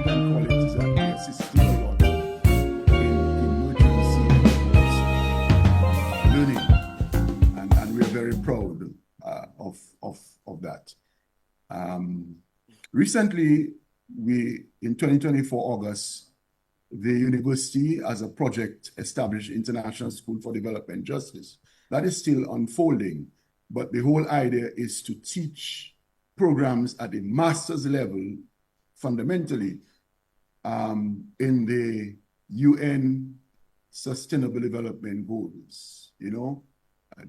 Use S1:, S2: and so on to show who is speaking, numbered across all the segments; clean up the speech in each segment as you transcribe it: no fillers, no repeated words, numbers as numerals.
S1: can call it is that we assisted a lot in emergency learning, and we're very proud of that. Recently, in 2024 August, the university, as a project, established International School for Development Justice. That is still unfolding, but the whole idea is to teach programs at the master's level, fundamentally, in the UN Sustainable Development Goals,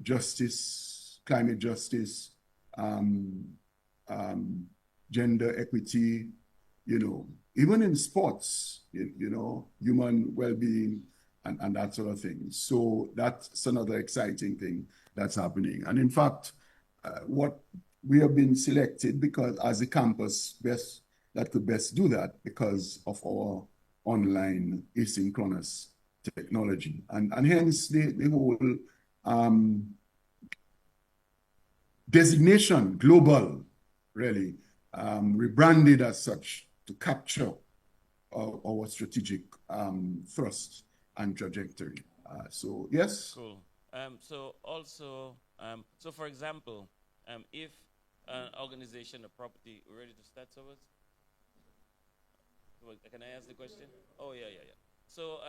S1: justice, climate justice, gender equity, even in sports, human well-being and that sort of thing. So that's another exciting thing that's happening. And in fact, what we have been selected because as a campus that could best do that because of our online asynchronous technology. And hence the whole designation, global, really, rebranded as such to capture our strategic thrust and trajectory. So, yes?
S2: Cool. So also, so for example, if an organization, a property, ready to start, Sobers? Can I ask the question? Oh, yeah. So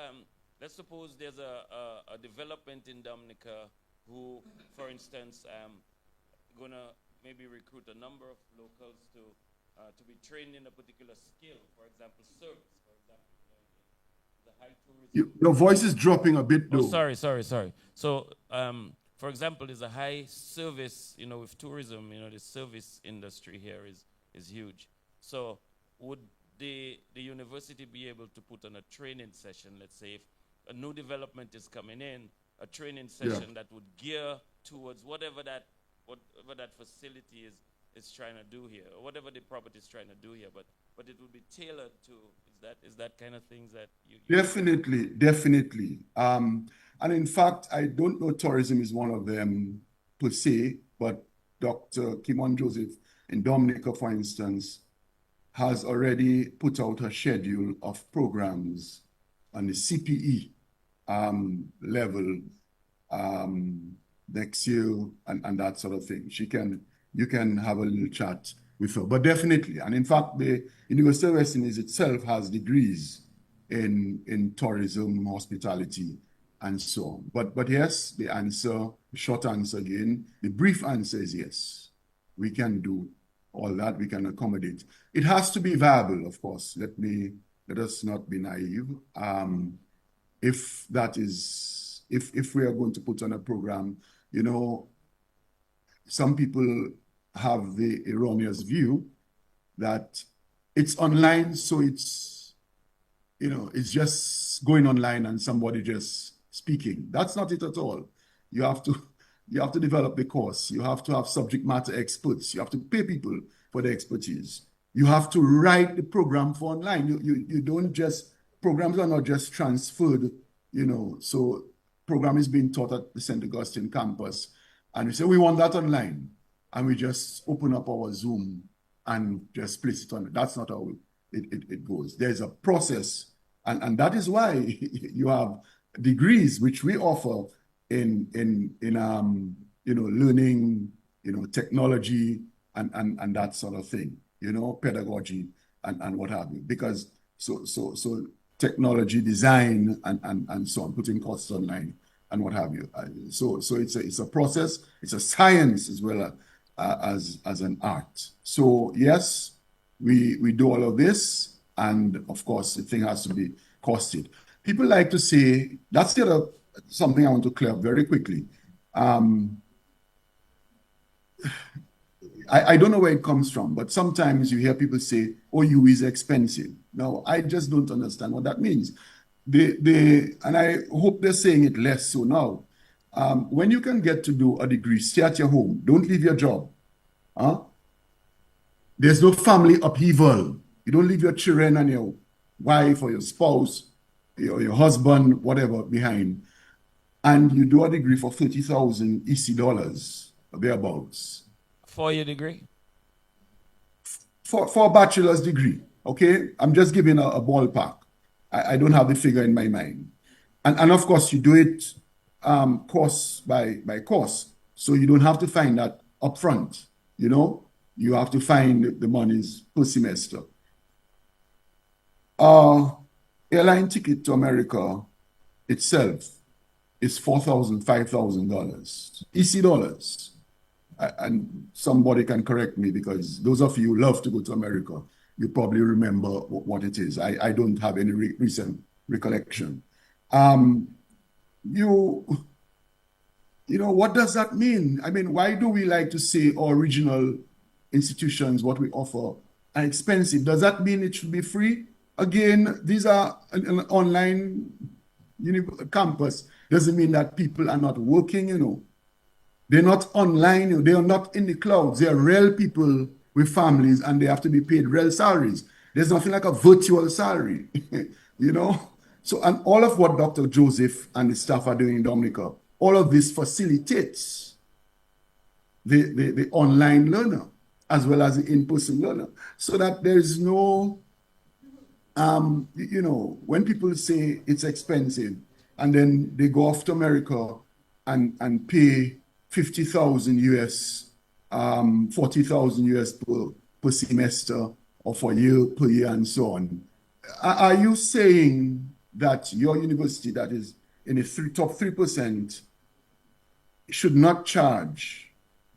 S2: let's suppose there's a development in Dominica who, for instance, gonna maybe recruit a number of locals to be trained in a particular skill, for example, service, for example, the high tourism.
S1: Your voice is dropping a bit, though.
S2: Oh, sorry. So, for example, there's a high service, with tourism, the service industry here is huge. So would the university be able to put on a training session, let's say if a new development is coming in, a training session that would gear towards whatever that facility is trying to do here, or whatever the property is trying to do here, but it would be tailored to, is that kind of things that you
S1: Definitely. And in fact, I don't know tourism is one of them per se, but Dr. Kimon Joseph in Dominica, for instance, has already put out a schedule of programs on the CPE level next year and that sort of thing. You can have a little chat with her, but definitely. And in fact, the University of West Indies itself has degrees in tourism, hospitality, and so on. But yes, the short answer again, the brief answer is yes. We can do all that, we can accommodate. It has to be viable, of course. Let us not be naive. If we are going to put on a program, some people have the erroneous view that it's online, so it's just going online and somebody just speaking. That's not it at all. You have to develop the course. You have to have subject matter experts. You have to pay people for the expertise. You have to write the program for online. You don't just, programs are not just transferred, so program is being taught at the St. Augustine campus. And we say, we want that online. And we just open up our Zoom and just place it on. That's not how it goes. There's a process. And that is why you have degrees, which we offer in learning, technology and that sort of thing, pedagogy and what have you. Because so technology design and so on, putting courses online and what have you. So it's a process, it's a science as well as an art. So yes, we do all of this, and of course the thing has to be costed. People like to say, that's the other something I want to clear up very quickly. I don't know where it comes from, but sometimes you hear people say, OU is expensive. Now, I just don't understand what that means. And I hope they're saying it less so now. When you can get to do a degree, stay at your home. Don't leave your job. There's no family upheaval. You don't leave your children and your wife or your spouse, your husband, whatever, behind. And you do a degree for 30,000 EC dollars, or thereabouts.
S2: 4-year degree?
S1: For a bachelor's degree, Okay, I'm just giving a ballpark. I don't have the figure in my mind. And of course, you do it course by course. So you don't have to find that upfront, you know? You have to find the monies per semester. Airline ticket to America itself is $4,000, $5,000, EC dollars. And somebody can correct me, because those of you who love to go to America, you probably remember what it is. I don't have any recent recollection. What does that mean? I mean, why do we like to say our regional institutions, what we offer, are expensive? Does that mean it should be free? Again, these are an online campus. Doesn't mean that people are not working, you know. They're not online, they are not in the clouds. They are real people with families, and they have to be paid real salaries. There's nothing like a virtual salary, you know? So, and all of what Dr. Joseph and the staff are doing in Dominica, all of this facilitates the online learner as well as the in-person learner, so that there's no, when people say it's expensive and then they go off to America and pay 50,000 US, 40,000 US per semester or per year and so on. Are you saying that your university that is in the top 3% should not charge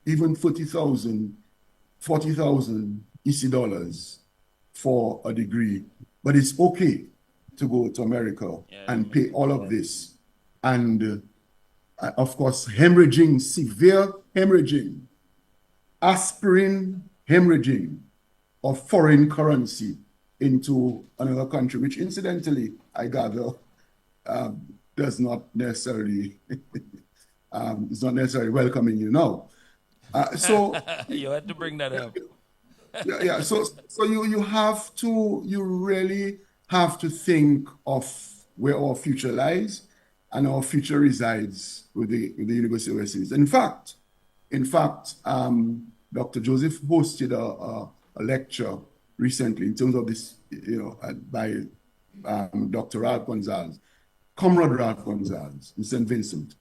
S1: even 40,000 EC dollars for a degree, but it's okay to go to America and pay all of this? And of course, hemorrhaging, severe hemorrhaging, aspirin hemorrhaging of foreign currency into another country, which incidentally, I gather, does not necessarily, is not necessarily welcoming you now. So
S2: you had to bring that up.
S1: yeah. So you really have to think of where our future lies, and our future resides with the University of West Indies. In fact, Dr. Joseph hosted a lecture recently in terms of this, by Dr. Ralph Gonzalez, Comrade Ralph Gonzalez in St. Vincent.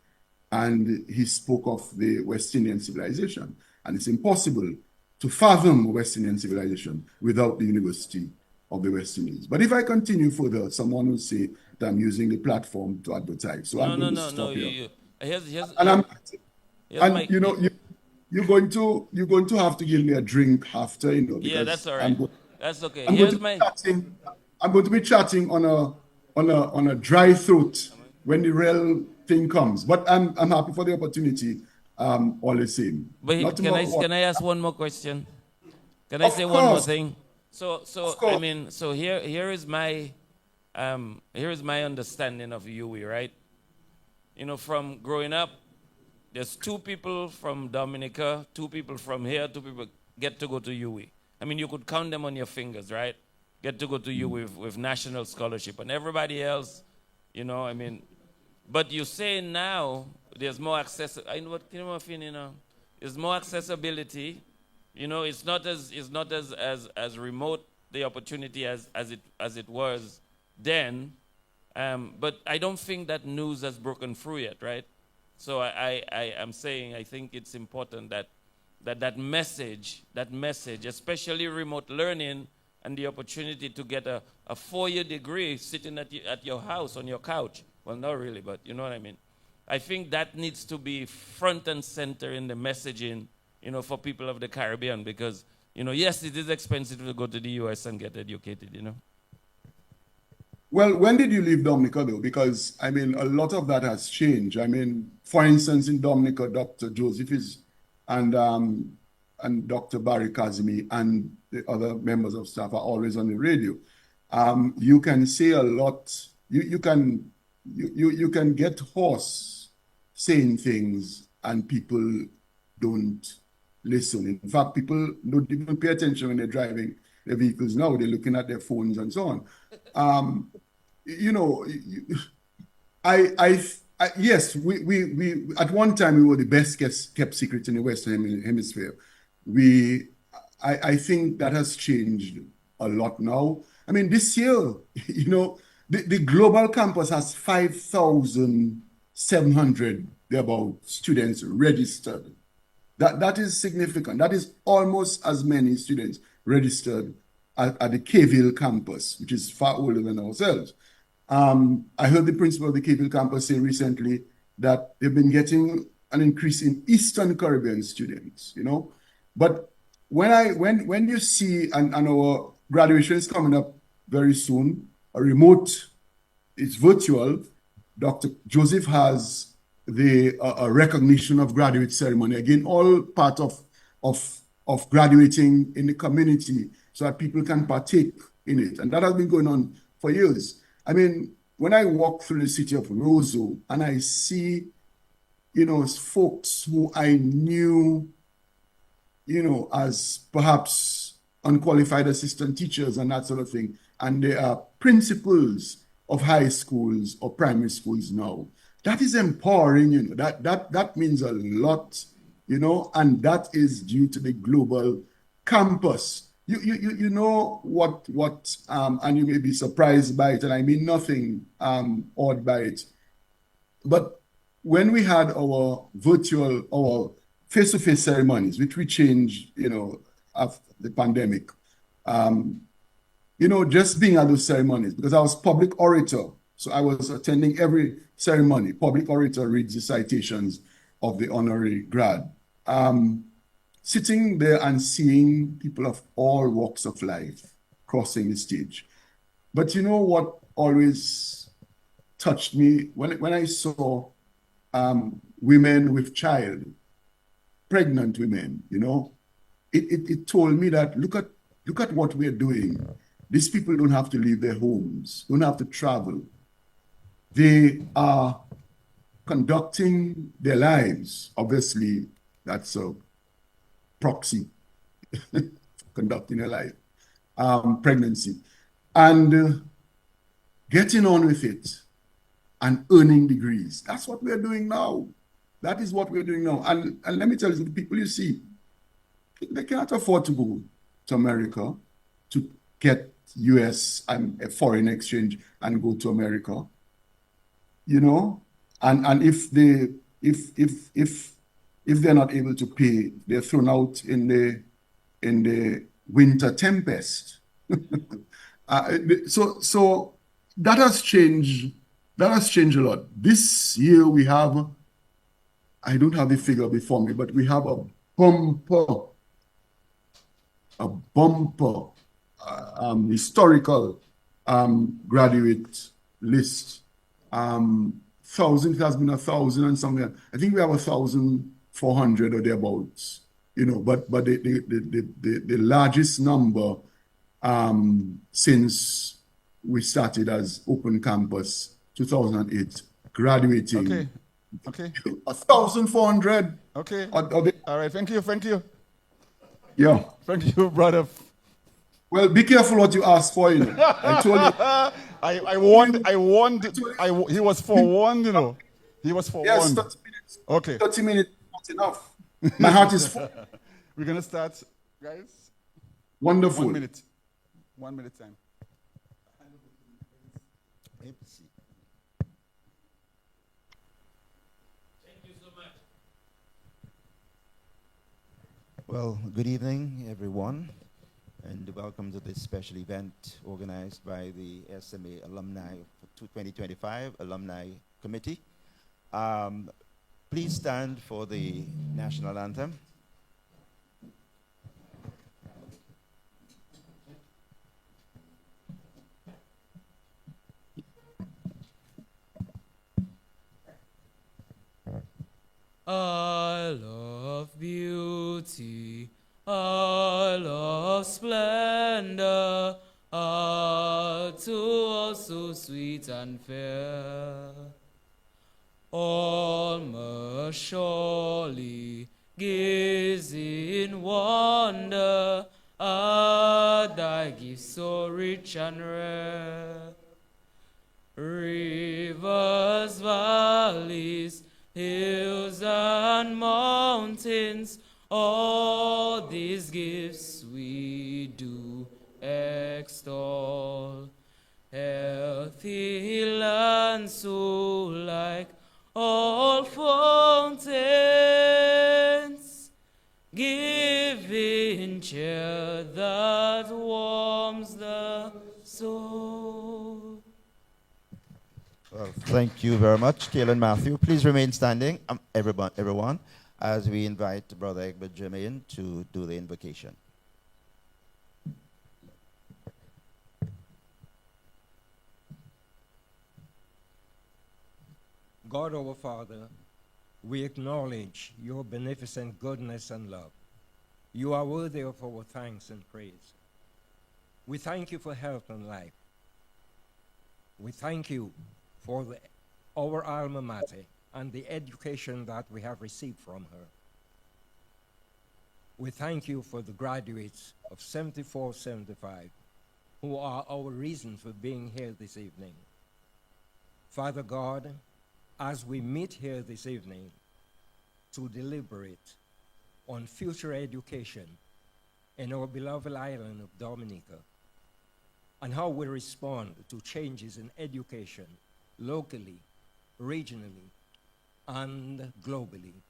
S1: And he spoke of the West Indian civilization. And it's impossible to fathom West Indian civilization without the University of the West Indies. But if I continue further, someone will say that I'm using the platform to advertise. So
S2: No,
S1: I'm going to
S2: no,
S1: stop
S2: no.
S1: here. You're going to have to give me a drink after, because
S2: yeah, that's all right. That's okay.
S1: I'm going to be chatting on a dry throat when the real thing comes. But I'm happy for the opportunity, all the same.
S2: But can I ask one more question? Can I say one more thing? So I mean, so here is my understanding of UWI, right? From growing up, there's 2 people from Dominica, 2 people from here, 2 people get to go to UWI. I mean, you could count them on your fingers, right? Get to go to UWI with national scholarship, and everybody else, I mean, but you say now there's more access. I know what there's more accessibility. It's not as remote the opportunity as it was then. But I don't think that news has broken through yet, right? So I am saying I think it's important that message, especially remote learning and the opportunity to get a 4-year degree sitting at your house on your couch. Well, not really, but you know what I mean. I think that needs to be front and center in the messaging, for people of the Caribbean, because, yes, it is expensive to go to the US and get educated,
S1: Well, when did you leave Dominica, though? Because, I mean, a lot of that has changed. I mean, for instance, in Dominica, Dr. Joseph and Dr. Barry Kazimi and the other members of staff are always on the radio. You can say a lot. You can get hoarse saying things, and people don't listen. In fact, people don't even pay attention when they're driving their vehicles now. They're looking at their phones and so on. Yes, we at one time we were the best kept secret in the Western Hemisphere. I think that has changed a lot now. I mean, this year, the global campus has 5,700 thereabout students registered. That is significant. That is almost as many students registered at the Kayville campus, which is far older than ourselves. I heard the principal of the Kayville campus say recently that they've been getting an increase in Eastern Caribbean students, But when you see, and our graduation is coming up very soon, it's virtual. Dr. Joseph has the recognition of graduate ceremony, again, all part of graduating in the community so that people can partake in it. And that has been going on for years. I mean, when I walk through the city of Roseau and I see, folks who I knew, as perhaps unqualified assistant teachers and that sort of thing, and they are principals of high schools or primary schools now. That is empowering, that means a lot, and that is due to the global campus. You know what, and you may be surprised by it, and I mean nothing odd by it. But when we had our face-to-face ceremonies, which we changed, after the pandemic, just being at those ceremonies, because I was public orator, so I was attending every ceremony. Public orator reads the citations of the honorary grad. Sitting there and seeing people of all walks of life crossing the stage. But you know what always touched me? When I saw women with child, pregnant women, it told me that look at what we're doing. These people don't have to leave their homes, don't have to travel. They are conducting their lives. Obviously, that's a proxy, conducting their life, pregnancy, and getting on with it and earning degrees. That's what we're doing now. That is what we're doing now. And let me tell you, the people you see, they can't afford to go to America to get US and a foreign exchange and go to America. And if they're not able to pay, they're thrown out in the winter tempest. So that has changed. That has changed a lot. This year we have, I don't have the figure before me, but we have a bumper historical graduate list. It has been 1,000 and something. I think we have 1,400 or thereabouts. But the largest number since we started as open campus 2008 graduating.
S3: Okay.
S1: 1,400.
S3: Okay. All right. Thank you.
S1: Yeah.
S3: Thank you, brother.
S1: Well, be careful what you ask for. I told you.
S3: I warned. He was forewarned. He was forewarned.
S1: Yes, 30 minutes.
S3: Okay.
S1: 30 minutes not enough. My heart is full.
S3: We're gonna start, guys.
S1: Wonderful.
S3: 1 minute. 1 minute time.
S4: Well, good evening, everyone, and welcome to this special event organized by the SMA Alumni 2025 Alumni Committee. Please stand for the national anthem.
S5: I love beauty, I love splendor, to all so sweet and fair. All must surely gaze in wonder at thy gifts so rich and rare. Rivers, valleys, hills and mountains, all these gifts we do all. Healthy land so like all fountains, giving cheer that warms the soul.
S4: Well, thank you very much, Kalen Matthew. Please remain standing, everyone, as we invite Brother Egbert Jermaine to do the invocation.
S6: God our Father, we acknowledge your beneficent goodness and love. You are worthy of our thanks and praise. We thank you for health and life. We thank you for our alma mater and the education that we have received from her. We thank you for the graduates of 74-75 who are our reason for being here this evening. Father God, as we meet here this evening to deliberate on future education in our beloved island of Dominica and how we respond to changes in education locally, regionally, and globally,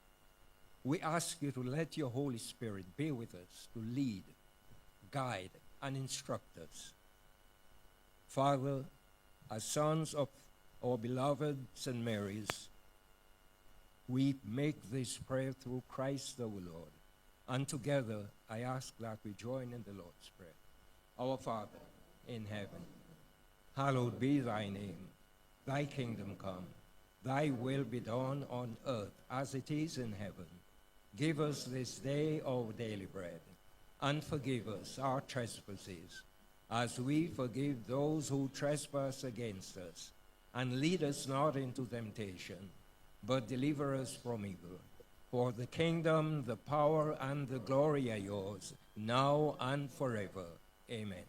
S6: we ask you to let your Holy Spirit be with us to lead, guide, and instruct us. Father, as sons of our beloved St. Mary's, we make this prayer through Christ our Lord. And together, I ask that we join in the Lord's Prayer. Our Father in heaven, hallowed be thy name. Thy kingdom come. Thy will be done on earth as it is in heaven. Give us this day our daily bread, and forgive us our trespasses, as we forgive those who trespass against us. And lead us not into temptation, but deliver us from evil. For the kingdom, the power, and the glory are yours, now and forever. Amen.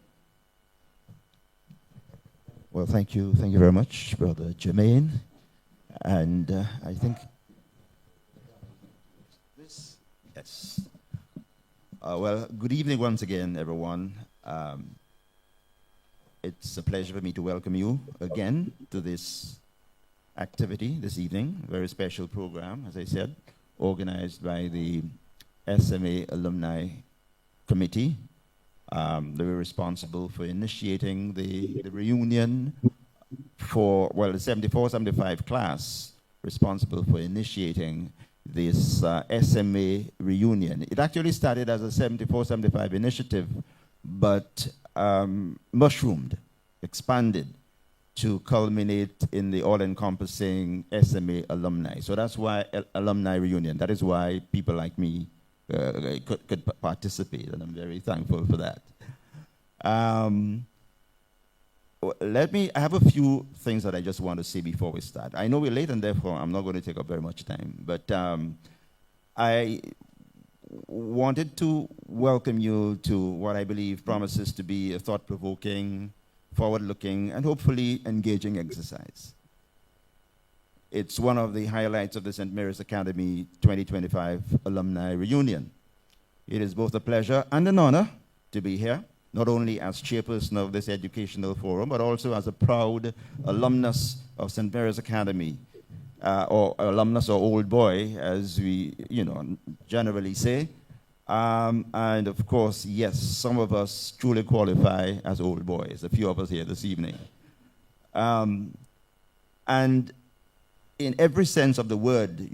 S4: Well, thank you very much, Brother Jermaine. And I think this, yes. Well, good evening once again, everyone. It's a pleasure for me to welcome you again to this activity this evening, a very special program, as I said, organized by the SMA Alumni Committee. They were responsible for initiating the reunion for, well, the 74-75 class, responsible for initiating this SMA reunion. It actually started as a 74-75 initiative, but mushroomed, expanded to culminate in the all-encompassing SMA alumni. So that's why alumni reunion. That is why people like me could participate, and I'm very thankful for that. I have a few things that I just want to say before we start. I know we're late, and therefore I'm not going to take up very much time, but I wanted to welcome you to what I believe promises to be a thought-provoking, forward-looking, and hopefully engaging exercise. It's one of the highlights of the St. Mary's Academy 2025 Alumni Reunion. It is both a pleasure and an honor to be here, not only as chairperson of this educational forum, but also as a proud alumnus of St. Mary's Academy, or alumnus or old boy, as we generally say. And of course, yes, some of us truly qualify as old boys, a few of us here this evening. And in every sense of the word,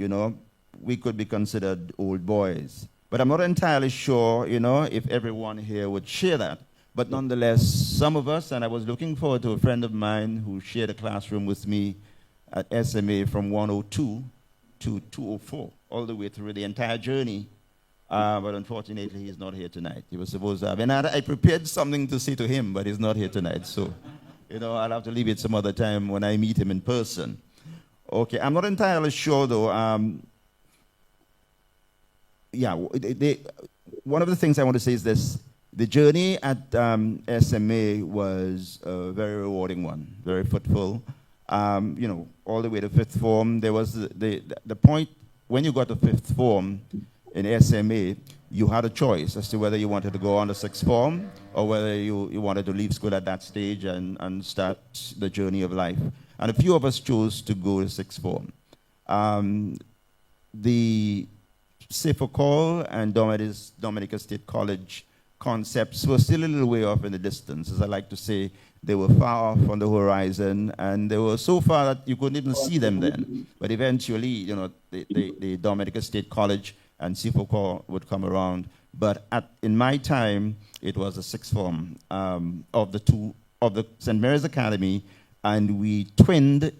S4: we could be considered old boys. But I'm not entirely sure, if everyone here would share that. But nonetheless, some of us, and I was looking forward to a friend of mine who shared a classroom with me at SMA from 102 to 204, all the way through the entire journey. But unfortunately, he's not here tonight. He was supposed to have. And I prepared something to say to him, but he's not here tonight. So, I'll have to leave it some other time when I meet him in person. Okay, I'm not entirely sure, though. One of the things I want to say is this. The journey at SMA was a very rewarding one, very fruitful. All the way to fifth form, there was the point when you got to fifth form in SMA, you had a choice as to whether you wanted to go on to sixth form or whether you wanted to leave school at that stage and start the journey of life. And a few of us chose to go to sixth form. The Sefocol and Dominica State College concepts were still a little way off in the distance. As I like to say, they were far off on the horizon, and they were so far that you couldn't even see them then. But eventually, you know, the Dominica State College and Sefocol would come around. But in my time, it was a sixth form of the St. Mary's Academy, and we twinned,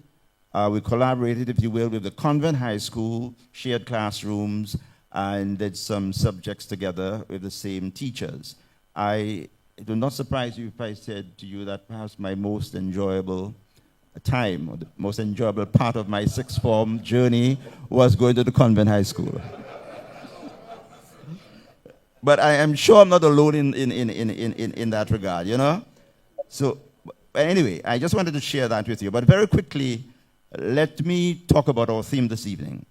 S4: we collaborated, if you will, with the Convent High School, shared classrooms, and did some subjects together with the same teachers. It will not surprise you if I said to you that perhaps my most enjoyable time, or the most enjoyable part of my sixth form journey was going to the Convent High School. But I am sure I'm not alone in that regard, you know? So, anyway, I just wanted to share that with you. But very quickly, let me talk about our theme this evening.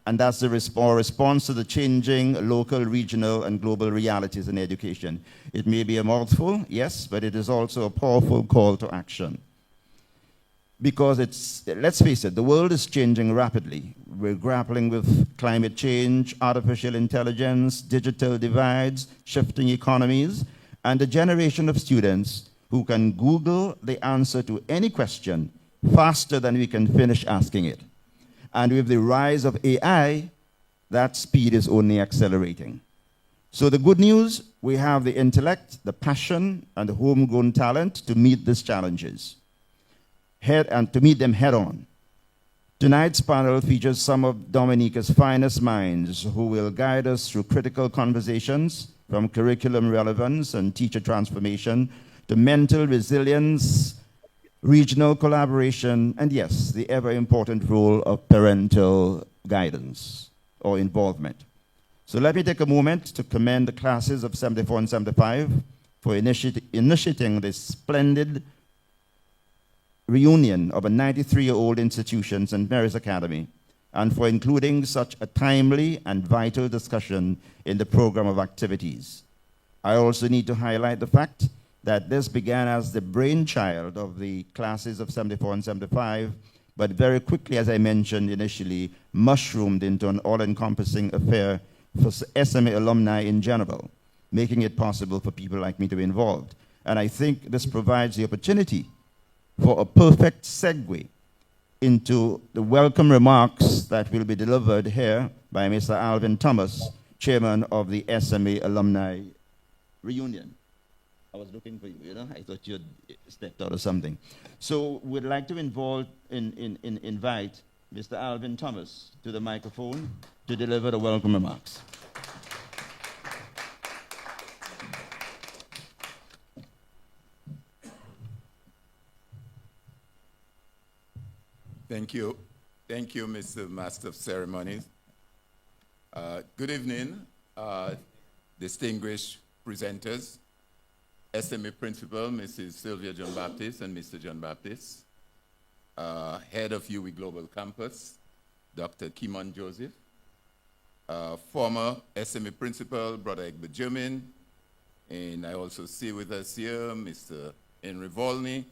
S4: And that's the response to the changing local, regional, and global realities in education. It may be a mouthful, yes, but it is also a powerful call to action. Because let's face it, the world is changing rapidly. We're grappling with climate change, artificial intelligence, digital divides, shifting economies, and a generation of students who can Google the answer to any question faster than we can finish asking it. And with the rise of AI, that speed is only accelerating. So the good news, we have the intellect, the passion, and the homegrown talent to meet these challenges, and to meet them head on. Tonight's panel features some of Dominica's finest minds who will guide us through critical conversations from curriculum relevance and teacher transformation to mental resilience, regional collaboration, and yes, the ever-important role of parental guidance or involvement. So let me take a moment to commend the classes of 74 and 75 for initiating this splendid reunion of a 93-year-old institution, St. Mary's Academy, and for including such a timely and vital discussion in the program of activities. I also need to highlight the fact that this began as the brainchild of the classes of 74 and 75, but very quickly, as I mentioned initially, mushroomed into an all-encompassing affair for SMA alumni in general, making it possible for people like me to be involved. And I think this provides the opportunity for a perfect segue into the welcome remarks that will be delivered here by Mr. Alvin Thomas, chairman of the SMA Alumni Reunion. I was looking for you, you know, I thought you had stepped out or something. So we'd like to invite Mr. Alvin Thomas to the microphone to deliver the welcome remarks.
S7: Thank you. Thank you, Mr. Master of Ceremonies. Good evening, distinguished presenters, SMA Principal, Mrs. Sylvia John Baptist and Mr. John Baptist, Head of UWI Global Campus, Dr. Kimon Joseph, former SMA Principal, Brother Egbert Germain, and I also see with us here Mr. Henry Volney,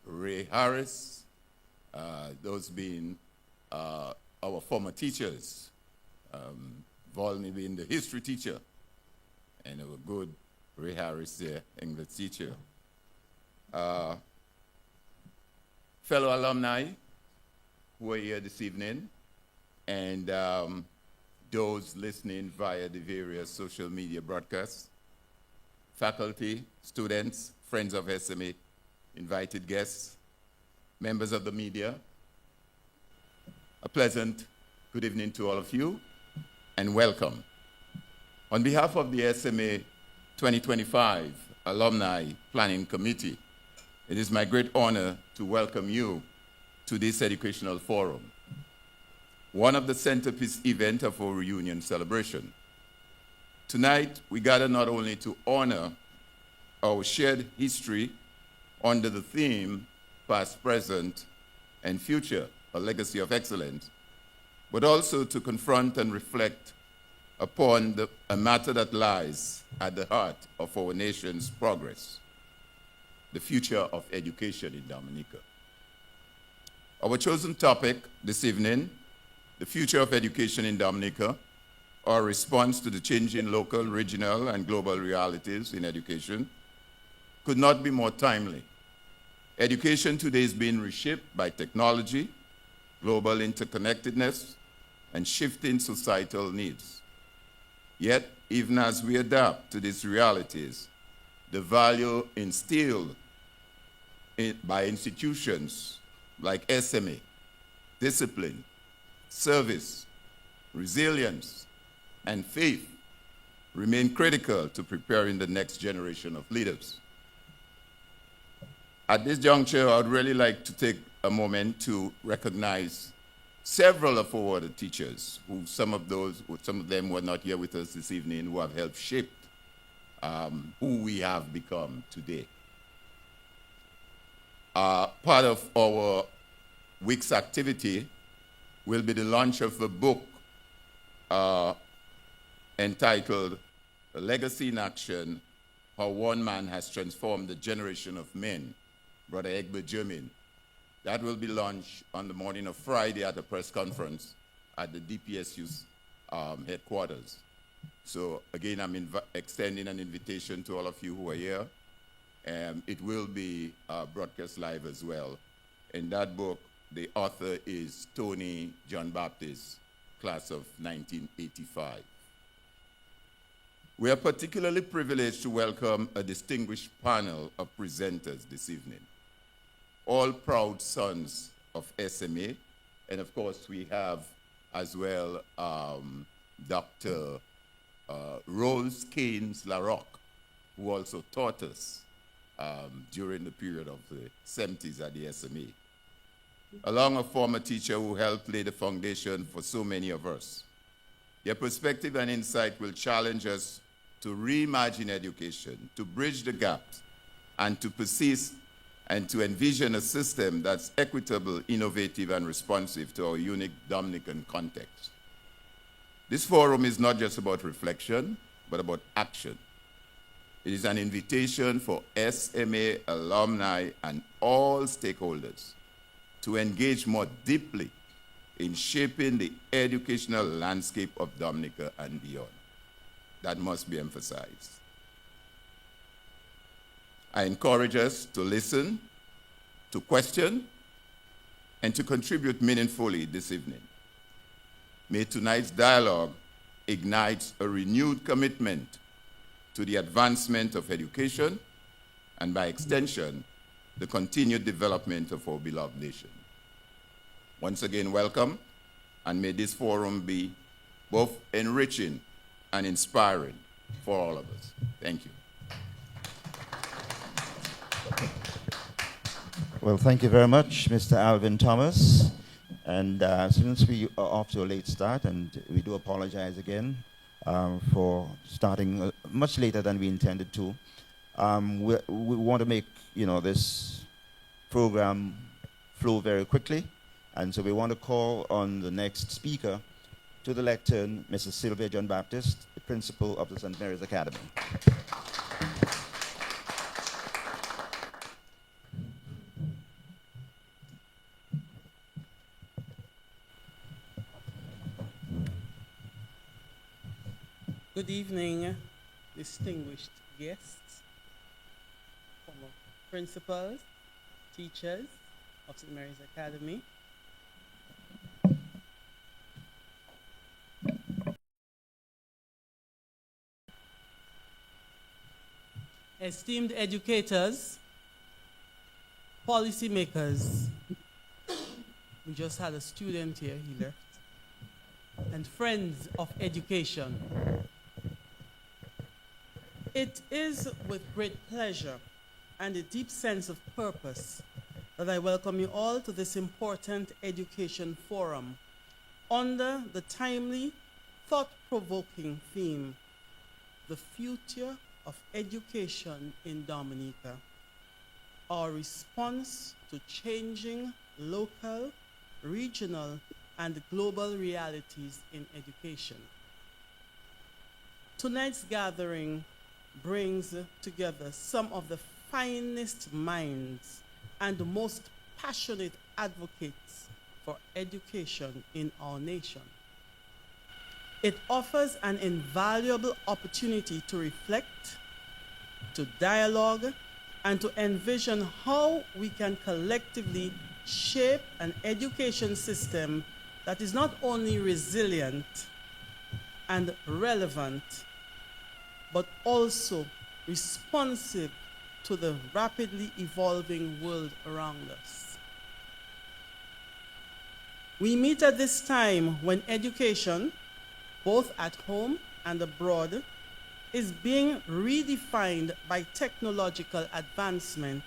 S7: Ray Harris, those being our former teachers, Volney being the history teacher, and our good Ray Harris there, English teacher. Fellow alumni who are here this evening, and those listening via the various social media broadcasts, faculty, students, friends of SMA, invited guests, members of the media, a pleasant good evening to all of you, and welcome. On behalf of the SMA 2025 Alumni Planning Committee, it is my great honor to welcome you to this educational forum, one of the centerpiece events of our reunion celebration. Tonight, we gather not only to honor our shared history under the theme, past, present, and future, a legacy of excellence, but also to confront and reflect upon a matter that lies at the heart of our nation's progress, the future of education in Dominica. Our chosen topic this evening, the future of education in Dominica, our response to the changing local, regional, and global realities in education, could not be more timely. Education today is being reshaped by technology, global interconnectedness, and shifting societal needs. Yet, even as we adapt to these realities, the value instilled by institutions like SMA, discipline, service, resilience, and faith remain critical to preparing the next generation of leaders. At this juncture, I'd really like to take a moment to recognize several of our teachers, some of them were not here with us this evening, who have helped shape who we have become today. Part of our week's activity will be the launch of a book entitled Legacy in Action, How One Man Has Transformed the Generation of Men, Brother Egbert Germain. That will be launched on the morning of Friday at a press conference at the DPSU's headquarters. So again, I'm extending an invitation to all of you who are here. It will be broadcast live as well. In that book, the author is Tony John Baptist, class of 1985. We are particularly privileged to welcome a distinguished panel of presenters this evening, all proud sons of SMA, and of course we have as well Dr. Rose Keynes LaRocque, who also taught us during the period of the 70s at the SMA, along a former teacher who helped lay the foundation for so many of us. Their perspective and insight will challenge us to reimagine education, to bridge the gaps, and to persist and to envision a system that's equitable, innovative, and responsive to our unique Dominican context. This forum is not just about reflection, but about action. It is an invitation for SMA alumni and all stakeholders to engage more deeply in shaping the educational landscape of Dominica and beyond. That must be emphasized. I encourage us to listen, to question, and to contribute meaningfully this evening. May tonight's dialogue ignite a renewed commitment to the advancement of education and, by extension, the continued development of our beloved nation. Once again, welcome, and may this forum be both enriching and inspiring for all of us. Thank you.
S4: Well, thank you very much, Mr. Alvin Thomas. And since we are off to a late start, and we do apologize again for starting much later than we intended to, we want to make this program flow very quickly. And so we want to call on the next speaker to the lectern, Mrs. Sylvia John Baptist, the principal of the St. Mary's Academy.
S8: Good evening, distinguished guests, former principals, teachers of St. Mary's Academy. Esteemed educators, policymakers. We just had a student here, he left. And friends of education. It is with great pleasure and a deep sense of purpose that I welcome you all to this important education forum under the timely, thought-provoking theme, The Future of Education in Dominica, our response to changing local, regional, and global realities in education. tonight's gathering brings together some of the finest minds and the most passionate advocates for education in our nation. It offers an invaluable opportunity to reflect, to dialogue, and to envision how we can collectively shape an education system that is not only resilient and relevant, but also responsive to the rapidly evolving world around us. We meet at this time when education, both at home and abroad, is being redefined by technological advancement,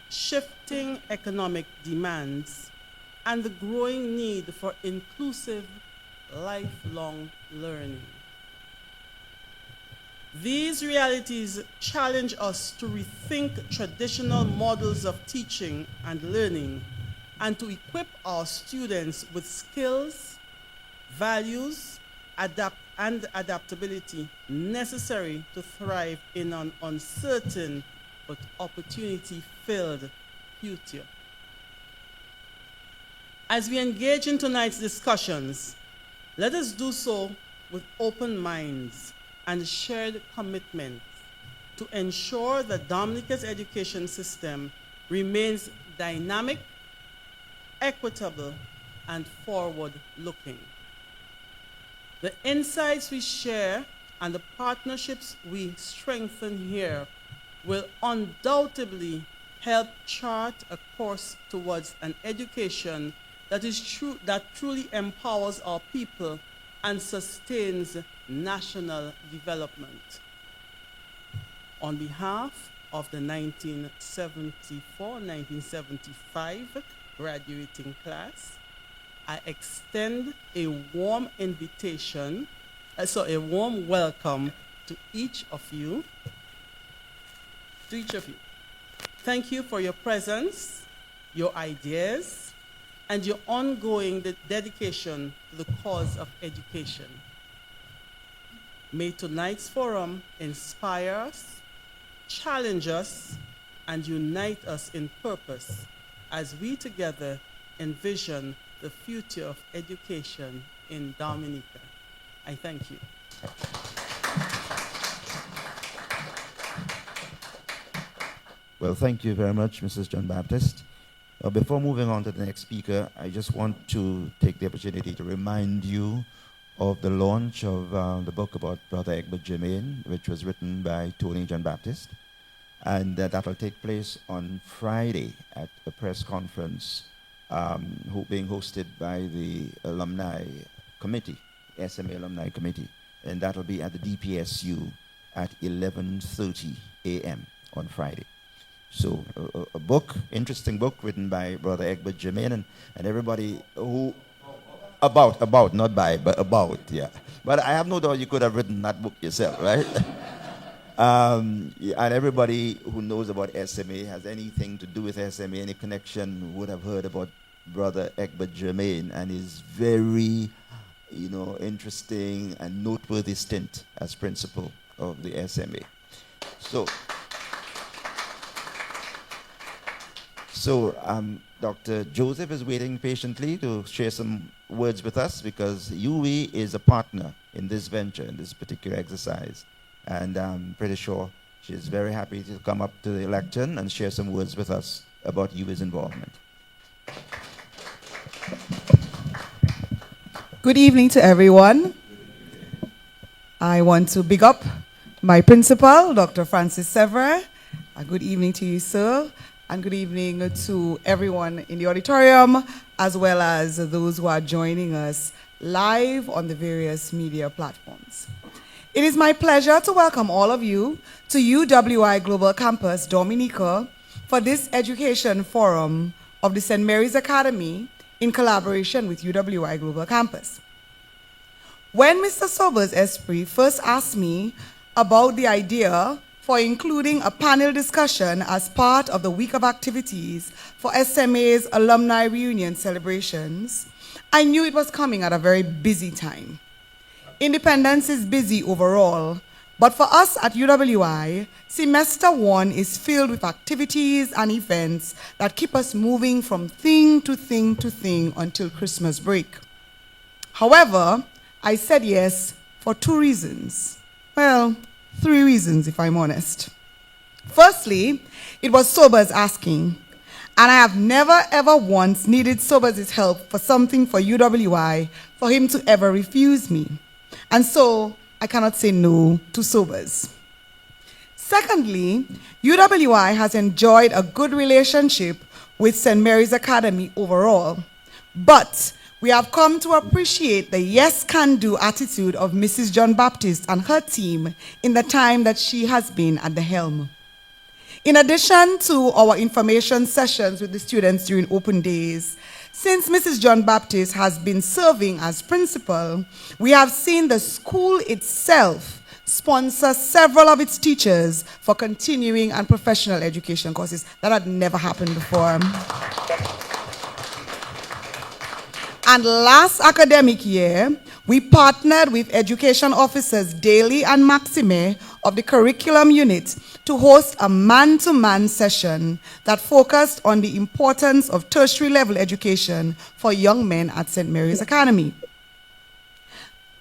S8: shifting economic demands, and the growing need for inclusive, lifelong learning. These realities challenge us to rethink traditional models of teaching and learning and to equip our students with skills, values, and adaptability necessary to thrive in an uncertain but opportunity-filled future. As we engage in tonight's discussions, let us do so with open minds and shared commitments to ensure that Dominica's education system remains dynamic, equitable, and forward-looking. The insights we share and the partnerships we strengthen here will undoubtedly help chart a course towards an education that truly empowers our people and sustains national development. On behalf of the 1974-1975 graduating class, I extend a warm invitation, a warm welcome to each of you. Thank you for your presence, your ideas, and your ongoing dedication to the cause of education. May tonight's forum inspire us, challenge us, and unite us in purpose as we together envision the future of education in Dominica. I thank you.
S4: Well, thank you very much, Mrs. John Baptist. Before moving on to the next speaker, I just want to take the opportunity to remind you of the launch of the book about Brother Egbert Germain, which was written by Tony John Baptist. And that will take place on Friday at a press conference being hosted by the alumni committee, SMA Alumni Committee. And that will be at the DPSU at 11:30 a.m. on Friday. So a book, interesting book written by Brother Egbert Germain and everybody who, about, not by, but about, yeah. But I have no doubt you could have written that book yourself, right? And everybody who knows about SMA, has anything to do with SMA, any connection, would have heard about Brother Egbert Germain and his very, interesting and noteworthy stint as principal of the SMA. So Dr. Joseph is waiting patiently to share some words with us because UWI is a partner in this venture, in this particular exercise. And I'm pretty sure she's very happy to come up to the lectern and share some words with us about UWI's involvement.
S9: Good evening to everyone. I want to big up my principal, Dr. Francis Sever. Good evening to you, sir. And good evening to everyone in the auditorium, as well as those who are joining us live on the various media platforms. It is my pleasure to welcome all of you to UWI Global Campus Dominica for this education forum of the St. Mary's Academy in collaboration with UWI Global Campus. When Mr. Sobers Esprit first asked me about the idea for including a panel discussion as part of the week of activities for SMA's alumni reunion celebrations, I knew it was coming at a very busy time. Independence is busy overall, but for us at UWI, semester 1 is filled with activities and events that keep us moving from thing to thing to thing until Christmas break. However, I said yes for 2 reasons. Well, 3 reasons if I'm honest. Firstly, it was Sobers asking, and I have never ever once needed Sobers' help for something for UWI for him to ever refuse me. And so I cannot say no to Sobers. Secondly, UWI has enjoyed a good relationship with St. Mary's Academy overall, but we have come to appreciate the yes-can-do attitude of Mrs. John Baptist and her team in the time that she has been at the helm. In addition to our information sessions with the students during open days, since Mrs. John Baptist has been serving as principal, we have seen the school itself sponsor several of its teachers for continuing and professional education courses. That had never happened before. And last academic year, we partnered with education officers Daly and Maxime of the curriculum unit to host a man-to-man session that focused on the importance of tertiary level education for young men at St. Mary's Academy.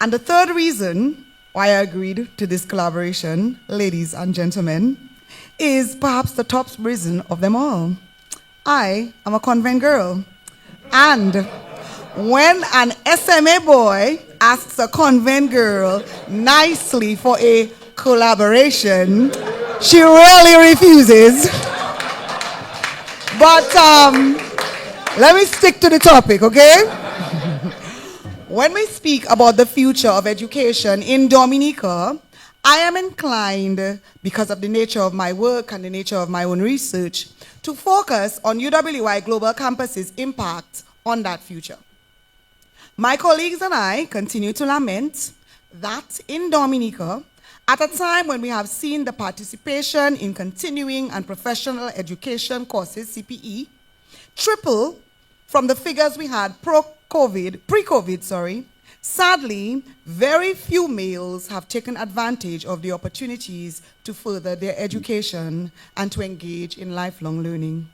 S9: And the third reason why I agreed to this collaboration, ladies and gentlemen, is perhaps the top reason of them all. I am a convent girl, and when an SMA boy asks a convent girl nicely for a collaboration, she really refuses. But let me stick to the topic, okay? When we speak about the future of education in Dominica, I am inclined, because of the nature of my work and the nature of my own research, to focus on UWI Global Campus's impact on that future. My colleagues and I continue to lament that in Dominica, at a time when we have seen the participation in continuing and professional education courses, CPE, triple from the figures we had pre-COVID, sadly, very few males have taken advantage of the opportunities to further their education and to engage in lifelong learning.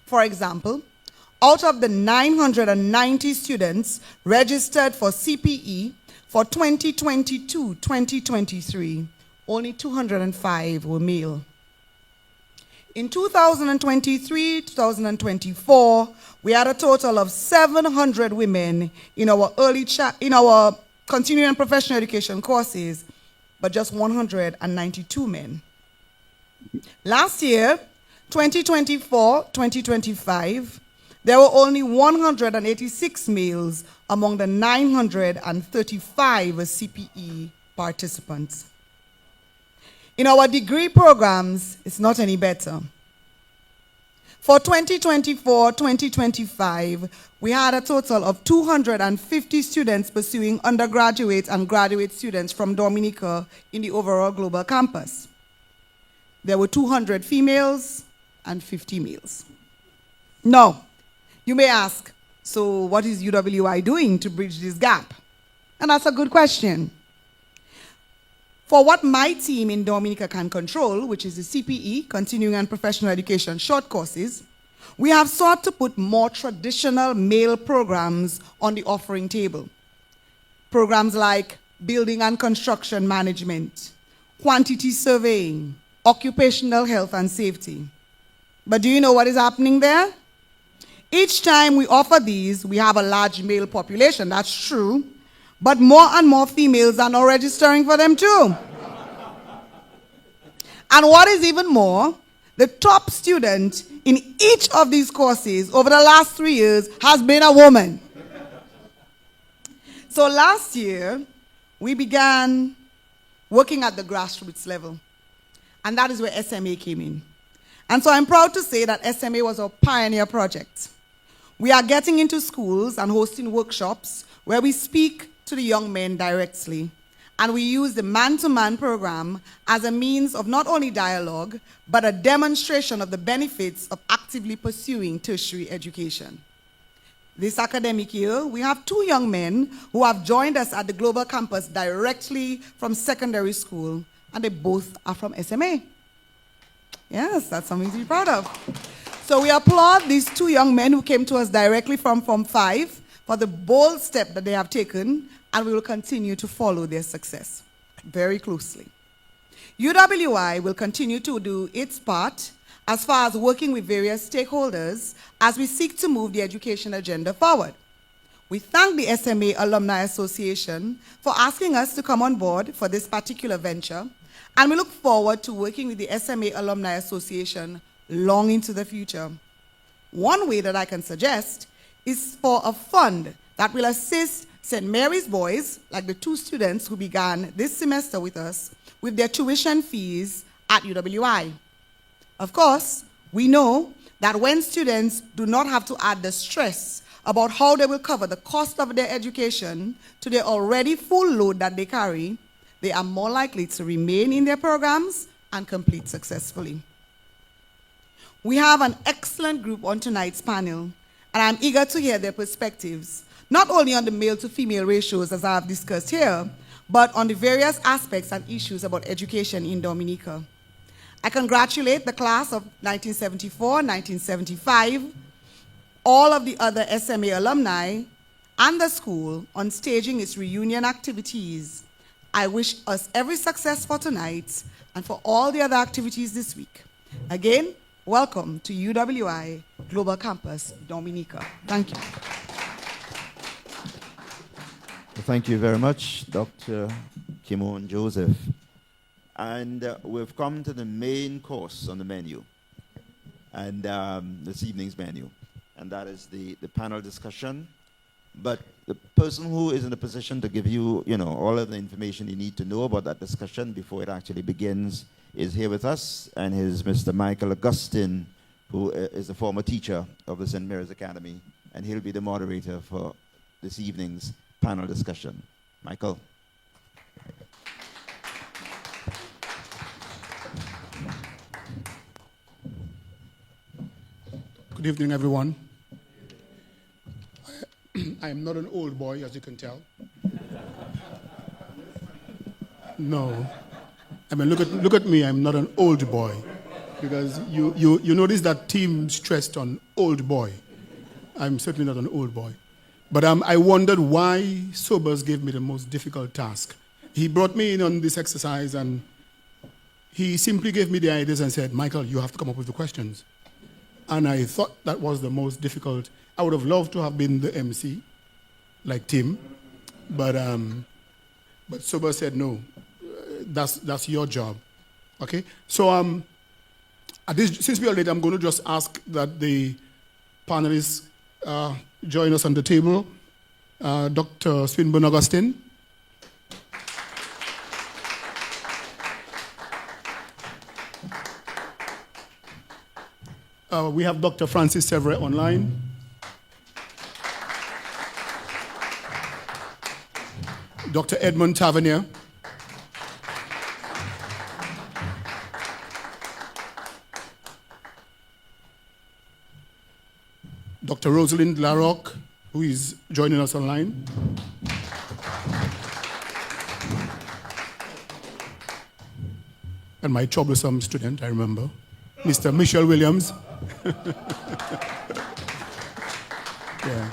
S9: For example, out of the 990 students registered for CPE for 2022-2023, only 205 were male. In 2023-2024, we had a total of 700 women in our continuing and professional education courses, but just 192 men. Last year, 2024-2025, there were only 186 males among the 935 CPE participants. In our degree programs, it's not any better. For 2024-2025, we had a total of 250 students pursuing undergraduate and graduate students from Dominica in the overall global campus. There were 200 females and 50 males. Now, you may ask, so what is UWI doing to bridge this gap? And that's a good question. For what my team in Dominica can control, which is the CPE, Continuing and Professional Education short courses, we have sought to put more traditional male programs on the offering table. Programs like Building and Construction Management, Quantity Surveying, Occupational Health and Safety. But do you know what is happening there? Each time we offer these, we have a large male population, that's true, but more and more females are now registering for them too. And what is even more, the top student in each of these courses over the last 3 years has been a woman. So last year, we began working at the grassroots level, and that is where SMA came in. And so I'm proud to say that SMA was a pioneer project. We are getting into schools and hosting workshops where we speak to the young men directly. And we use the man-to-man program as a means of not only dialogue, but a demonstration of the benefits of actively pursuing tertiary education. this academic year, we have 2 young men who have joined us at the Global Campus directly from secondary school, and they both are from SMA. Yes, that's something to be proud of. So we applaud these 2 young men who came to us directly from Form 5 for the bold step that they have taken, and we will continue to follow their success very closely. UWI will continue to do its part as far as working with various stakeholders as we seek to move the education agenda forward. We thank the SMA Alumni Association for asking us to come on board for this particular venture, and we look forward to working with the SMA Alumni Association long into the future. One way that I can suggest is for a fund that will assist St. Mary's boys, like the 2 students who began this semester with us, with their tuition fees at UWI. Of course, we know that when students do not have to add the stress about how they will cover the cost of their education to their already full load that they carry, they are more likely to remain in their programs and complete successfully. We have an excellent group on tonight's panel, and I'm eager to hear their perspectives, not only on the male to female ratios as I have discussed here, but on the various aspects and issues about education in Dominica. I congratulate the class of 1974, 1975, all of the other SMA alumni, and the school on staging its reunion activities. I wish us every success for tonight and for all the other activities this week. Again, welcome to UWI Global Campus, Dominica. Thank you.
S4: Thank you very much, Dr. Kimon Joseph. And we've come to the main course on the menu, and this evening's menu, and that is the panel discussion. But the person who is in a position to give you, all of the information you need to know about that discussion before it actually begins is here with us, and is Mr. Michael Augustine, who is a former teacher of the St. Mary's Academy, and he'll be the moderator for this evening's panel discussion. Michael.
S10: Good evening, everyone. I am not an old boy, as you can tell. No. I mean, look at me. I'm not an old boy, because you notice that team stressed on old boy. I'm certainly not an old boy. But I wondered why Sobers gave me the most difficult task. He brought me in on this exercise, and he simply gave me the ideas and said, Michael, you have to come up with the questions. And I thought that was the most difficult. I would have loved to have been the MC, like Tim, but Sober said, no, that's your job. Okay? So since we are late, I'm going to just ask that the panelists join us on the table. Dr. Swinburne Augustine. We have Dr. Francis Sevre online. Dr. Edmund Tavernier. Dr. Rosalind Larocque, who is joining us online. And my troublesome student, I remember, Mr. Michelle Williams. Yeah.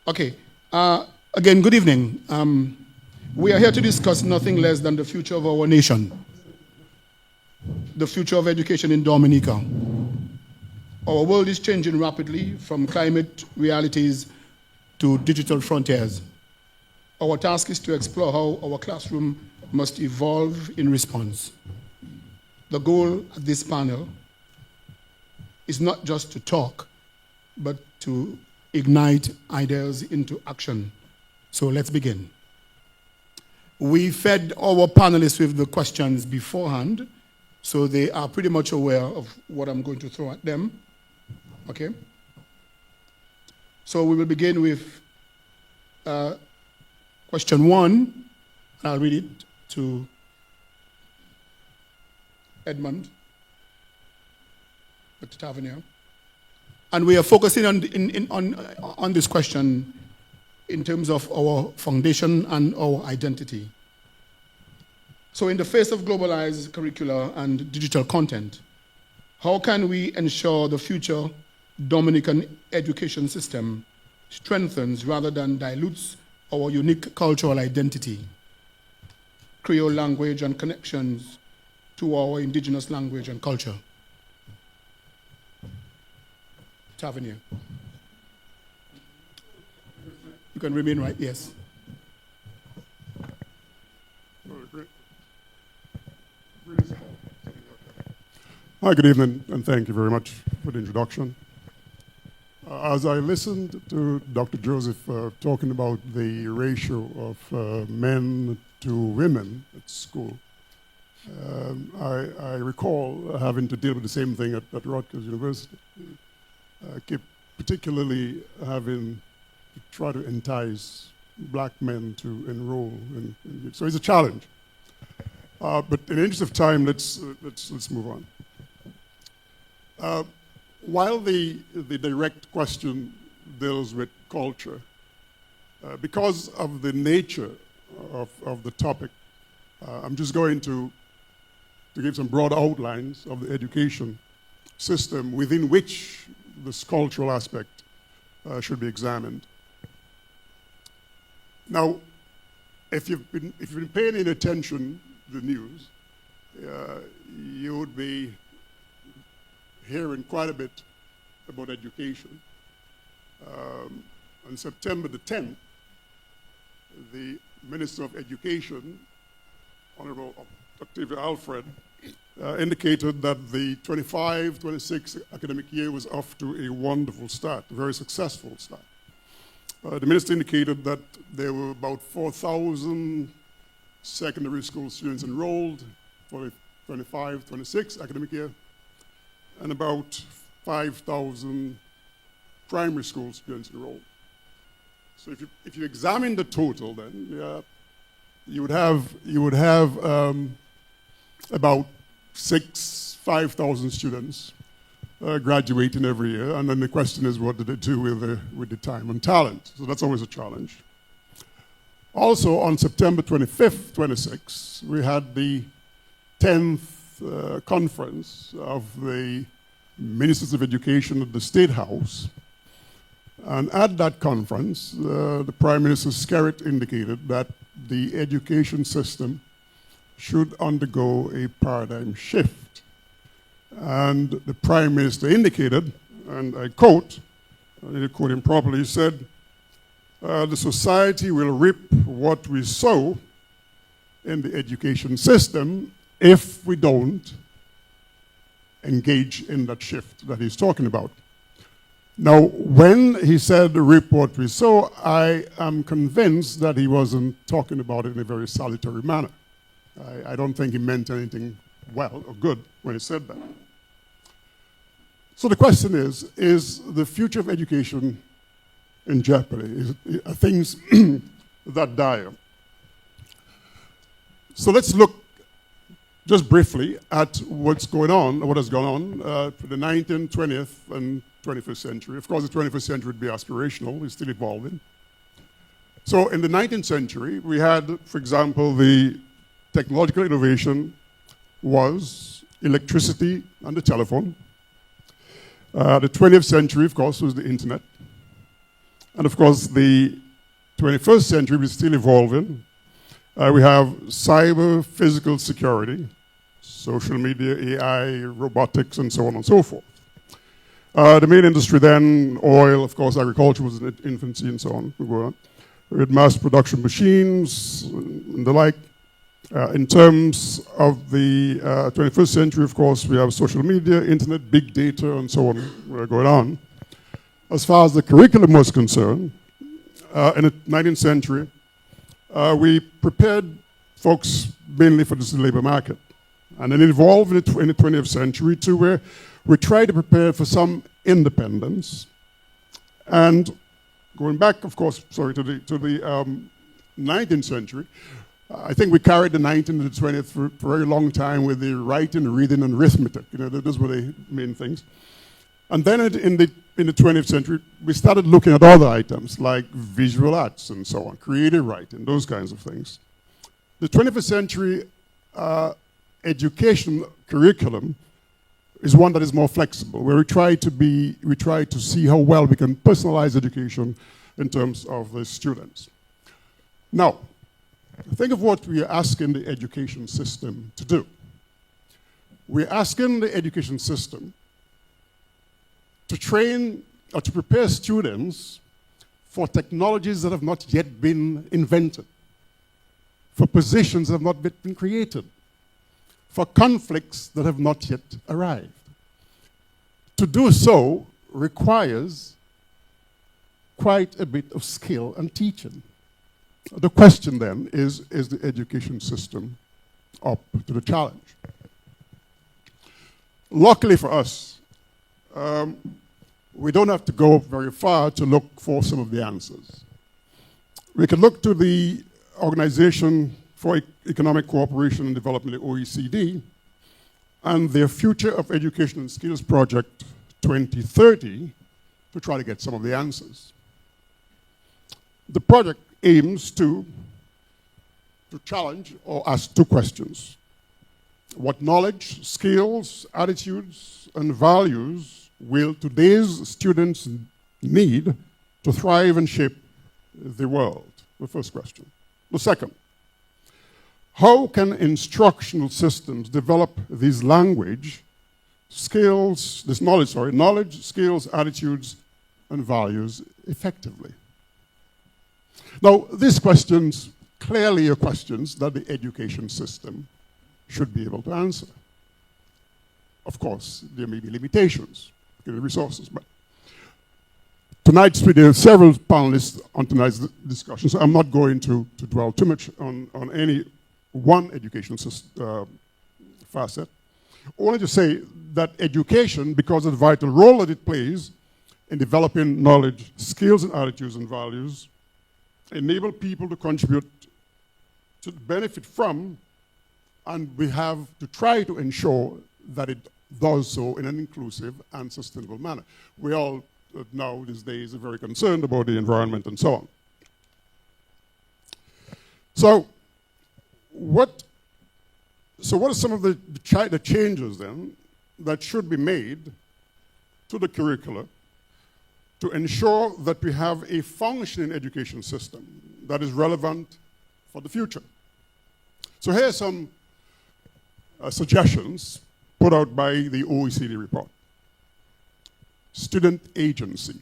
S10: Okay. Again, good evening. We are here to discuss nothing less than the future of our nation, the future of education in Dominica. Our world is changing rapidly, from climate realities to digital frontiers. Our task is to explore how our classroom must evolve in response. The goal of this panel is not just to talk, but to ignite ideas into action. So let's begin. We fed our panelists with the questions beforehand, so they are pretty much aware of what I'm going to throw at them. Okay? So we will begin with question 1. I'll read it to Edmund, Dr. Tavernier. And we are focusing on this question in terms of our foundation and our identity. So in the face of globalized curricula and digital content, how can we ensure the future Dominican education system strengthens rather than dilutes our unique cultural identity, Creole language, and connections to our indigenous language and culture? Tavernier. You can remain right, yes.
S11: Hi, good evening, and thank you very much for the introduction. As I listened to Dr. Joseph talking about the ratio of men to women at school, I recall having to deal with the same thing at Rutgers University. Particularly having to try to entice black men to enroll in so it's a challenge. But in the interest of time, let's move on. While the direct question deals with culture, because of the nature of the topic, I'm just going to give some broad outlines of the education system within which this cultural aspect should be examined. Now, if you've been paying any attention to the news, you would be hearing quite a bit about education. On September the 10th, the Minister of Education, Honorable Octavia Alfred, indicated that the 25-26 academic year was off to a wonderful start, a very successful start. The minister indicated that there were about 4,000 secondary school students enrolled for the 25-26 academic year, and about 5,000 primary school students enrolled. So if you examine the total, then you would have about 5,000 students graduating every year, and then the question is, what do they do with the time and talent? So that's always a challenge. Also, on September 25th, 26, we had the 10th conference of the Ministers of Education at the State House. And at that conference, the Prime Minister Skerritt indicated that the education system should undergo a paradigm shift. And the Prime Minister indicated, and I quote, I need to quote him properly, he said, the society will reap what we sow in the education system if we don't engage in that shift that he's talking about. Now, when he said reap what we sow, I am convinced that he wasn't talking about it in a very salutary manner. I don't think he meant anything well or good when he said that. So the question is the future of education in jeopardy? Are things that dire? So let's look just briefly at what's going on, what has gone on for the 19th, 20th, and 21st century. Of course, the 21st century would be aspirational. It's still evolving. So in the 19th century, we had, for example, the technological innovation was electricity and the telephone. The 20th century, of course, was the internet. And of course, the 21st century is still evolving. We have cyber physical security, social media, AI, robotics, and so on and so forth. The main industry then, oil, of course, agriculture was in infancy and so on. We had mass production machines and the like. In terms of the 21st century, of course, we have social media, internet, big data, and so on going on. As far as the curriculum was concerned, in the 19th century, we prepared folks mainly for the labor market. And then it evolved in the 20th century to where we tried to prepare for some independence. And going back, of course, to the 19th century, I think we carried the 19th and the 20th for a very long time with the writing, reading, and arithmetic. You know, those were the main things. And then in the 20th century, we started looking at other items like visual arts and so on, creative writing, those kinds of things. The 21st century education curriculum is one that is more flexible, where we try to see how well we can personalize education in terms of the students. Now, think of what we are asking the education system to do. We're asking the education system to train or to prepare students for technologies that have not yet been invented, for positions that have not yet been created, for conflicts that have not yet arrived. To do so requires quite a bit of skill and teaching. The question then is the education system up to the challenge? Luckily for us, we don't have to go very far to look for some of the answers. We can look to the Organization for Economic Cooperation and Development, the OECD, and their Future of Education and Skills Project 2030 to try to get some of the answers. The project aims to challenge or ask two questions. What knowledge, skills, attitudes, and values will today's students need to thrive and shape the world? The first question. The second, how can instructional systems develop these knowledge, skills, skills, attitudes, and values effectively? Now, these questions clearly are questions that the education system should be able to answer. Of course, there may be limitations, given resources, but there are several panelists on tonight's discussion, so I'm not going to dwell too much on any one education facet. I wanted to say that education, because of the vital role that it plays in developing knowledge, skills, and attitudes and values, enable people to contribute, to benefit from, and we have to try to ensure that it does so in an inclusive and sustainable manner. We all now these days are very concerned about the environment and so on. So what are some of the changes then that should be made to the curricula to ensure that we have a functioning education system that is relevant for the future? So here are some suggestions put out by the OECD report. Student agency.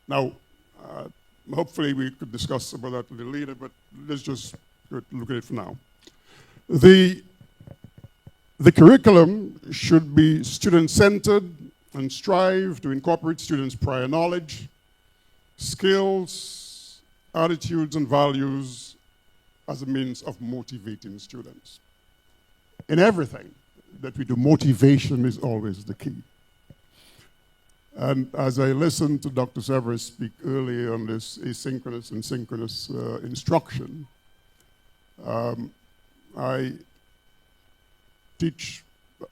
S11: Now, hopefully we could discuss about that a little later, but let's just look at it for now. The curriculum should be student-centered and strive to incorporate students' prior knowledge, skills, attitudes, and values as a means of motivating students. In everything that we do, motivation is always the key. And as I listened to Dr. Severus speak earlier on this asynchronous and synchronous instruction, I teach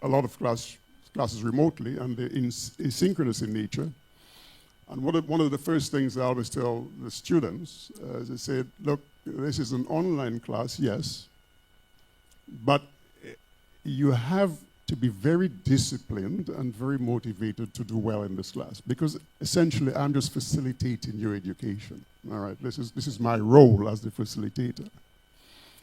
S11: a lot of classes remotely, and they're asynchronous in nature. And one of the first things I always tell the students is I say, look, this is an online class, yes, but you have to be very disciplined and very motivated to do well in this class, because essentially I'm just facilitating your education. All right, this is my role as the facilitator.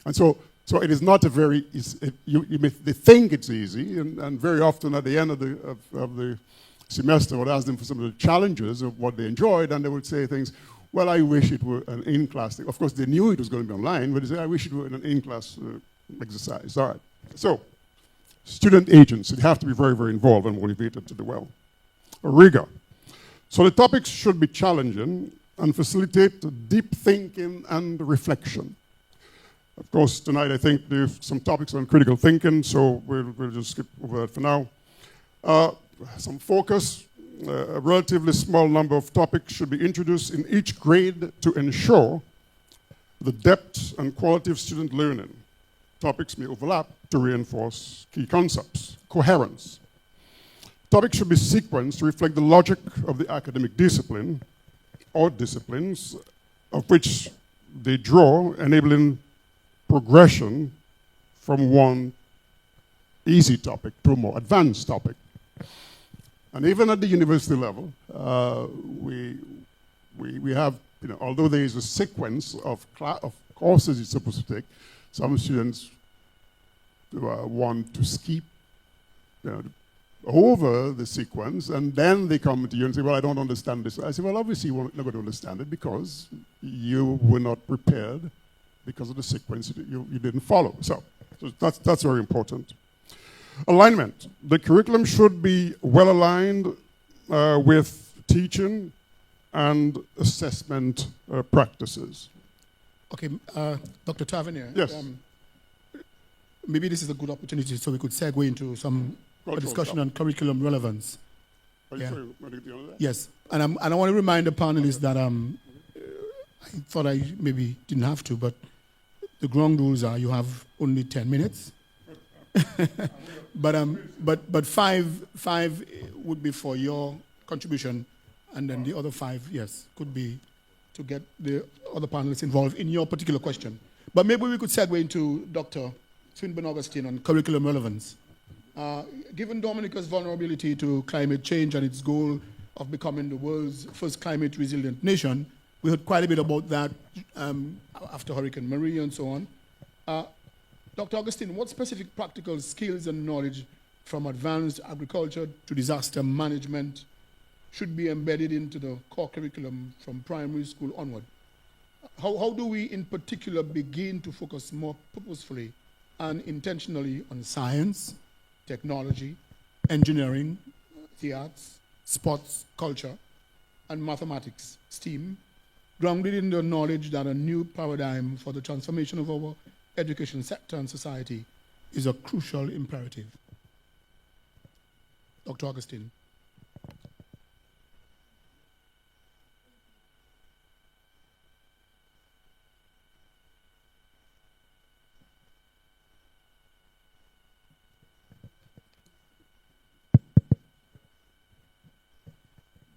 S11: And so it is not a very, they think it's easy, and very often at the end of the semester I would ask them for some of the challenges of what they enjoyed, and they would say things, well, I wish it were an in-class thing. Of course, they knew it was going to be online, but they say, I wish it were an in-class exercise. All right, so student agents, they have to be very, very involved and motivated to do well. Rigor. So the topics should be challenging and facilitate deep thinking and reflection. Of course, tonight I think there's some topics on critical thinking, so we'll just skip over that for now. Some focus. A relatively small number of topics should be introduced in each grade to ensure the depth and quality of student learning. Topics may overlap to reinforce key concepts. Coherence. Topics should be sequenced to reflect the logic of the academic discipline or disciplines of which they draw, enabling progression from one easy topic to a more advanced topic. And even at the university level, we have, although there is a sequence of courses you're supposed to take, some students want to skip over the sequence, and then they come to you and say, well, I don't understand this. I say, well, obviously you're not going to understand it because you were not prepared because of the sequence you didn't follow. So that's very important. Alignment. The curriculum should be well aligned with teaching and assessment practices.
S10: Okay, Dr. Tavernier.
S11: Yes.
S10: Maybe this is a good opportunity so we could segue into a discussion on curriculum relevance.
S11: Are you sure you want to get on that?
S10: Yes, and I want to remind the panelists that I thought I maybe didn't have to, but the ground rules are you have only 10 minutes. but five would be for your contribution, and then the other 5, yes, could be to get the other panelists involved in your particular question. But maybe we could segue into Dr. Swinburne Augustine on curriculum relevance. Given Dominica's vulnerability to climate change and its goal of becoming the world's first climate resilient nation, we heard quite a bit about that after Hurricane Maria and so on. Dr. Augustine, what specific practical skills and knowledge from advanced agriculture to disaster management should be embedded into the core curriculum from primary school onward? How do we in particular begin to focus more purposefully and intentionally on science, technology, engineering, the arts, sports, culture, and mathematics, STEAM, grounded in the knowledge that a new paradigm for the transformation of our education sector and society is a crucial imperative? Dr. Augustine.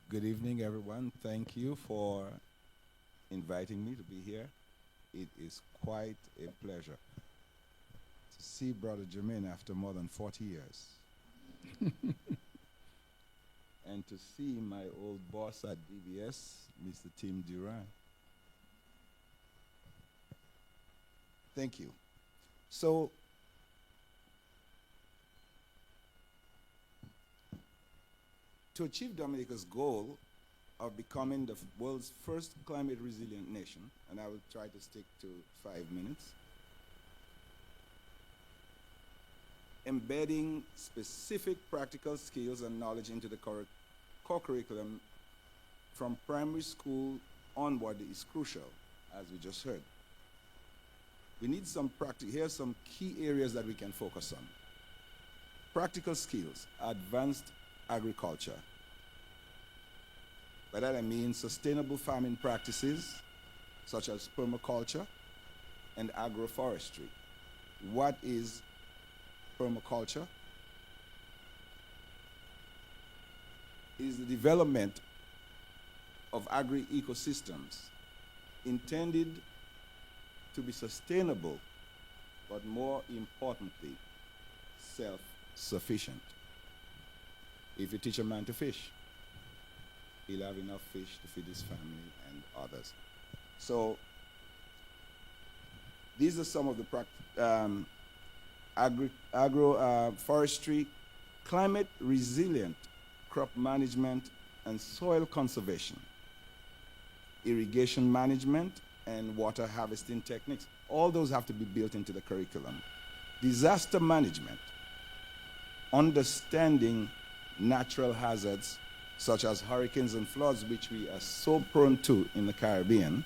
S12: Good evening, everyone. Thank you for inviting me to be here. It is quite a pleasure to see Brother Jermaine after more than 40 years. And to see my old boss at DBS, Mr. Tim Duran. Thank you. So, to achieve Dominica's goal of becoming the world's first climate resilient nation, and I will try to stick to 5 minutes, embedding specific practical skills and knowledge into the core curriculum from primary school onward is crucial, as we just heard. We need some here are some key areas that we can focus on. Practical skills, advanced agriculture. By that I mean sustainable farming practices such as permaculture and agroforestry. What is permaculture? It is the development of agri-ecosystems intended to be sustainable, but more importantly, self-sufficient. If you teach a man to fish, he'll have enough fish to feed his family and others. So these are some of the agroforestry, climate resilient crop management and soil conservation, irrigation management and water harvesting techniques. All those have to be built into the curriculum. Disaster management, understanding natural hazards such as hurricanes and floods, which we are so prone to in the Caribbean,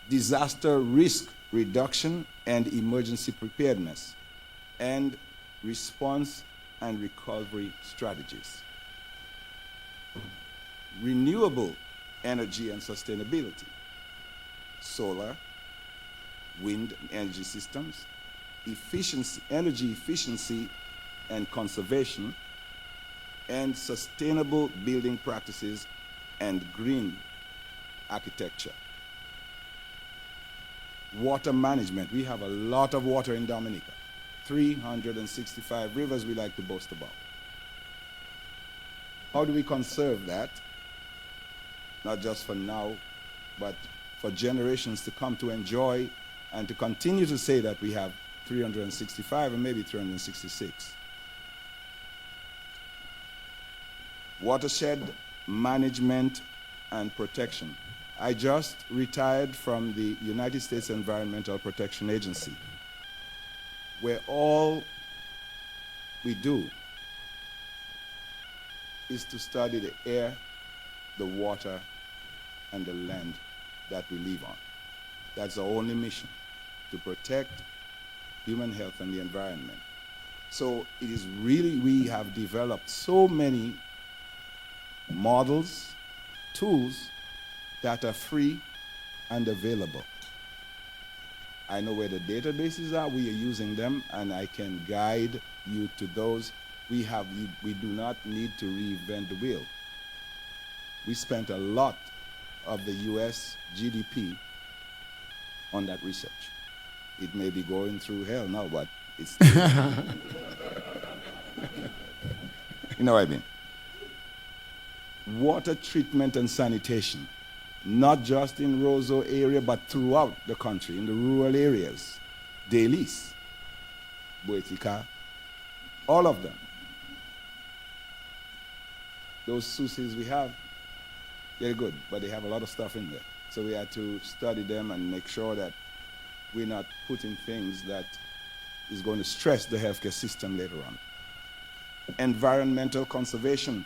S12: disaster risk reduction and emergency preparedness, and response and recovery strategies. Renewable energy and sustainability, solar, wind energy systems, efficiency, energy efficiency and conservation, and sustainable building practices and green architecture. Water management. We have a lot of water in Dominica. 365 rivers we like to boast about. How do we conserve that? Not just for now, but for generations to come to enjoy and to continue to say that we have 365 and maybe 366. Watershed management and protection. I just retired from the United States Environmental Protection Agency, where all we do is to study the air, the water, and the land that we live on. That's our only mission, to protect human health and the environment. So it is really, we have developed so many models, tools that are free and available. I know where the databases are, we are using them, and I can guide you to those. We do not need to reinvent the wheel. We spent a lot of the US GDP on that research. It may be going through hell now, but it's you know what I mean. Water treatment and sanitation, not just in Roseau area, but throughout the country, in the rural areas. Delis, Boetica, all of them. Those soucis we have, they're good, but they have a lot of stuff in there. So we had to study them and make sure that we're not putting things that is going to stress the healthcare system later on. Environmental conservation,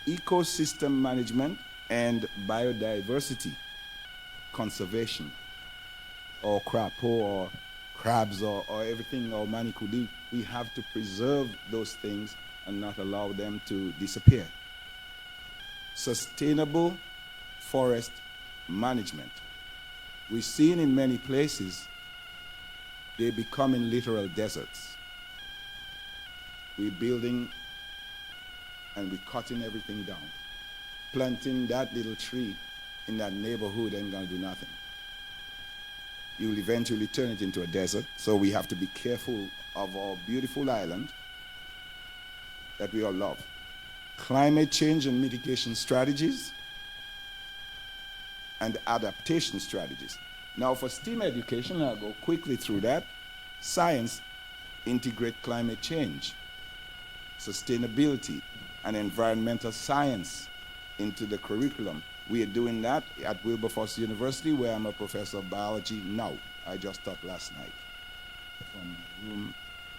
S12: ecosystem management, and biodiversity conservation, or crapo, or crabs, or everything, or maniculi. We have to preserve those things and not allow them to disappear. Sustainable forest management. We've seen in many places they're becoming literal deserts. We're building and we're cutting everything down. Planting that little tree in that neighborhood ain't gonna do nothing. You'll eventually turn it into a desert, so we have to be careful of our beautiful island that we all love. Climate change and mitigation strategies and adaptation strategies. Now for STEAM education, I'll go quickly through that. Science, integrate climate change, sustainability, and environmental science into the curriculum. We are doing that at Wilberforce University, where I'm a professor of biology now. I just taught last night from a room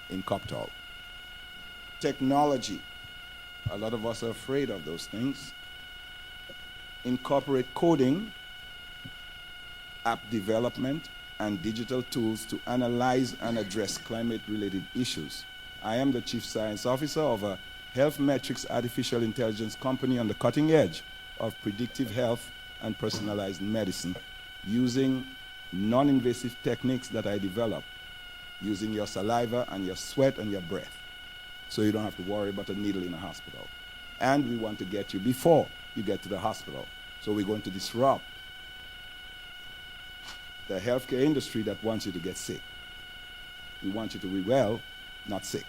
S12: in Copthall. Technology. A lot of us are afraid of those things. Incorporate coding, app development, and digital tools to analyze and address climate-related issues. I am the Chief Science Officer of a health metrics artificial intelligence company on the cutting edge of predictive health and personalized medicine using non-invasive techniques that I developed, using your saliva and your sweat and your breath. So you don't have to worry about a needle in a hospital. And we want to get you before you get to the hospital. So we're going to disrupt the healthcare industry that wants you to get sick. We want you to be well, not sick.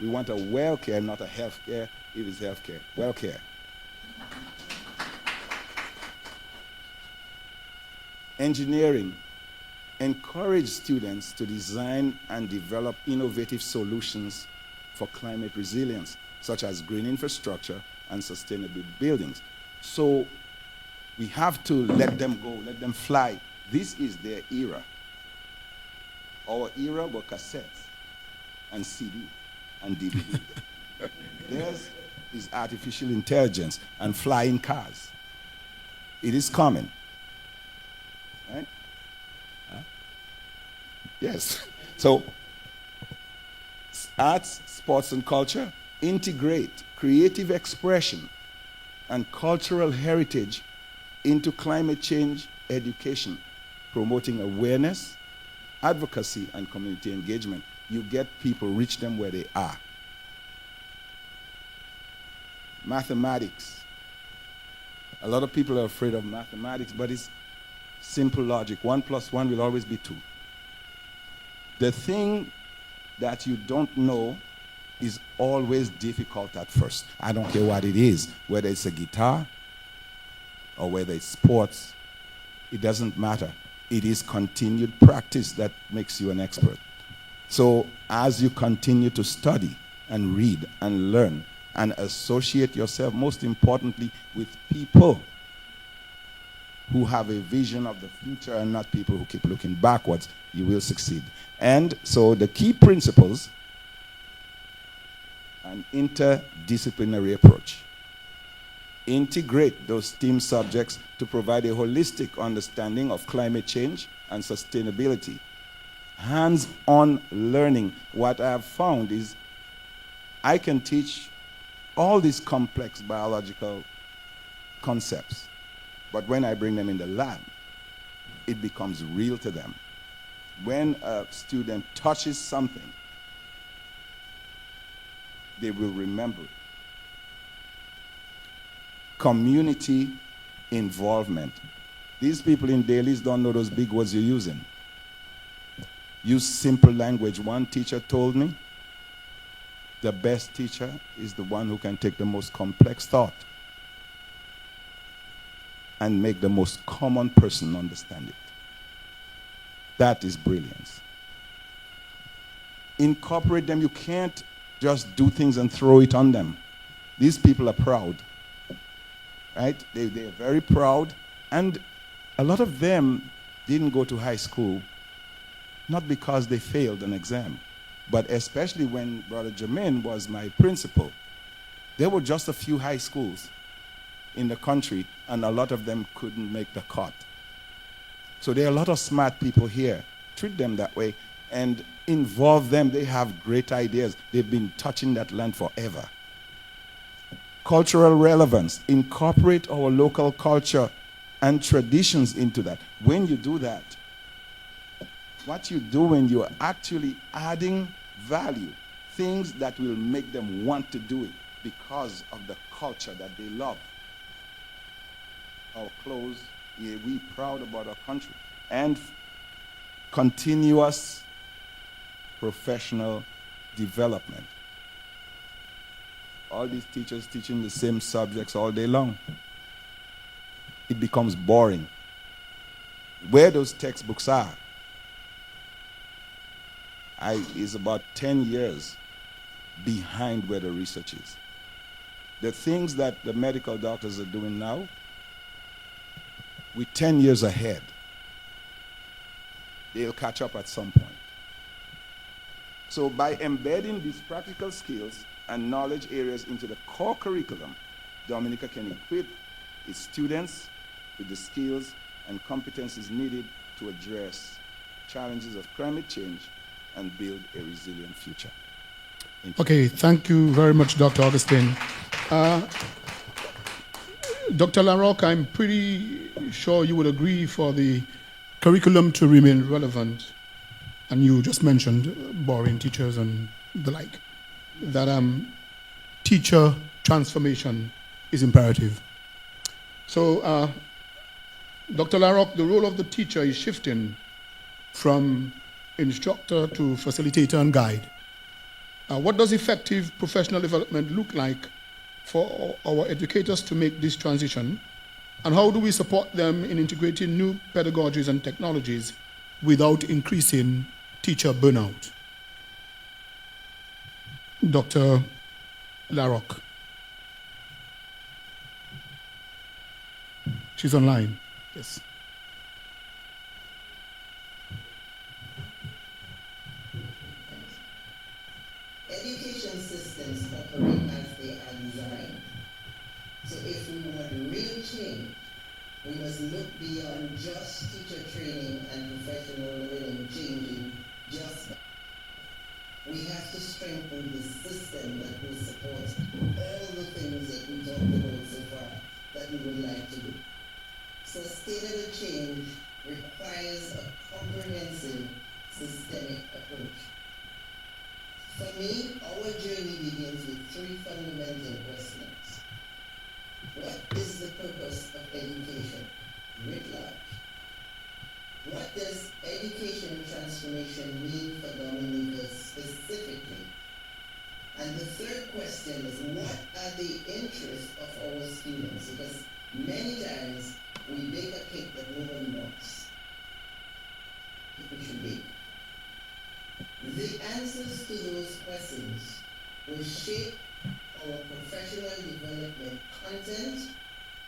S12: We want a well care, not a health care, if it's health care. Well care. Engineering. Encourage students to design and develop innovative solutions for climate resilience, such as green infrastructure and sustainable buildings. So we have to let them go, let them fly. This is their era. Our era were cassettes and CD and DVD. Theirs is artificial intelligence and flying cars. It is coming. Right? Yes. So arts, sports, and culture integrate creative expression and cultural heritage into climate change education, promoting awareness, advocacy, and community engagement. You get people, reach them where they are. Mathematics. A lot of people are afraid of mathematics, but it's simple logic. 1 + 1 will always be 2. The thing that you don't know is always difficult at first. I don't care what it is, whether it's a guitar or whether it's sports, it doesn't matter. It is continued practice that makes you an expert. So as you continue to study and read and learn and associate yourself, most importantly, with people who have a vision of the future and not people who keep looking backwards, you will succeed. And so the key principles: an interdisciplinary approach. Integrate those STEAM subjects to provide a holistic understanding of climate change and sustainability. Hands-on learning. What I have found is I can teach all these complex biological concepts, but when I bring them in the lab, it becomes real to them. When a student touches something, they will remember it. Community involvement. These people in dailies don't know those big words you're using. Use simple language. One teacher told me, the best teacher is the one who can take the most complex thought and make the most common person understand it. That is brilliance. Incorporate them. You can't just do things and throw it on them. These people are proud, right? They're very proud, and a lot of them didn't go to high school, not because they failed an exam, but especially when Brother Jermaine was my principal, there were just a few high schools in the country, and a lot of them couldn't make the cut. So there are a lot of smart people here. Treat them that way and involve them. They have great ideas. They've been touching that land forever. Cultural relevance. Incorporate our local culture and traditions into that. When you do that, what you're doing, you're actually adding value, things that will make them want to do it because of the culture that they love. Our clothes, yeah, we're proud about our country. And continuous professional development. All these teachers teaching the same subjects all day long. It becomes boring. Where those textbooks are, is about 10 years behind where the research is. The things that the medical doctors are doing now, we're 10 years ahead. They'll catch up at some point. So by embedding these practical skills and knowledge areas into the core curriculum, Dominica can equip its students with the skills and competencies needed to address challenges of climate change and build a resilient future.
S10: Okay, thank you very much, Dr. Augustine. Dr. LaRocque, I'm pretty sure you would agree for the curriculum to remain relevant, and you just mentioned boring teachers and the like, that teacher transformation is imperative. So, Dr. LaRocque, the role of the teacher is shifting from instructor to facilitator and guide. What does effective professional development look like for our educators to make this transition? And how do we support them in integrating new pedagogies and technologies without increasing teacher burnout? Dr. LaRocque. She's online. Yes.
S13: Education systems operate as they are designed. So if we want real change, we must look beyond just teacher training and professional learning changing just that. We have to strengthen the system that will support all the things that we talked about so far that we would like to do. Sustainable change requires a comprehensive, systemic approach. For me, our journey begins with three fundamental questions. What is the purpose of education writ large? What does education transformation mean for Dominicans specifically? And the third question is, what are the interests of our students? Because many times we bake a cake that no one wants. We should bake. The answers to those questions will shape our professional development content,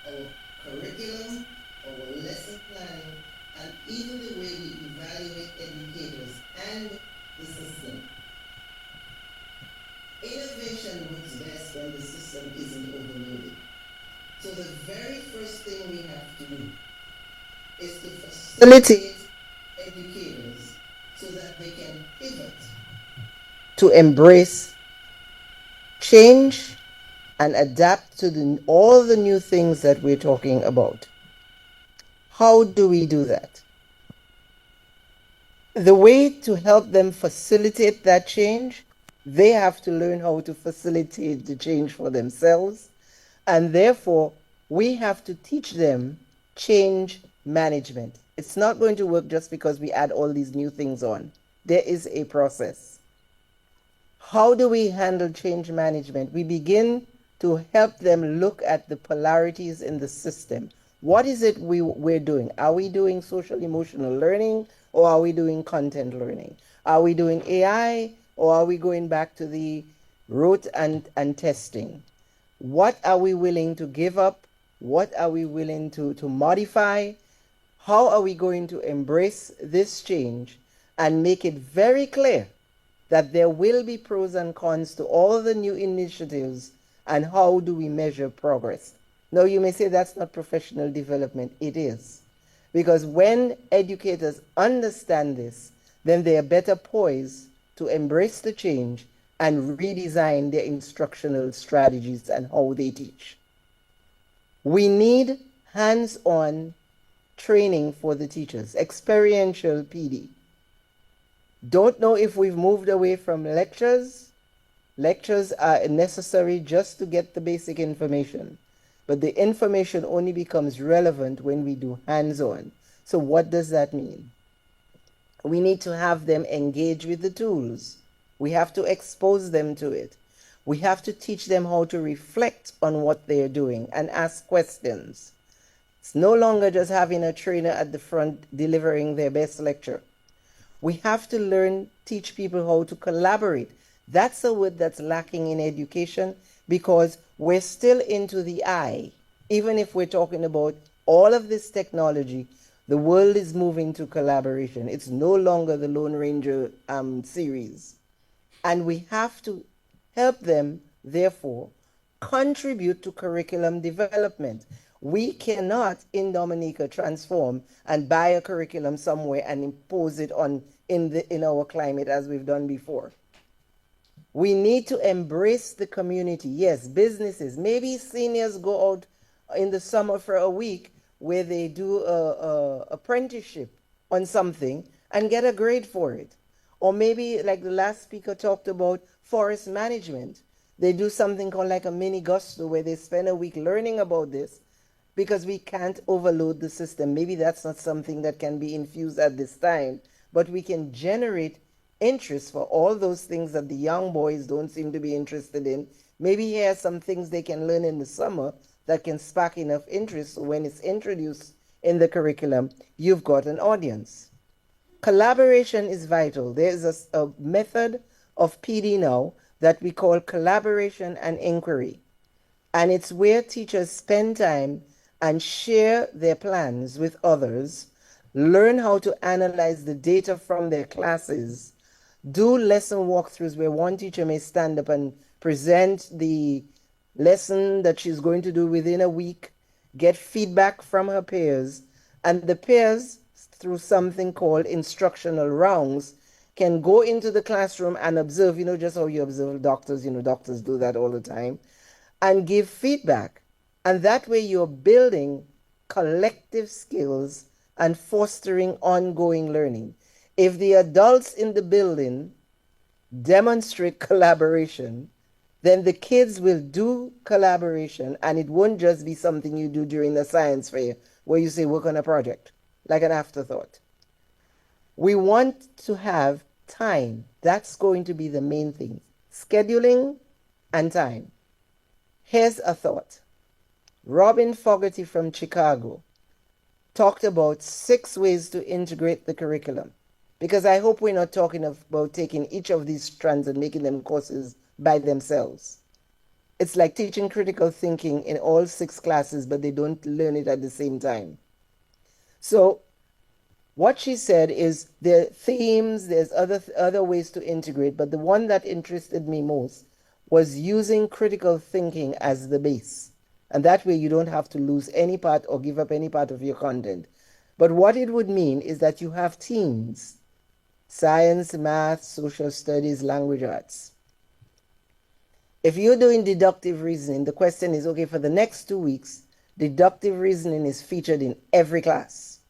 S13: our curriculum, our lesson planning, and even the way we evaluate educators and the system. Innovation works best when the system isn't overloaded. So the very first thing we have to do is to facilitate educators so that they can pivot to embrace change and adapt to all the new things that we're talking about. How do we do that? The way to help them facilitate that change, they have to learn how to facilitate the change for themselves, and therefore we have to teach them change management. It's not going to work just because we add all these new things on. There is a process. How do we handle change management? We begin to help them look at the polarities in the system. What is it we're doing? Are we doing social emotional learning, or are we doing content learning? Are we doing AI, or are we going back to the rote and testing? What are we willing to give up? What are we willing to modify? How are we going to embrace this change and make it very clear that there will be pros and cons to all the new initiatives, and how do we measure progress? Now you may say that's not professional development. It is. Because when educators understand this, then they are better poised to embrace the change and redesign their instructional strategies and how they teach. We need hands-on training for the teachers, experiential PD. Don't know if we've moved away from lectures. Lectures are necessary just to get the basic information, but the information only becomes relevant when we do hands-on. So what does that mean? We need to have them engage with the tools. We have to expose them to it. We have to teach them how to reflect on what they're doing and ask questions. It's no longer just having a trainer at the front delivering their best lecture. We have to teach people how to collaborate. That's a word that's lacking in education, because we're still into the I. Even if we're talking about all of this technology, the world is moving to collaboration. It's no longer the Lone Ranger series. And we have to help them, therefore, contribute to curriculum development. We cannot, in Dominica, transform and buy a curriculum somewhere and impose it in our climate as we've done before. We need to embrace the community. Yes, businesses. Maybe seniors go out in the summer for a week where they do a apprenticeship on something and get a grade for it. Or maybe, like the last speaker talked about, forest management. They do something called like a mini Gusto where they spend a week learning about this, because we can't overload the system. Maybe that's not something that can be infused at this time, but we can generate interest for all those things that the young boys don't seem to be interested in. Maybe here are some things they can learn in the summer that can spark enough interest, so when it's introduced in the curriculum, you've got an audience. Collaboration is vital. There's a method of PD now that we call collaboration and inquiry. And it's where teachers spend time and share their plans with others, learn how to analyze the data from their classes, do lesson walkthroughs where one teacher may stand up and present the lesson that she's going to do within a week, get feedback from her peers, and the peers, through something called instructional rounds, can go into the classroom and observe, just how you observe doctors, doctors do that all the time, and give feedback. And that way you're building collective skills and fostering ongoing learning. If the adults in the building demonstrate collaboration,
S14: then the kids will do collaboration, and it won't just be something you do during the science fair where you say work on a project, like an afterthought. We want to have time. That's going to be the main thing. Scheduling and time. Here's a thought. Robin Fogarty from Chicago talked about 6 ways to integrate the curriculum. Because I hope we're not talking about taking each of these strands and making them courses by themselves. It's like teaching critical thinking in all 6 classes, but they don't learn it at the same time. So what she said is there are themes, there's other ways to integrate, but the one that interested me most was using critical thinking as the base. And that way you don't have to lose any part or give up any part of your content. But what it would mean is that you have teams: science, math, social studies, language arts. If you're doing deductive reasoning, the question is, okay, for the next 2 weeks, deductive reasoning is featured in every class,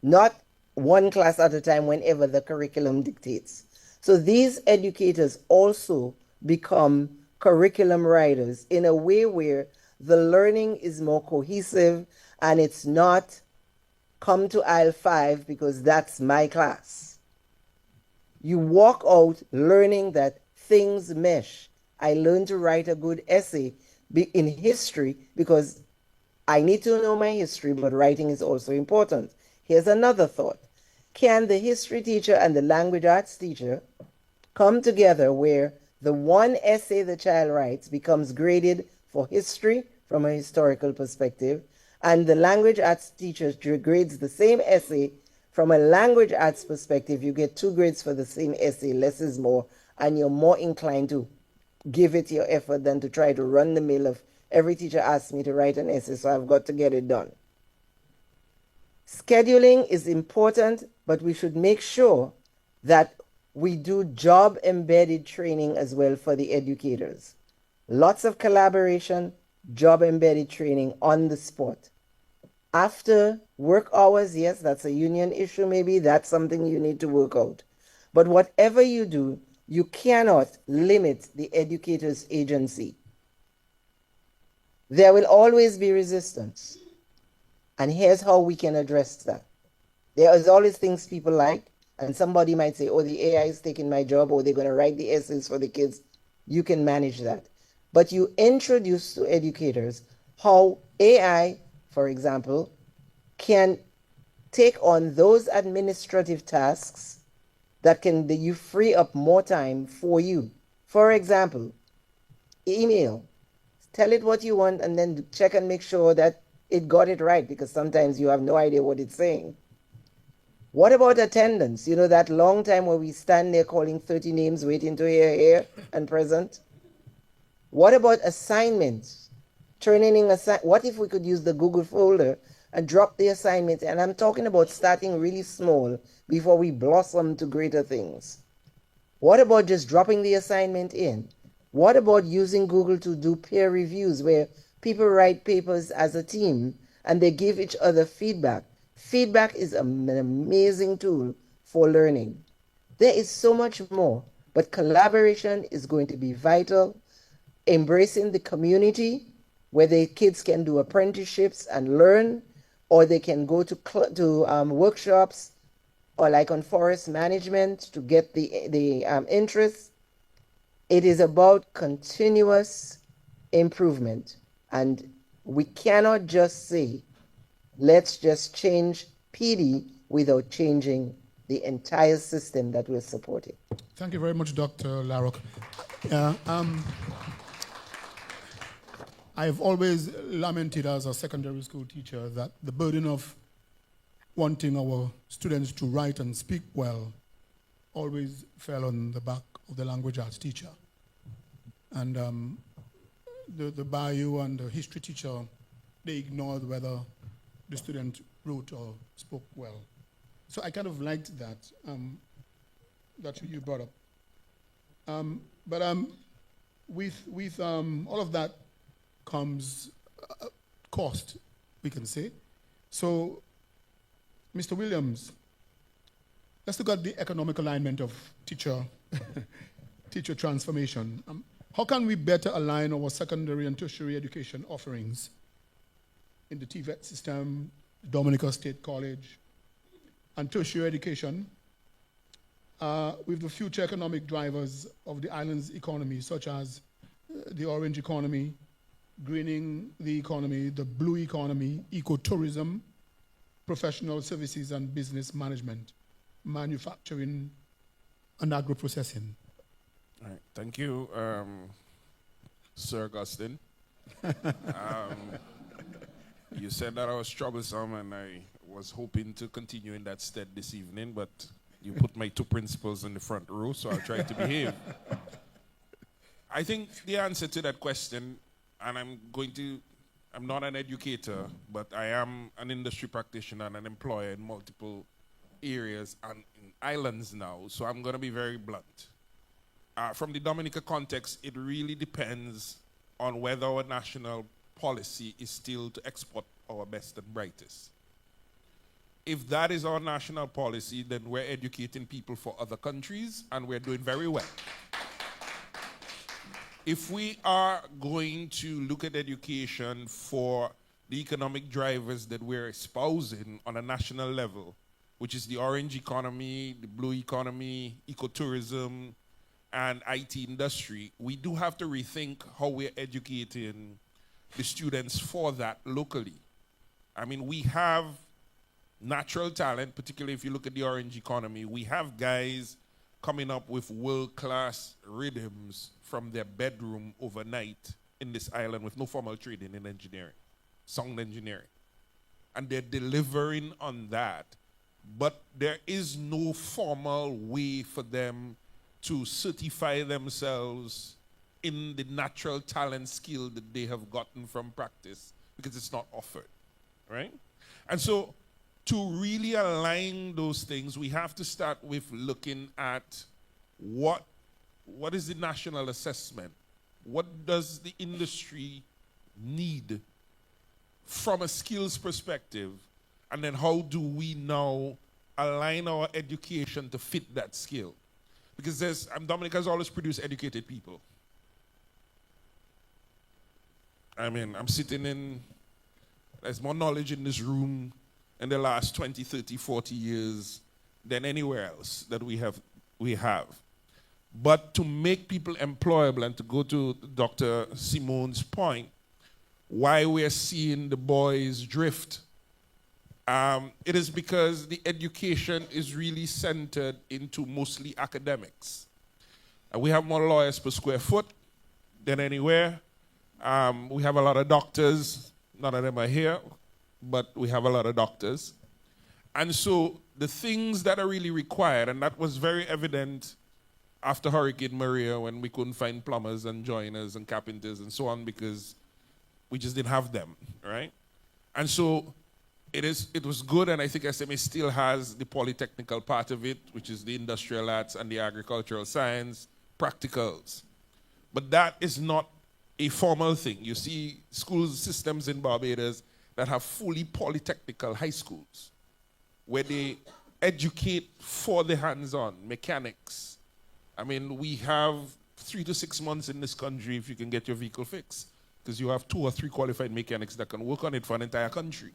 S14: not one class at a time whenever the curriculum dictates. So these educators also become curriculum writers in a way where the learning is more cohesive and it's not come to aisle 5 because that's my class. You walk out learning that things mesh. I learned to write a good essay in history because I need to know my history, but writing is also important. Here's another thought. Can the history teacher and the language arts teacher come together where the one essay the child writes becomes graded for history from a historical perspective, and the language arts teacher grades the same essay from a language arts perspective? You get 2 grades for the same essay, less is more, and you're more inclined to give it your effort than to try to run the mill of every teacher asks me to write an essay, so I've got to get it done. Scheduling is important, but we should make sure that we do job-embedded training as well for the educators. Lots of collaboration, job-embedded training on the spot. After work hours, yes, that's a union issue maybe. That's something you need to work out. But whatever you do, you cannot limit the educator's agency. There will always be resistance. And here's how we can address that. There is always things people like, and somebody might say, oh, the AI is taking my job, or they're going to write the essays for the kids. You can manage that. But you introduce to educators how AI, for example, can take on those administrative tasks that you free up more time for you. For example, email. Tell it what you want and then check and make sure that it got it right, because sometimes you have no idea what it's saying. What about attendance? You know, that long time where we stand there calling 30 names waiting to hear here and present? What about assignments? Turning in what if we could use the Google folder and drop the assignment? And I'm talking about starting really small before we blossom to greater things. What about just dropping the assignment in? What about using Google to do peer reviews where people write papers as a team and they give each other feedback? Feedback is an amazing tool for learning. There is so much more, but collaboration is going to be vital. Embracing the community where the kids can do apprenticeships and learn, or they can go to workshops, or like on forest management to get the interest. It is about continuous improvement. And we cannot just say, let's just change PD without changing the entire system that we're supporting.
S10: Thank you very much, Dr. Larrock. I've always lamented as a secondary school teacher that the burden of wanting our students to write and speak well always fell on the back of the language arts teacher. And the bio and the history teacher, they ignored whether the student wrote or spoke well. So I kind of liked that, that you brought up. But with all of that comes cost, we can say. So, Mr. Williams, let's look at the economic alignment of teacher transformation. how can we better align our secondary and tertiary education offerings in the TVET system, Dominica State College, and tertiary education with the future economic drivers of the island's economy, such as the orange economy, greening the economy, the blue economy, ecotourism, professional services and business management, manufacturing, and agro-processing.
S15: All right. Thank you, Sir Augustine. You said that I was troublesome, and I was hoping to continue in that stead this evening, but you put my two principals in the front row, so I'll try to behave. I think the answer to that question, and I'm not an educator, but I am an industry practitioner and an employer in multiple areas and in islands now, so I'm going to be very blunt. From the Dominica context, it really depends on whether our national policy is still to export our best and brightest. If that is our national policy, then we're educating people for other countries, and we're doing very well. If we are going to look at education for the economic drivers that we're espousing on a national level, which is the orange economy, the blue economy, ecotourism, and IT industry, we do have to rethink how we're educating the students for that locally. I mean, we have natural talent, particularly if you look at the orange economy. We have guys coming up with world-class rhythms from their bedroom overnight in this island with no formal training in engineering, sound engineering. And they're delivering on that. But there is no formal way for them to certify themselves in the natural talent skill that they have gotten from practice, because it's not offered, right? And so to really align those things, we have to start with looking at what is the national assessment? What does the industry need from a skills perspective? And then how do we now align our education to fit that skill? Because Dominica's always produced educated people. I mean, there's more knowledge in this room in the last 20, 30, 40 years than anywhere else that we have. But to make people employable, and to go to Dr. Simone's point, why we're seeing the boys drift, it is because the education is really centered into mostly academics. We have more lawyers per square foot than anywhere. We have a lot of doctors. None of them are here, but we have a lot of doctors. And so the things that are really required, and that was very evident after Hurricane Maria when we couldn't find plumbers and joiners and carpenters and so on because we just didn't have them, right? And so it was good, and I think SMA still has the polytechnical part of it, which is the industrial arts and the agricultural science, practicals. But that is not a formal thing. You see school systems in Barbados that have fully polytechnical high schools where they educate for the hands-on, mechanics. I mean, we have 3 to 6 months in this country if you can get your vehicle fixed, because you have 2 or 3 qualified mechanics that can work on it for an entire country.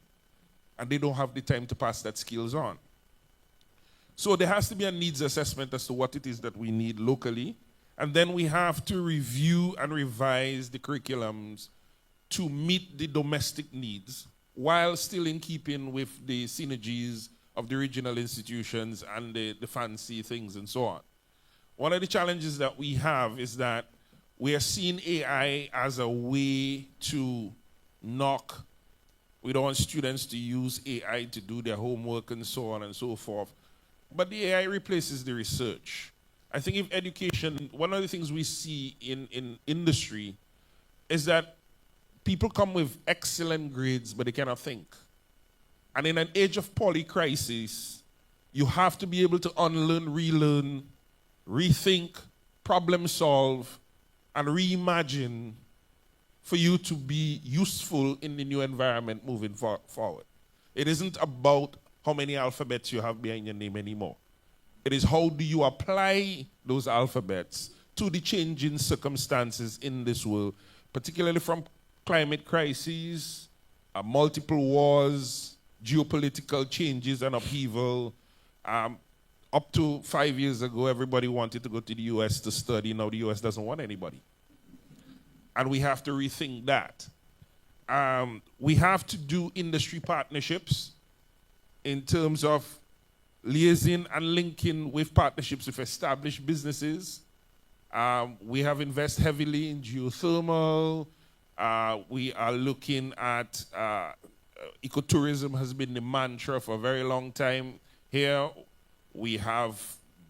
S15: And they don't have the time to pass that skills on. So there has to be a needs assessment as to what it is that we need locally. And then we have to review and revise the curriculums to meet the domestic needs while still in keeping with the synergies of the regional institutions and the fancy things and so on. One of the challenges that we have is that we are seeing AI as a way to knock. We don't want students to use AI to do their homework and so on and so forth. But the AI replaces the research. I think if education, one of the things we see in industry is that people come with excellent grades, but they cannot think. And in an age of polycrisis, you have to be able to unlearn, relearn, rethink, problem solve, and reimagine for you to be useful in the new environment moving forward. It isn't about how many alphabets you have behind your name anymore. It is how do you apply those alphabets to the changing circumstances in this world, particularly from climate crises, multiple wars, geopolitical changes and upheaval. Up to 5 years ago, everybody wanted to go to the US to study. Now the US doesn't want anybody. And we have to rethink that. We have to do industry partnerships in terms of liaising and linking with partnerships with established businesses. We have invested heavily in geothermal. We are looking at ecotourism has been the mantra for a very long time here. We have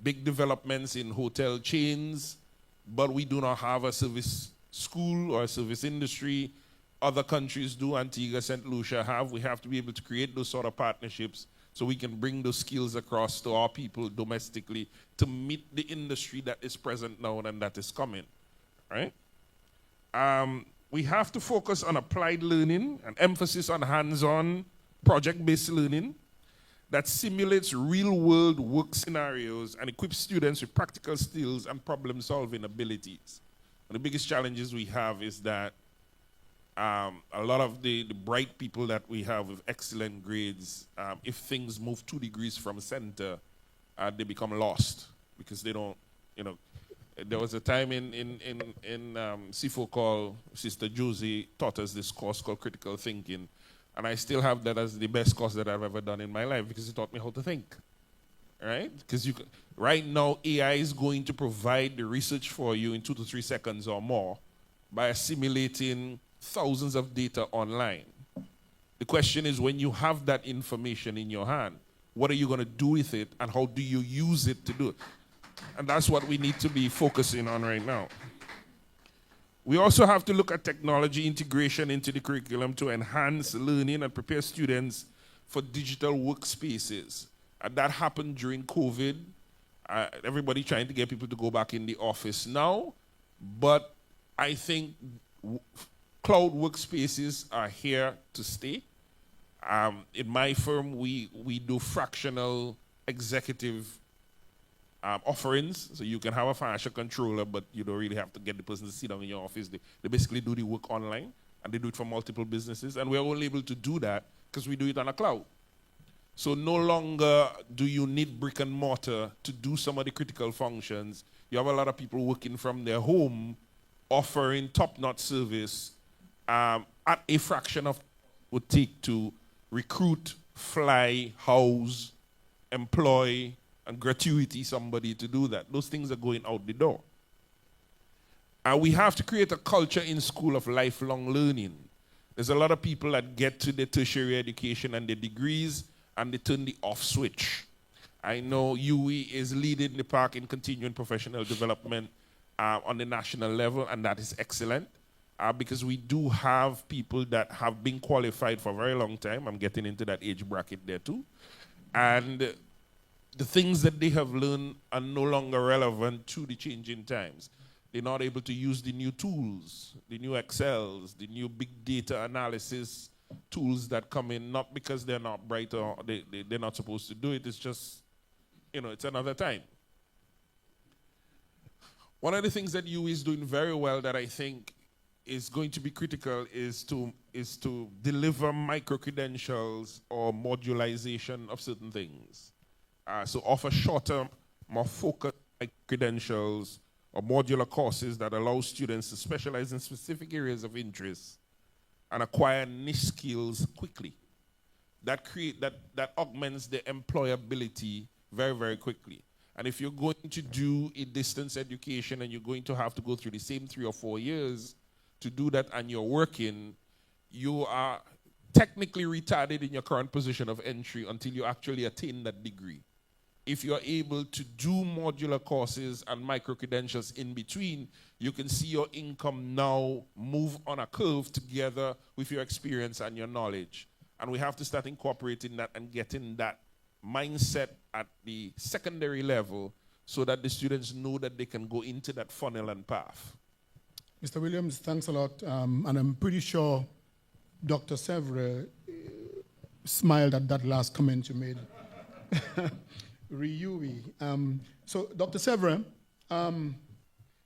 S15: big developments in hotel chains, but we do not have a service school or a service industry. Other countries do. Antigua, St. Lucia have. We have to be able to create those sort of partnerships so we can bring those skills across to our people domestically to meet the industry that is present now and that is coming, right? We have to focus on applied learning, an emphasis on hands-on, project-based learning that simulates real-world work scenarios and equips students with practical skills and problem-solving abilities. One of the biggest challenges we have is that a lot of the bright people that we have with excellent grades, if things move 2 degrees from center, they become lost because they don't, there was a time in CIFO called Sister Josie taught us this course called Critical Thinking. And I still have that as the best course that I've ever done in my life because it taught me how to think, right? Because right now, AI is going to provide the research for you in 2 to 3 seconds or more by assimilating thousands of data online. The question is, when you have that information in your hand, what are you going to do with it and how do you use it to do it? And that's what we need to be focusing on right now. We also have to look at technology integration into the curriculum to enhance learning and prepare students for digital workspaces. And that happened during COVID. Everybody trying to get people to go back in the office now. But I think cloud workspaces are here to stay. In my firm, we do fractional executive offerings, so you can have a financial controller, but you don't really have to get the person to sit down in your office. They basically do the work online, and they do it for multiple businesses, and we're only able to do that because we do it on a cloud. So no longer do you need brick and mortar to do some of the critical functions. You have a lot of people working from their home, offering top-notch service at a fraction of what it would take to recruit, fly, house, employ, and gratuity somebody to do that. Those things are going out the door. And we have to create a culture in school of lifelong learning. There's a lot of people that get to their tertiary education and their degrees and they turn the off switch. I know UE is leading the park in continuing professional development on the national level, and that is excellent because we do have people that have been qualified for a very long time. I'm getting into that age bracket there too. And the things that they have learned are no longer relevant to the changing times. They're not able to use the new tools, the new Excels, the new big data analysis tools that come in, not because they're not bright or they're not supposed to do it. It's just, it's another time. One of the things that UE is doing very well that I think is going to be critical is to deliver micro-credentials or modularization of certain things. So offer shorter, more focused credentials or modular courses that allow students to specialize in specific areas of interest and acquire niche skills quickly. That augments their employability very, very quickly. And if you're going to do a distance education and you're going to have to go through the same 3 or 4 years to do that and you're working, you are technically retarded in your current position of entry until you actually attain that degree. If you're able to do modular courses and micro-credentials in between, you can see your income now move on a curve together with your experience and your knowledge. And we have to start incorporating that and getting that mindset at the secondary level so that the students know that they can go into that funnel and path.
S10: Mr. Williams, thanks a lot. And I'm pretty sure Dr. Sevre smiled at that last comment you made. Reui. So, Dr. Sevre,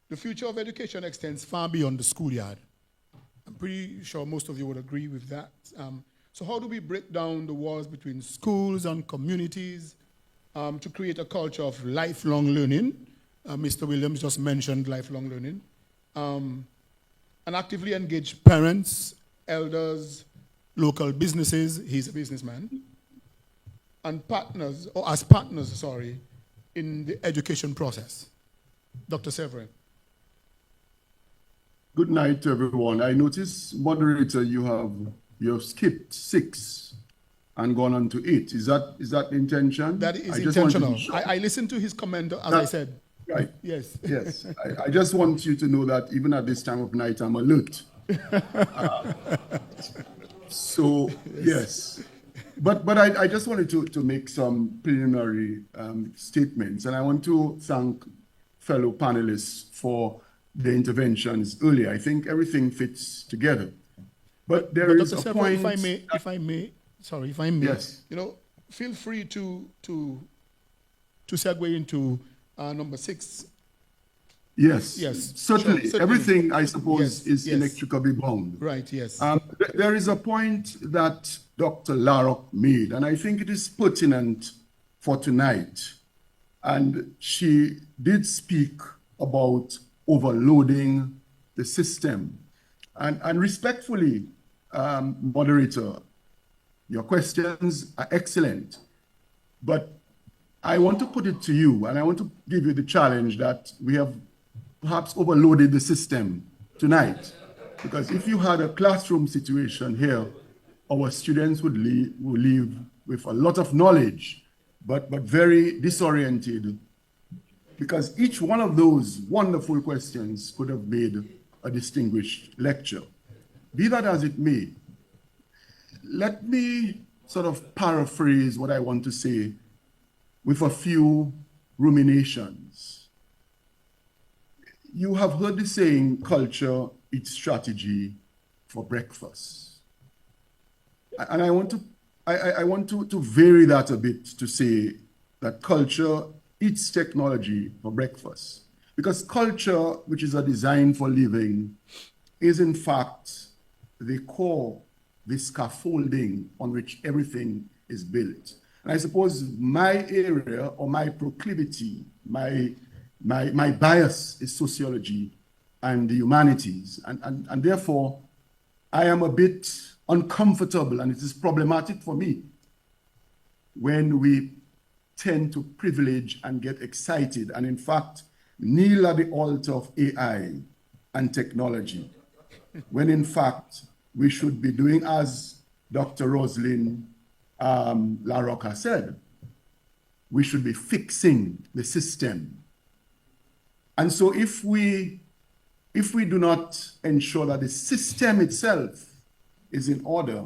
S10: the future of education extends far beyond the schoolyard. I'm pretty sure most of you would agree with that. So how do we break down the walls between schools and communities to create a culture of lifelong learning? Mr. Williams just mentioned lifelong learning. And actively engage parents, elders, local businesses, he's a businessman, and partners, or as partners, sorry, in the education process. Dr. Severin.
S1: Good night, everyone. I notice, moderator, you have skipped 6 and gone on to 8. Is that the intention?
S10: That is intentional. I listened to his comment, as I said.
S1: Right.
S10: Yes.
S1: Yes. I just want you to know that even at this time of night, I'm alert. So, yes. But I just wanted to make some preliminary statements. And I want to thank fellow panelists for the interventions earlier. I think everything fits together. But there is a point...
S10: If I may,
S1: yes.
S10: You know, feel free to segue into number 6.
S1: Yes.
S10: Yes.
S1: Certainly.
S10: Sure,
S1: Everything, I suppose, is inextricably bound.
S10: Right, yes.
S1: There is a point that Dr. Larrock made, and I think it is pertinent for tonight. And she did speak about overloading the system. And respectfully, moderator, your questions are excellent. But I want to put it to you, and I want to give you the challenge that we have perhaps overloaded the system tonight. Because if you had a classroom situation here, our students would leave with a lot of knowledge, but very disoriented. Because each one of those wonderful questions could have made a distinguished lecture. Be that as it may, let me sort of paraphrase what I want to say with a few ruminations. You have heard the saying, culture eats strategy for breakfast. And I want to vary that a bit to say that culture eats technology for breakfast. Because culture, which is a design for living, is in fact the core, the scaffolding on which everything is built. And I suppose my area or my proclivity, my bias is sociology and the humanities. And therefore, I am a bit uncomfortable, and it is problematic for me when we tend to privilege and get excited and in fact kneel at the altar of AI and technology, when in fact we should be doing as Dr. Rosalind Larrock has said, we should be fixing the system. And so if we do not ensure that the system itself is in order,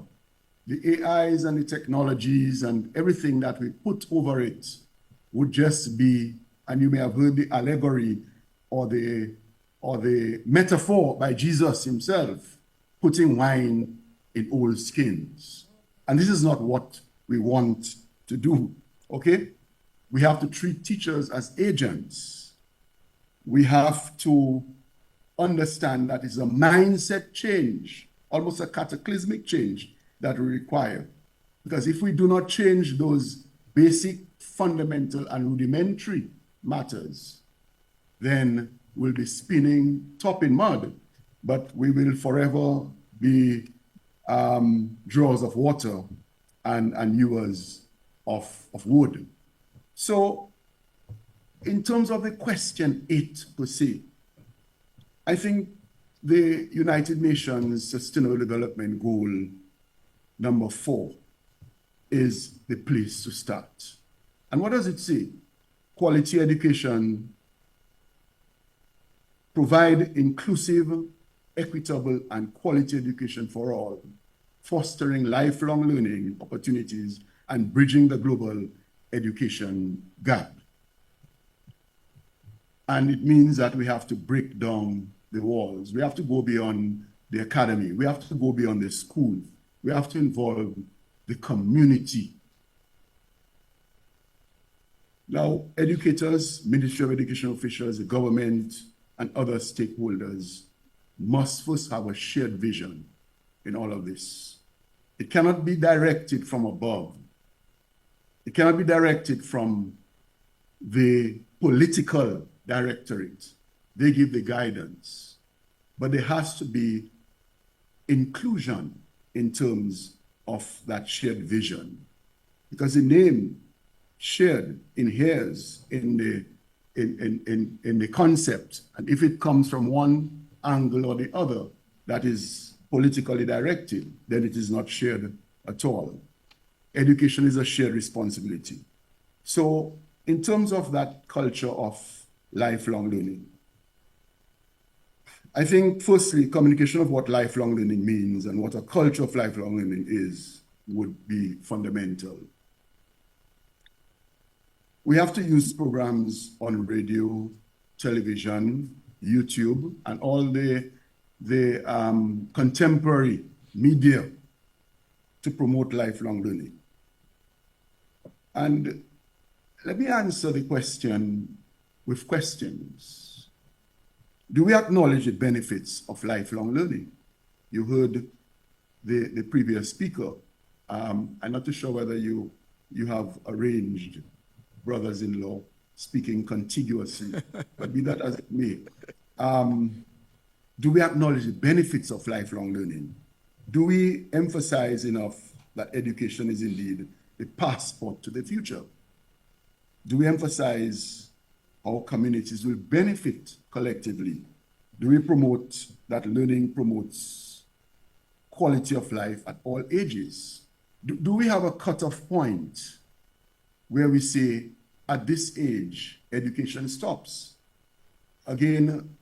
S1: the AIs and the technologies and everything that we put over it would just be, and you may have heard the allegory or the metaphor by Jesus himself, putting wine in old skins. And this is not what we want to do, okay? We have to treat teachers as agents. We have to understand that it's a mindset change, almost a cataclysmic change that we require. Because if we do not change those basic, fundamental, and rudimentary matters, then we'll be spinning top in mud, but we will forever be drawers of water and hewers of wood. So in terms of the question 8 per se, I think the United Nations Sustainable Development Goal number 4 is the place to start. And what does it say? Quality education, provide inclusive, equitable, and quality education for all, fostering lifelong learning opportunities and bridging the global education gap. And it means that we have to break down the walls. We have to go beyond the academy. We have to go beyond the school. We have to involve the community. Now, educators, Ministry of Education officials, the government, and other stakeholders must first have a shared vision in all of this. It cannot be directed from above. It cannot be directed from the political directorate. They give the guidance. But there has to be inclusion in terms of that shared vision. Because the name shared inheres in the concept. And if it comes from one angle or the other that is politically directed, then it is not shared at all. Education is a shared responsibility. So in terms of that culture of lifelong learning, I think firstly, communication of what lifelong learning means and what a culture of lifelong learning is would be fundamental. We have to use programs on radio, television, YouTube, and all the contemporary media to promote lifelong learning. And let me answer the question with questions. Do we acknowledge the benefits of lifelong learning? You heard the previous speaker. I'm not too sure whether you have arranged brothers-in-law speaking contiguously, but be that as it may. Do we acknowledge the benefits of lifelong learning? Do we emphasize enough that education is indeed the passport to the future? Do we emphasize how communities will benefit collectively? Do we promote that learning promotes quality of life at all ages? Do we have a cutoff point where we say, at this age, education stops? Again,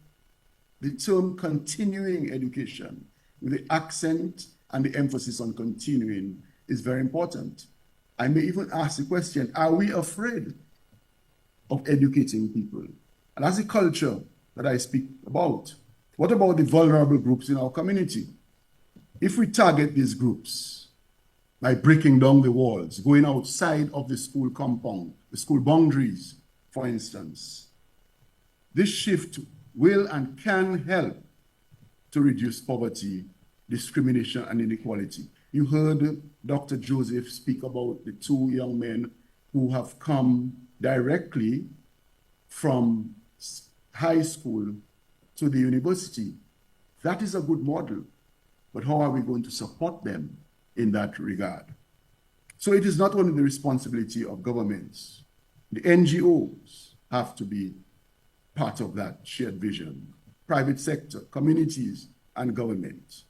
S1: the term continuing education, with the accent and the emphasis on continuing, is very important. I may even ask the question, are we afraid of educating people? And that's the culture that I speak about. What about the vulnerable groups in our community? If we target these groups by breaking down the walls, going outside of the school compound, the school boundaries, for instance, this shift will and can help to reduce poverty, discrimination, and inequality. You heard Dr. Joseph speak about the two young men who have come directly from high school to the university. That is a good model, but how are we going to support them in that regard? So it is not only the responsibility of governments. The NGOs have to be part of that shared vision. Private sector, communities, and government.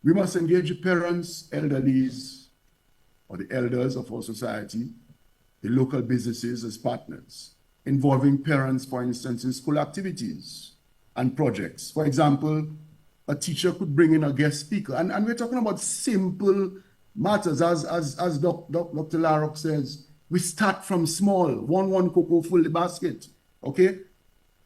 S1: We must engage the parents, elderlies, or the elders of our society, the local businesses as partners, involving parents, for instance, in school activities and projects. For example, a teacher could bring in a guest speaker, and we're talking about simple matters, as Dr. Larrock says. We start from small, one cocoa full the basket, okay?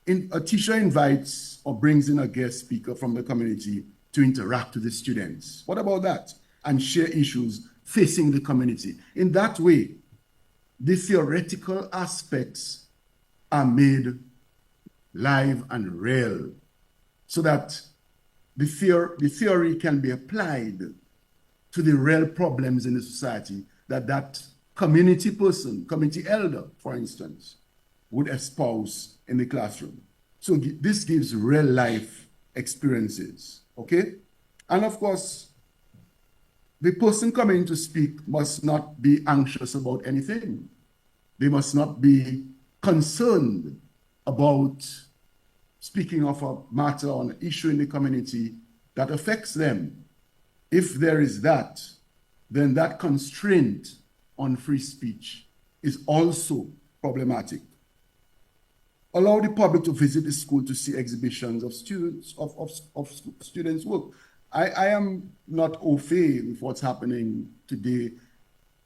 S1: A teacher invites or brings in a guest speaker from the community to interact with the students. What about that? And share issues facing the community. In that way, the theoretical aspects are made live and real so that the theory can be applied to the real problems in the society that community person, community elder, for instance, would espouse in the classroom. So this gives real life experiences, okay? And of course, the person coming to speak must not be anxious about anything. They must not be concerned about speaking of a matter or an issue in the community that affects them. If there is that, then that constraint on free speech is also problematic. Allow the public to visit the school to see exhibitions of students' work. I am not au fait with what's happening today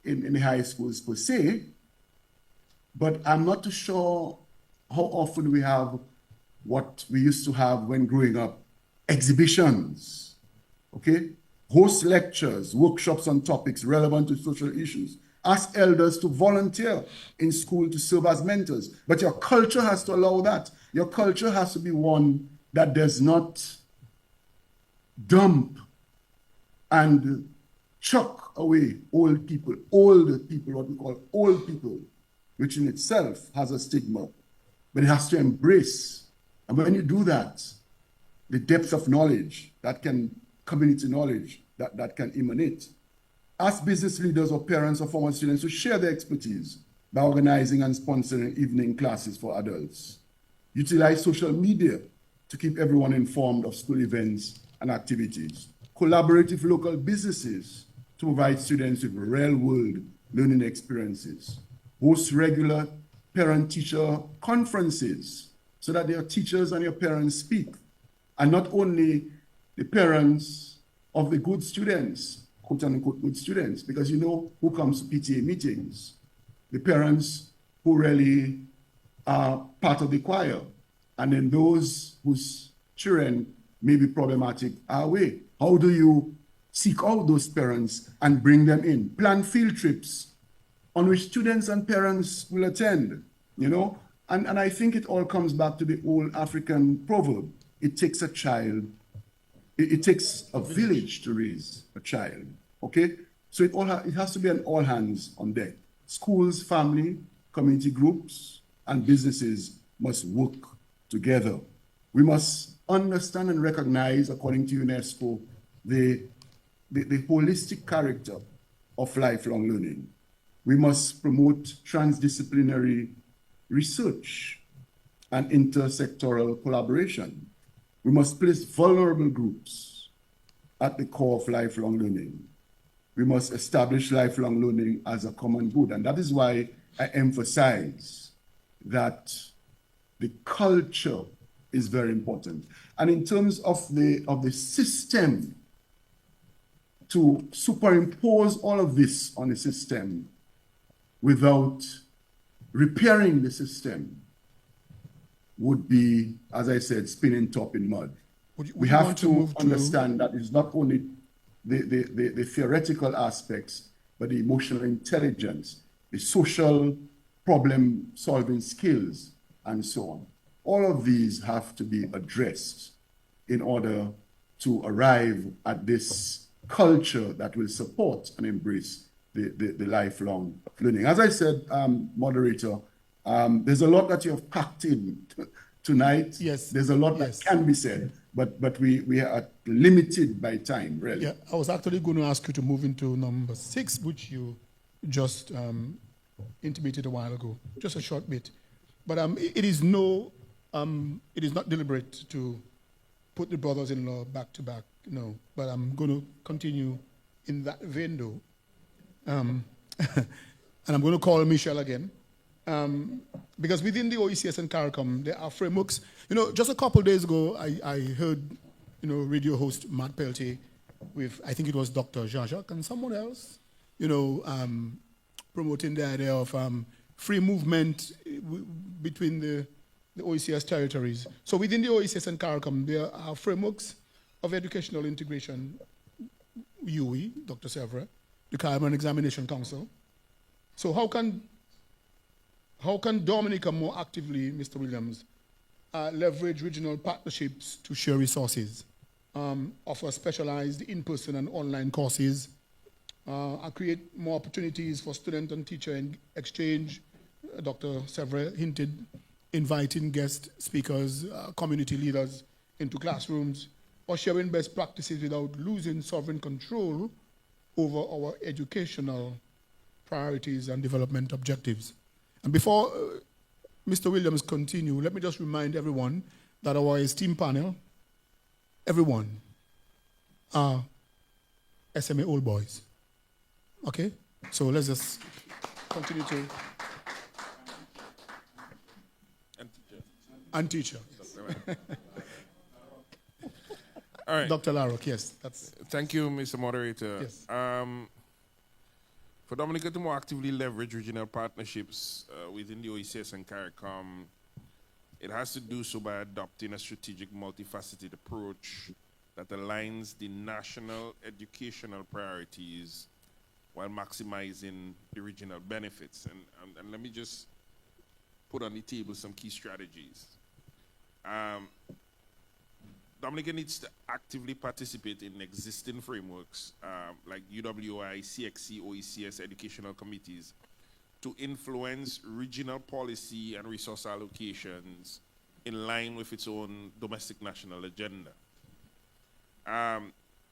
S1: in the high schools per se, but I'm not too sure how often we have what we used to have when growing up, exhibitions, okay? Host lectures, workshops on topics relevant to social issues. Ask elders to volunteer in school to serve as mentors. But your culture has to allow that. Your culture has to be one that does not dump and chuck away old people, what we call old people, which in itself has a stigma, but it has to embrace. And when you do that, the depth of knowledge that can, community knowledge that can emanate. Ask business leaders or parents or former students to share their expertise by organizing and sponsoring evening classes for adults. Utilize social media to keep everyone informed of school events and activities. Collaborate with local businesses to provide students with real-world learning experiences. Host regular parent-teacher conferences so that your teachers and your parents speak. And not only the parents of the good students, quote-unquote good students, because you know who comes to PTA meetings, the parents who really are part of the choir, and then those whose children may be problematic are away. How do you seek out those parents and bring them in? Plan field trips on which students and parents will attend, you know? And I think it all comes back to the old African proverb. It takes a child, it takes a village to raise a child, okay? So it has to be an all hands on deck. Schools, family, community groups, and businesses must work together. We must understand and recognize, according to UNESCO, the holistic character of lifelong learning. We must promote transdisciplinary research and intersectoral collaboration. We must place vulnerable groups at the core of lifelong learning. We must establish lifelong learning as a common good. And that is why I emphasize that the culture is very important. And in terms of the system, to superimpose all of this on the system without repairing the system would be, as I said, spinning top in mud. We have to understand that it's not only the theoretical aspects, but the emotional intelligence, the social problem-solving skills, and so on. All of these have to be addressed in order to arrive at this culture that will support and embrace the lifelong learning. As I said, moderator, there's a lot that you have packed in tonight.
S10: Yes.
S1: There's a lot that can be said, but we are limited by time, really.
S10: Yeah, I was actually going to ask you to move into number 6, which you just intimated a while ago, just a short bit. But it is not deliberate to put the brothers-in-law back to back, no. But I'm going to continue in that vein, though. And I'm going to call Michelle again. Because within the OECS and CARICOM, there are frameworks. You know, just a couple of days ago, I heard, radio host Matt Peltier with, I think it was Dr. Jean-Jacques and someone else, promoting the idea of free movement between the OECS territories. So within the OECS and CARICOM, there are frameworks of educational integration, UE, Dr. Severa, the Caribbean Examination Council. So how can Dominica more actively, Mr. Williams, leverage regional partnerships to share resources, offer specialized in-person and online courses, create more opportunities for student and teacher exchange? Dr. Severa hinted, inviting guest speakers, community leaders into classrooms, or sharing best practices without losing sovereign control over our educational priorities and development objectives. And before Mr. Williams continue, let me just remind everyone that our esteemed panel, everyone, are SMA old boys. Okay? So let's just continue to... And teacher.
S15: All right.
S10: Dr. Larrock, yes.
S15: Thank you, Mr. Moderator.
S10: Yes.
S15: For Dominica to more actively leverage regional partnerships within the OECS and CARICOM, it has to do so by adopting a strategic, multifaceted approach that aligns the national educational priorities while maximizing the regional benefits. And let me just put on the table some key strategies. Dominica needs to actively participate in existing frameworks like UWI, CXC, OECS educational committees to influence regional policy and resource allocations in line with its own domestic national agenda.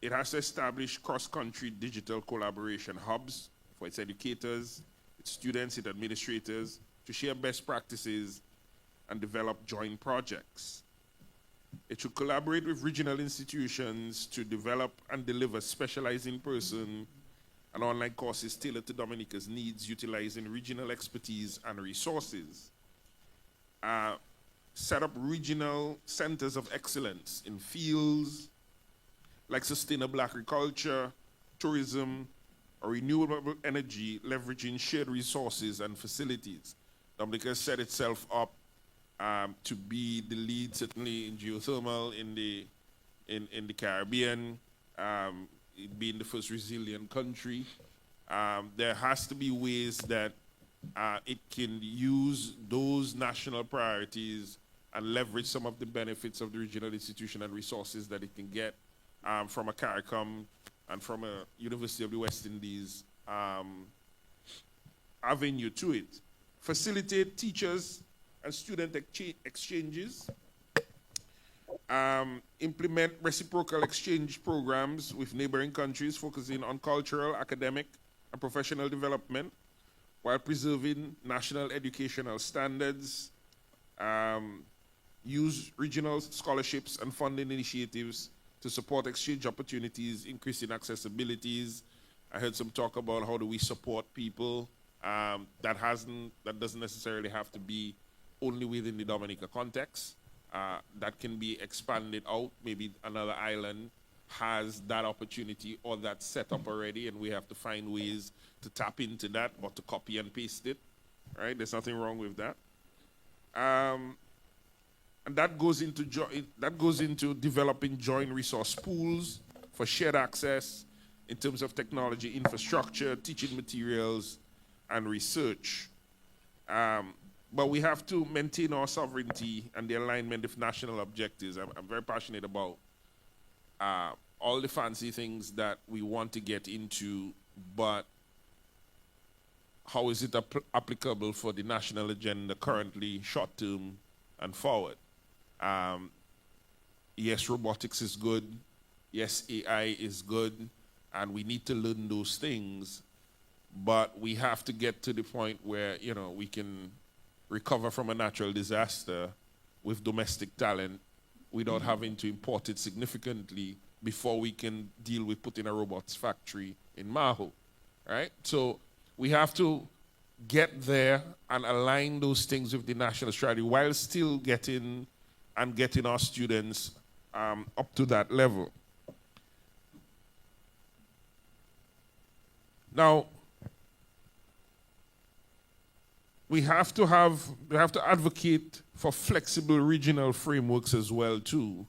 S15: It has to establish cross-country digital collaboration hubs for its educators, its students, its administrators to share best practices and develop joint projects. It should collaborate with regional institutions to develop and deliver specialized in-person and online courses tailored to Dominica's needs, utilizing regional expertise and resources. Set up regional centers of excellence in fields like sustainable agriculture, tourism, or renewable energy, leveraging shared resources and facilities. Dominica set itself up to be the lead, certainly in geothermal in the Caribbean, it being the first resilient country. There has to be ways that it can use those national priorities and leverage some of the benefits of the regional institution and resources that it can get from a CARICOM and from a University of the West Indies avenue to it. Facilitate teachers and student exchanges. Implement reciprocal exchange programs with neighboring countries focusing on cultural, academic, and professional development while preserving national educational standards. Use regional scholarships and funding initiatives to support exchange opportunities, increasing accessibilities. I heard some talk about how do we support people. That doesn't necessarily have to be only within the Dominica context. That can be expanded out. Maybe another island has that opportunity or that set up already, and we have to find ways to tap into that or to copy and paste it. Right? There's nothing wrong with that. And that goes into developing joint resource pools for shared access in terms of technology, infrastructure, teaching materials, and research. But we have to maintain our sovereignty and the alignment with national objectives. I'm very passionate about all the fancy things that we want to get into, but how is it applicable for the national agenda currently, short term, and forward? Yes, robotics is good. Yes, AI is good. And we need to learn those things. But we have to get to the point where, we can recover from a natural disaster with domestic talent without having to import it significantly before we can deal with putting a robots factory in Maho, right? So we have to get there and align those things with the national strategy while still getting our students up to that level. Now, we have to advocate for flexible regional frameworks as well too.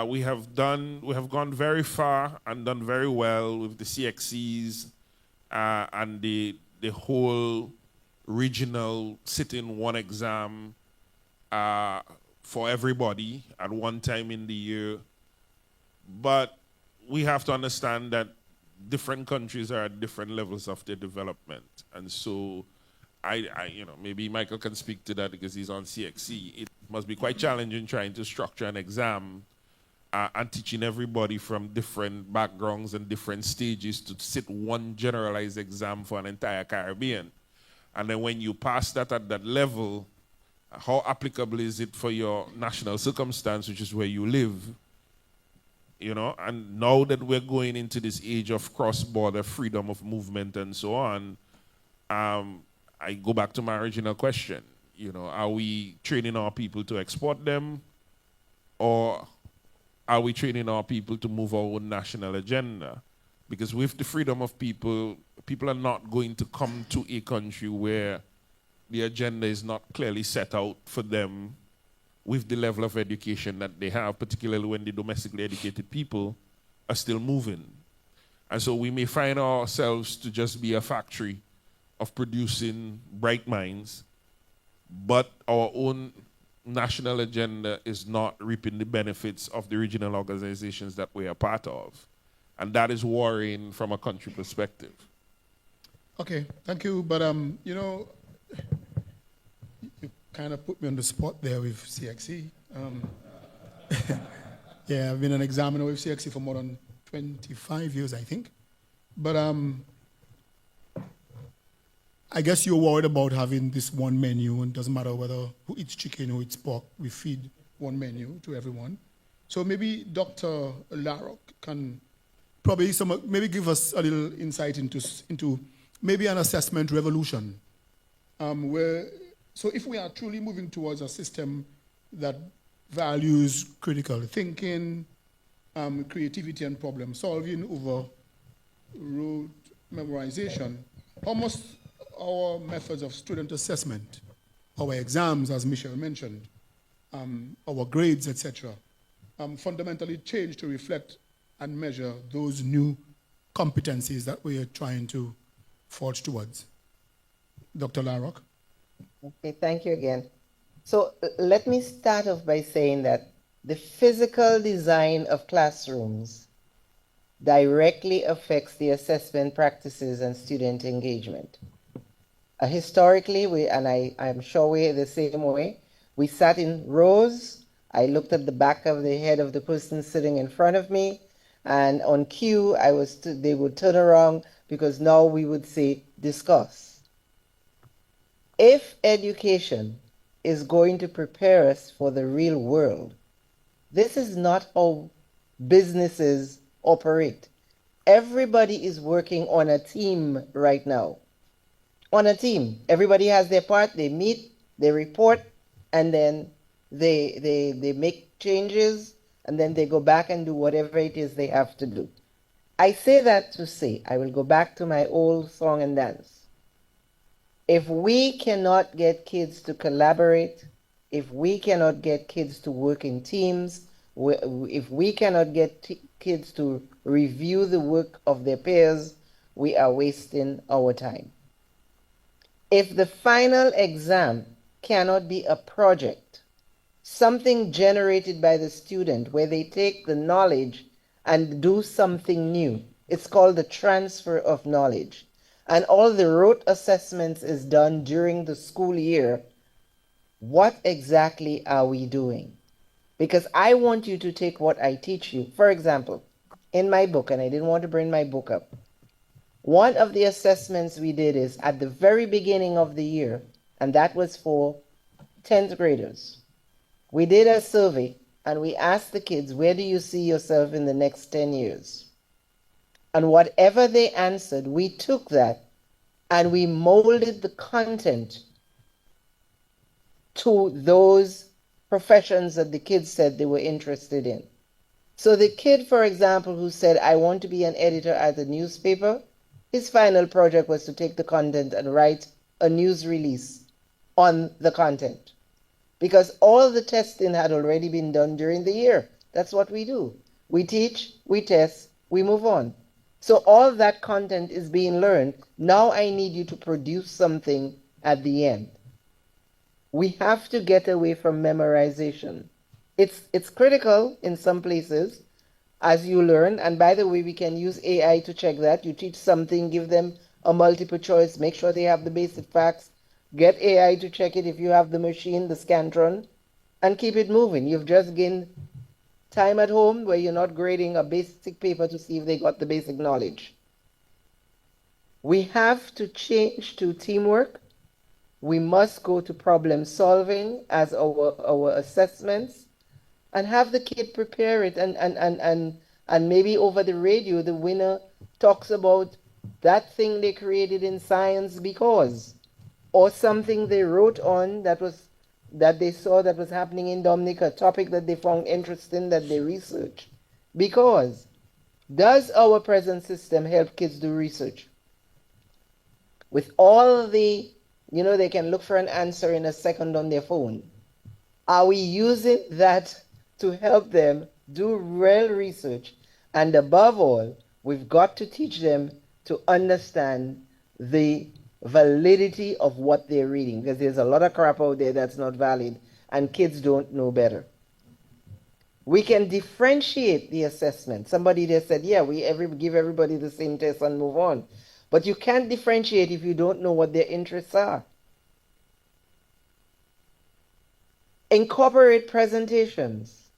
S15: We have gone very far and done very well with the CXCs and the whole regional sit-in one exam for everybody at one time in the year. But we have to understand that different countries are at different levels of their development, and so maybe Michael can speak to that because he's on CXC. It must be quite challenging trying to structure an exam and teaching everybody from different backgrounds and different stages to sit one generalized exam for an entire Caribbean. And then when you pass that at that level, how applicable is it for your national circumstance, which is where you live? And now that we're going into this age of cross-border freedom of movement and so on, I go back to my original question. Are we training our people to export them, or are we training our people to move our own national agenda? Because with the freedom of people are not going to come to a country where the agenda is not clearly set out for them with the level of education that they have, particularly when the domestically educated people are still moving. And so we may find ourselves to just be a factory of producing bright minds, but our own national agenda is not reaping the benefits of the regional organizations that we are part of. And that is worrying from a country perspective.
S10: Okay, thank you. But, you know, you kind of put me on the spot there with CXC. Yeah, I've been an examiner with CXC for more than 25 years, I think. But I guess you're worried about having this one menu, and it doesn't matter whether who eats chicken, who eats pork, we feed one menu to everyone. So maybe Dr. Larrock can probably maybe give us a little insight into maybe an assessment revolution. So if we are truly moving towards a system that values critical thinking, creativity and problem solving over rote memorization, how must our methods of student assessment, our exams, as Michelle mentioned, our grades, etc., fundamentally change to reflect and measure those new competencies that we are trying to forge towards? Dr. Larrock.
S14: Okay, thank you again. So let me start off by saying that the physical design of classrooms directly affects the assessment practices and student engagement. Historically, and I'm sure we're the same way, we sat in rows. I looked at the back of the head of the person sitting in front of me, and on cue, they would turn around because now we would say, discuss. If education is going to prepare us for the real world, this is not how businesses operate. Everybody is working on a team right now. On a team. Everybody has their part, they meet, they report, and then they make changes, and then they go back and do whatever it is they have to do. I say that to say, I will go back to my old song and dance. If we cannot get kids to collaborate, if we cannot get kids to work in teams, if we cannot get kids to review the work of their peers, we are wasting our time. If the final exam cannot be a project, something generated by the student where they take the knowledge and do something new, it's called the transfer of knowledge. And all the rote assessments is done during the school year, what exactly are we doing? Because I want you to take what I teach you. For example, in my book, and I didn't want to bring my book up, one of the assessments we did is at the very beginning of the year, and that was for 10th graders. We did a survey and we asked the kids, where do you see yourself in the next 10 years? And whatever they answered, we took that and we molded the content to those professions that the kids said they were interested in. So the kid, for example, who said, I want to be an editor at a newspaper, his final project was to take the content and write a news release on the content. Because all the testing had already been done during the year. That's what we do. We teach, we test, we move on. So all that content is being learned. Now I need you to produce something at the end. We have to get away from memorization. It's critical in some places as you learn. And by the way, we can use AI to check that. You teach something, give them a multiple choice, make sure they have the basic facts, get AI to check it if you have the machine, the Scantron, and keep it moving. You've just gained time at home where you're not grading a basic paper to see if they got the basic knowledge. We have to change to teamwork. We must go to problem solving as our assessments and have the kid prepare it. And maybe over the radio, the winner talks about that thing they created in science because, or something they wrote on that they saw that was happening in Dominica, a topic that they found interesting that they researched. Because does our present system help kids do research? With all the, they can look for an answer in a second on their phone. Are we using that to help them do real research? And above all, we've got to teach them to understand the validity of what they're reading, because there's a lot of crap out there that's not valid. and kids don't know better. We can differentiate the assessment. Somebody there said, yeah, give everybody the same test and move on. But you can't differentiate if you don't know what their interests are. Incorporate presentations.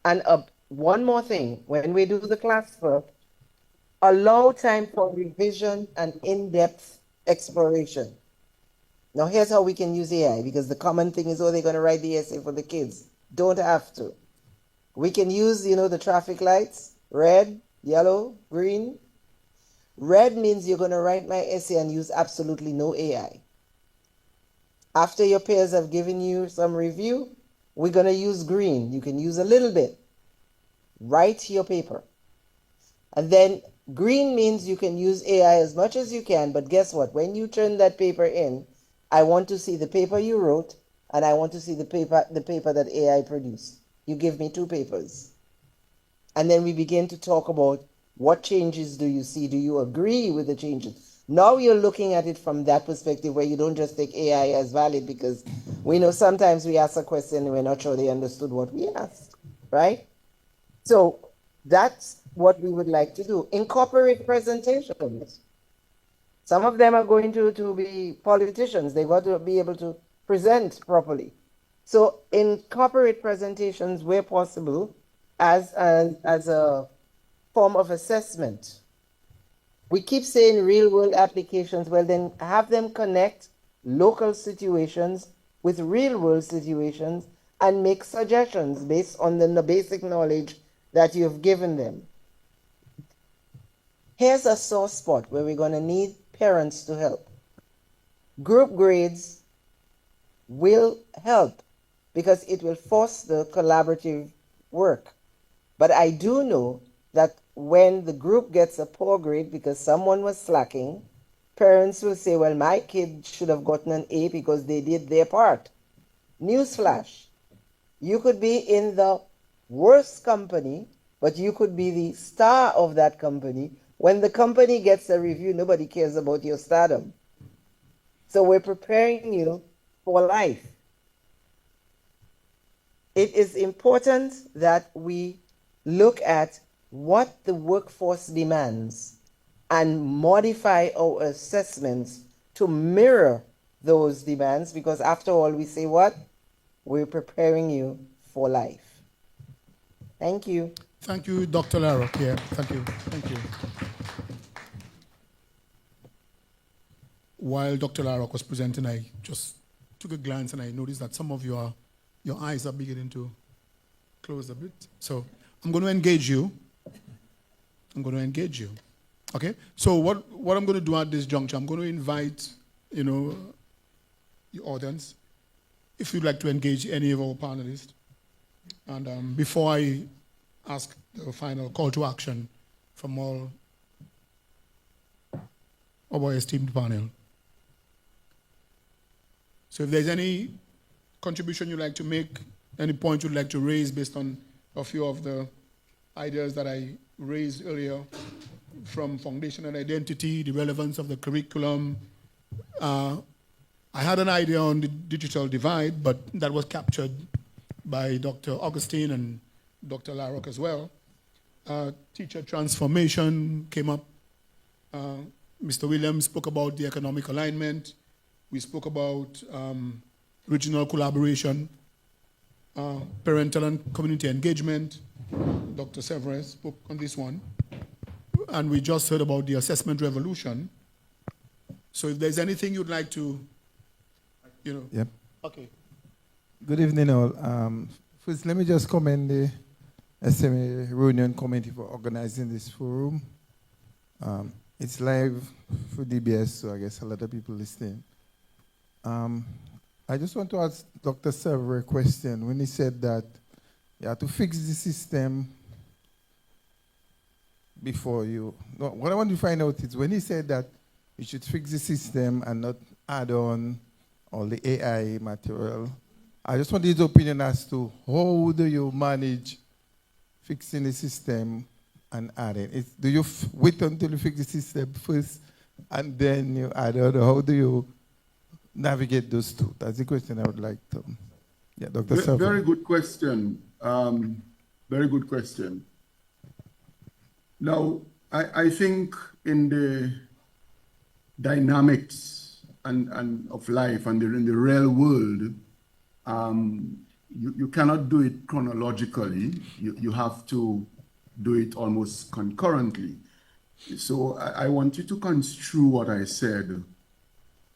S14: And one more thing, when we do the class work, allow time for revision and in-depth exploration. Now here's how we can use AI, because the common thing is, oh, they're going to write the essay for the kids. Don't have to. We can use, the traffic lights, red, yellow, green. Red means you're going to write my essay and use absolutely no AI. After your peers have given you some review, we're going to use green. You can use a little bit. Write your paper. And then green means you can use AI as much as you can, but guess what? When you turn that paper in, I want to see the paper you wrote, and I want to see the paper that AI produced. You give me 2 papers. And then we begin to talk about what changes do you see? Do you agree with the changes? Now you're looking at it from that perspective where you don't just take AI as valid, because we know sometimes we ask a question and we're not sure they understood what we asked, right? So that's what we would like to do. Incorporate presentations. Some of them are going to be politicians. They've got to be able to present properly. So incorporate presentations where possible as a form of assessment. We keep saying real world applications. Well, then have them connect local situations with real world situations and make suggestions based on the basic knowledge that you've given them. Here's a sore spot where we're going to need parents to help. Group grades will help because it will foster collaborative work. But I do know that when the group gets a poor grade because someone was slacking, parents will say, well, my kid should have gotten an A because they did their part. Newsflash, you could be in the worst company, but you could be the star of that company. When the company gets a review, nobody cares about your stardom. So we're preparing you for life. It is important that we look at what the workforce demands and modify our assessments to mirror those demands, because after all, we say what? We're preparing you for life. Thank you.
S10: Thank you, Dr. Larrock. Yeah, thank you. Thank you. While Dr. Larrock was presenting, I just took a glance and I noticed that some of your eyes are beginning to close a bit. So I'm going to engage you. Okay? So what I'm going to do at this juncture, I'm going to invite, the audience, if you'd like to engage any of our panelists. And before I ask the final call to action from all of our esteemed panel. So if there's any contribution you'd like to make, any point you'd like to raise based on a few of the ideas that I raised earlier, from foundational identity, the relevance of the curriculum. I had an idea on the digital divide, but that was captured by Dr. Augustine and Dr. Larrock as well. Teacher transformation came up. Mr. Williams spoke about the economic alignment. We spoke about regional collaboration, parental and community engagement. Dr. Severus spoke on this one. And we just heard about the assessment revolution. So if there's anything you'd like to,
S16: Yep.
S10: Okay.
S16: Good evening, all. First, let me just commend the SMA Reunion Committee for organizing this forum. It's live for DBS, so I guess a lot of people listening. I just want to ask Dr. Sever a question. When he said that you have to fix the system before you... No, what I want to find out is when he said that you should fix the system and not add on all the AI material, I just want his opinion as to how do you manage fixing the system and adding? Do you wait until you fix the system first and then you add on? How do you navigate those two? That's the question I would like to. Yeah, Dr. Sever.
S1: Very good question. Very good question. Now, I think in the dynamics and of life and in the real world, you cannot do it chronologically. You have to do it almost concurrently. So I want you to construe what I said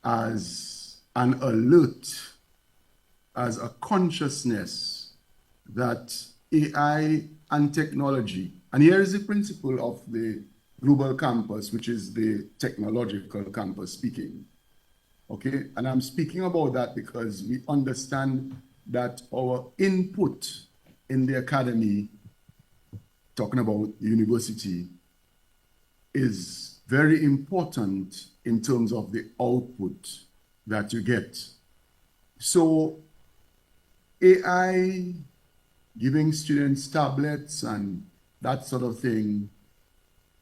S1: as an alert, as a consciousness that AI and technology, and here is the principle of the global campus, which is the technological campus speaking. Okay, and I'm speaking about that because we understand that our input in the academy, talking about university, is very important in terms of the output that you get. So AI, giving students tablets and that sort of thing,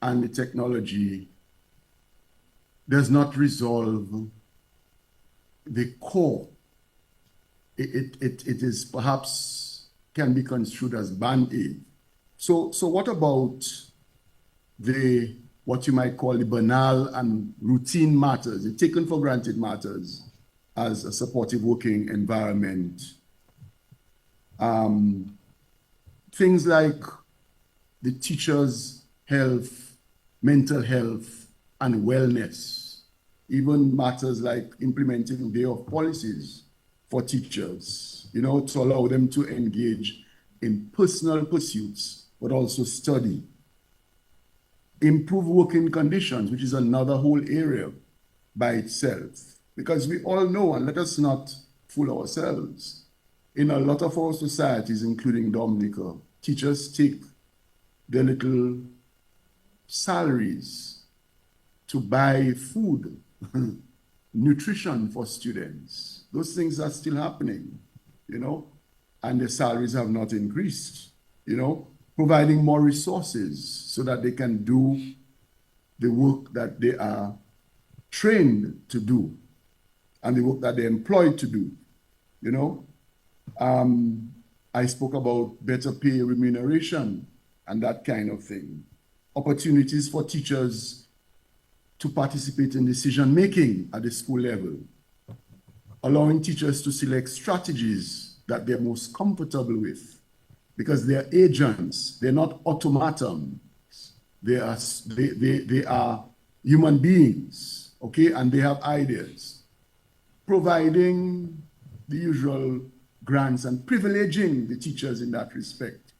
S1: and the technology does not resolve the core. It is perhaps can be construed as Band-Aid. So what about the what you might call the banal and routine matters, the taken for granted matters, as a supportive working environment? Things like the teacher's health, mental health, and wellness, even matters like implementing day of policies for teachers, you know, to allow them to engage in personal pursuits, but also study. Improve working conditions, which is another whole area by itself. Because we all know, and let us not fool ourselves, in a lot of our societies, including Dominica, teachers take their little salaries to buy food, nutrition for students. Those things are still happening, you know, and the salaries have not increased, you know, providing more resources so that they can do the work that they are trained to do and the work that they're employed to do, you know. I spoke about better pay, remuneration, and that kind of thing. Opportunities for teachers to participate in decision-making at the school level. Allowing teachers to select strategies that they're most comfortable with, because they're agents, they're not automatons. They are human beings, okay, and they have ideas. Providing the usual grants and privileging the teachers in that respect,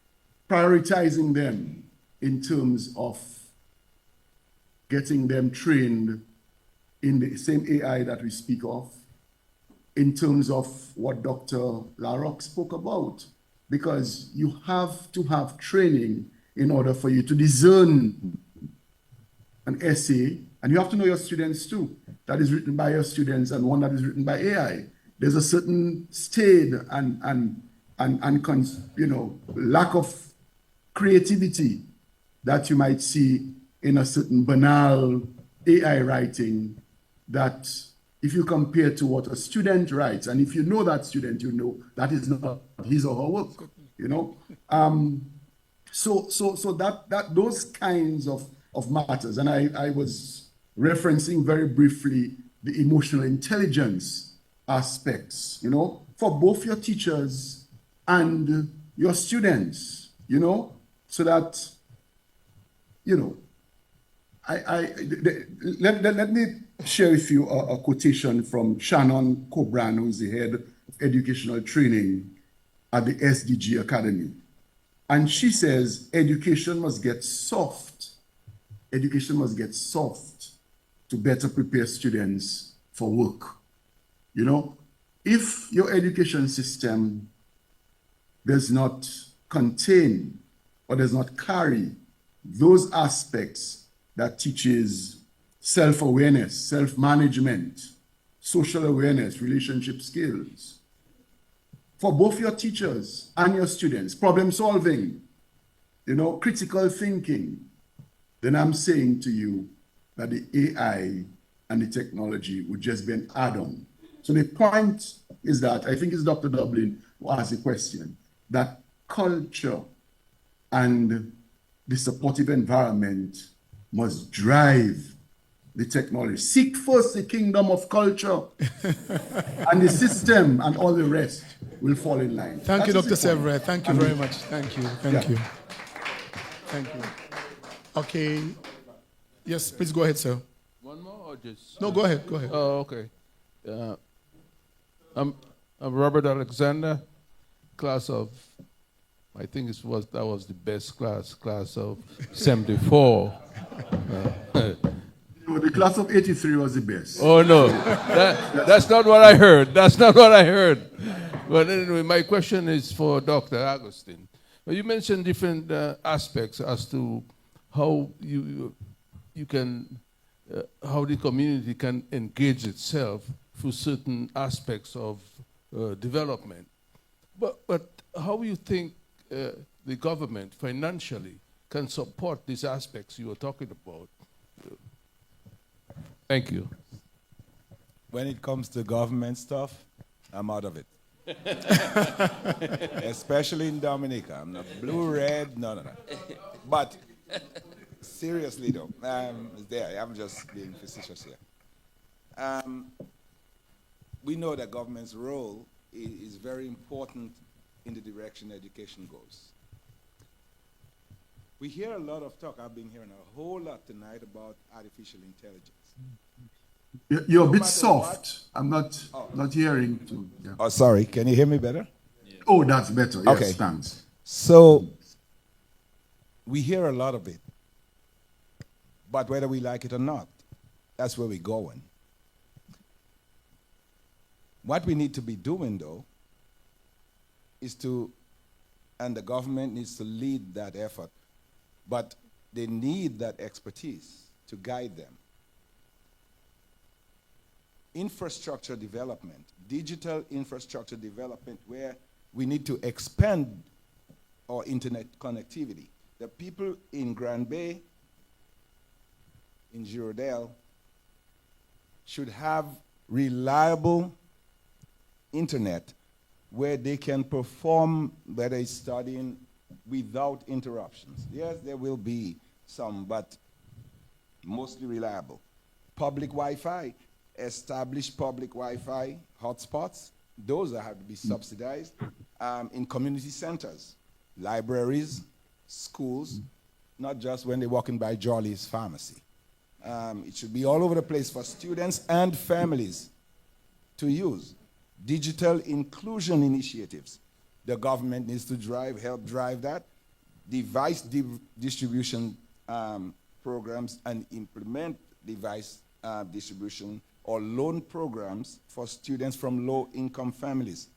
S1: prioritizing them in terms of getting them trained in the same AI that we speak of, in terms of what Dr. Larocque spoke about, because you have to have training in order for you to discern an essay, and you have to know your students too, that is written by your students and one that is written by AI. There's a certain state and you know, lack of creativity that you might see in a certain banal AI writing that if you compare to what a student writes, and if you know that student, you know that is not his or her work, you know. So that those kinds of matters, and I was referencing very briefly the emotional intelligence aspects, you know, for both your teachers and your students, you know, so that, you know, let me share with you a quotation from Shannon Cobran, who's the head of educational training at the SDG Academy. And she says, education must get soft. Education must get soft to better prepare students for work. You know, if your education system does not contain or does not carry those aspects that teaches self-awareness, self-management, social awareness, relationship skills, for both your teachers and your students, problem solving, you know, critical thinking, then I'm saying to you that the AI and the technology would just be an add-on. So the point is that, I think it's Dr. Dublin who asked the question, that culture and the supportive environment must drive the technology. Seek first the kingdom of culture, and the system and all the rest will fall in line.
S10: Thank you,
S1: That
S10: Dr.
S1: is the point.
S10: Sevre. Thank you very much. Thank you. Thank you. Thank you. Okay. Yes, please go ahead, sir.
S17: One more or just?
S10: No, go ahead. Go ahead.
S17: Oh, okay. I'm Robert Alexander, class of, I think that was the best class of 74.
S1: No, the class of 83 was the best.
S17: Oh, no. That's not what I heard. That's not what I heard. But anyway, my question is for Dr. Agustin. You mentioned different aspects as to how you can, how the community can engage itself through certain aspects of development. But how you think the government financially can support these aspects you were talking about? Thank you.
S12: When it comes to government stuff, I'm out of it. Especially in Dominica. I'm not blue, red, no. But seriously though, I'm just being facetious here. We know that government's role is very important in the direction education goes. We hear a lot of talk, I've been hearing a whole lot tonight about artificial intelligence.
S1: You're a bit soft. I'm not hearing too. Yeah.
S12: Oh, sorry. Can you hear me better?
S1: Yeah. Oh, that's better. Yes,
S12: okay.
S1: Thanks.
S12: So, we hear a lot of it. But whether we like it or not, that's where we're going. What we need to be doing, though, is and the government needs to lead that effort, but they need that expertise to guide them. Infrastructure development, digital infrastructure development, where we need to expand our internet connectivity. The people in Grand Bay, in Girodale, should have reliable internet where they can perform, whether it's studying, without interruptions. Yes, there will be some, but mostly reliable. Public Wi-Fi, established public Wi-Fi hotspots, those that have to be subsidized in community centers, libraries, schools, not just when they're walking by Jolly's pharmacy. It should be all over the place for students and families to use. Digital inclusion initiatives. The government needs to help drive that. Device distribution programs and implement device distribution or loan programs for students from low-income families,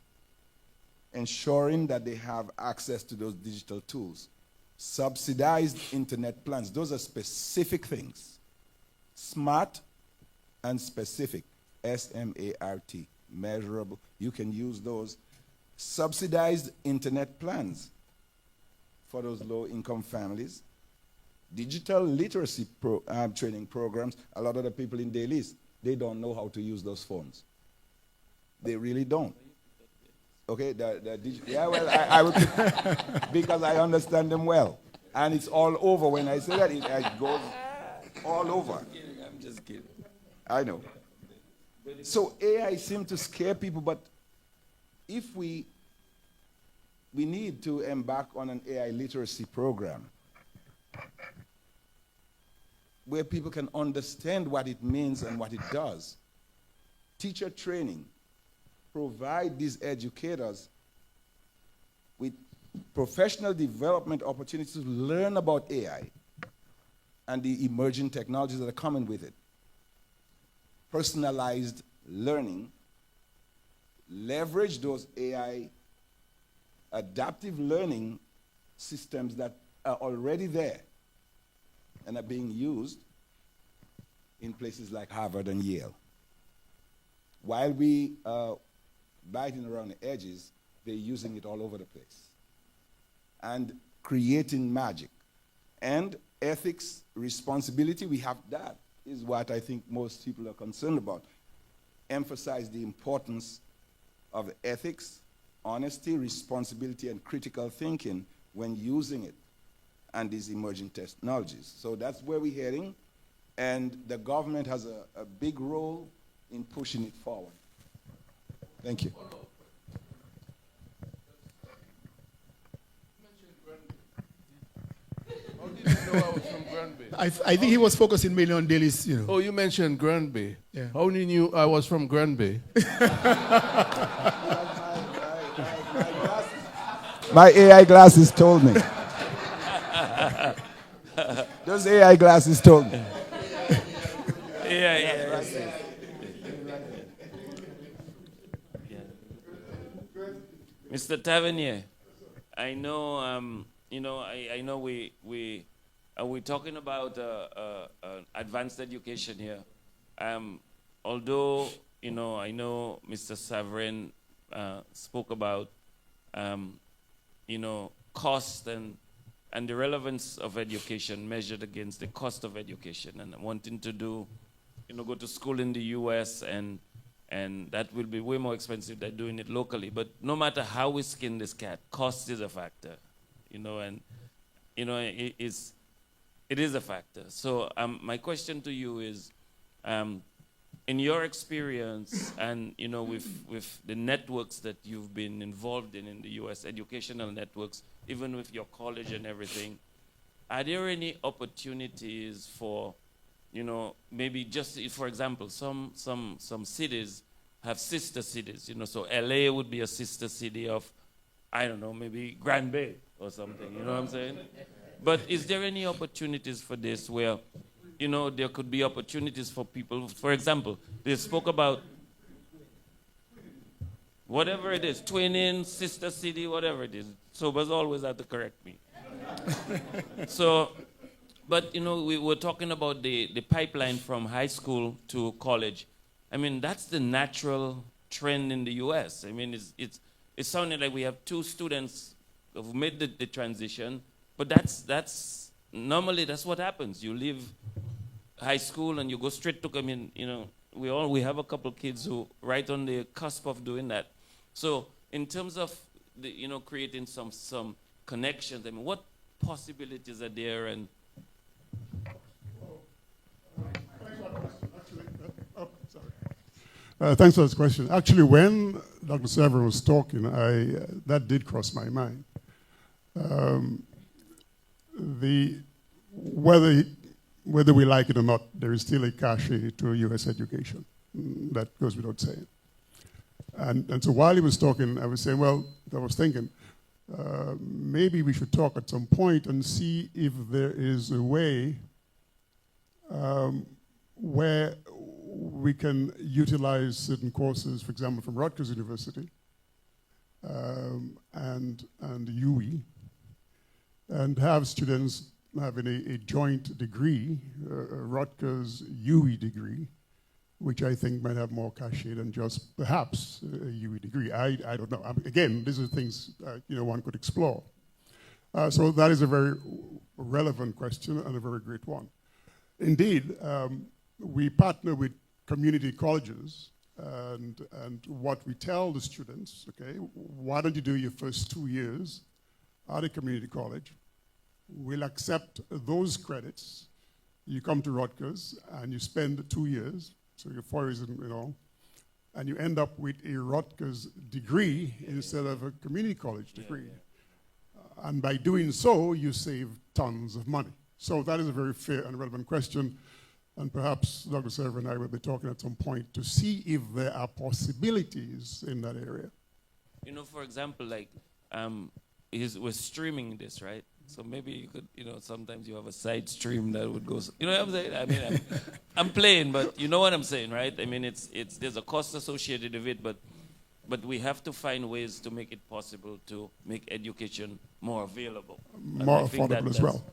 S12: ensuring that they have access to those digital tools. Subsidized internet plans. Those are specific things. Smart and specific. S-M-A-R-T. Measurable. You can use those. Subsidized internet plans for those low-income families. Digital literacy training programs. A lot of the people in Dailies, they don't know how to use those phones. They really don't. Okay, yeah, well, I would, because I understand them well. And it's all over. When I say that, it goes all over.
S2: I'm just kidding.
S12: I know. So AI seems to scare people, but if we need to embark on an AI literacy program where people can understand what it means and what it does. Teacher training, provide these educators with professional development opportunities to learn about AI and the emerging technologies that are coming with it. Personalized learning, leverage those AI adaptive learning systems that are already there and are being used in places like Harvard and Yale. While we biting around the edges, they're using it all over the place and creating magic. And ethics, responsibility, we have that, is what I think most people are concerned about. Emphasize the importance of ethics honesty, responsibility, and critical thinking when using it and these emerging technologies. So that's where we're heading, and the government has a big role in pushing it forward. Thank you.
S17: How did you know I was from Granby?
S10: I think he was focusing mainly on Delhi's, you know.
S17: Oh, you mentioned Granby.
S10: Yeah.
S17: How did you knew I was from Granby?
S18: My AI glasses told me. Those AI glasses told me.
S2: Yeah. Mr. Tavernier, I know, I know we're talking about advanced education here. Although, I know Mr. Saverin spoke about, cost and the relevance of education measured against the cost of education, and wanting to do, go to school in the U.S. and that will be way more expensive than doing it locally. But no matter how we skin this cat, cost is a factor, it is a factor. So my question to you is, in your experience and with the networks that you've been involved in the U.S., educational networks, even with your college and everything, are there any opportunities for, maybe just, for example, some cities have sister cities, so LA would be a sister city of, I don't know, maybe Grand Bay or something, you know what I'm saying? But is there any opportunities for this where, there could be opportunities for people, for example, they spoke about whatever it is, twinning, sister city, whatever it is. Sobers always have to correct me. So, but we were talking about the pipeline from high school to college. I mean, that's the natural trend in the U.S. I mean, it's sounding like we have two students who've made the transition, but that's normally that's what happens. You leave high school and you go straight to come in. We have a couple kids who right on the cusp of doing that. So in terms of creating some connections, I mean, what possibilities are there? And
S11: thanks for this question. Actually, when Dr. Severin was talking, that did cross my mind. Whether we like it or not, there is still a cachet to U.S. education. That goes without saying. And so while he was talking, I was saying, I was thinking, maybe we should talk at some point and see if there is a way where we can utilize certain courses, for example, from Rutgers University and UWI, and have students having a joint degree, a Rutgers UWI degree, which I think might have more cachet than just perhaps a UWI degree. I don't know. Again, these are things one could explore. So that is a very relevant question and a very great one. Indeed, we partner with community colleges, and what we tell the students, okay, why don't you do your first 2 years at a community college? We'll accept those credits. You come to Rutgers and you spend 2 years, so your 4 years, and you end up with a Rutgers degree instead of a community college degree. And by doing so, you save tons of money. So that is a very fair and relevant question. And perhaps Dr. Severin and I will be talking at some point to see if there are possibilities in that area.
S2: For example, like, we're streaming this, right? So maybe you could, sometimes you have a side stream that would go, you know what I'm saying? I mean, I'm playing, but you know what I'm saying, right? I mean, there's a cost associated with it, but we have to find ways to make it possible to make education more available.
S11: More affordable as well.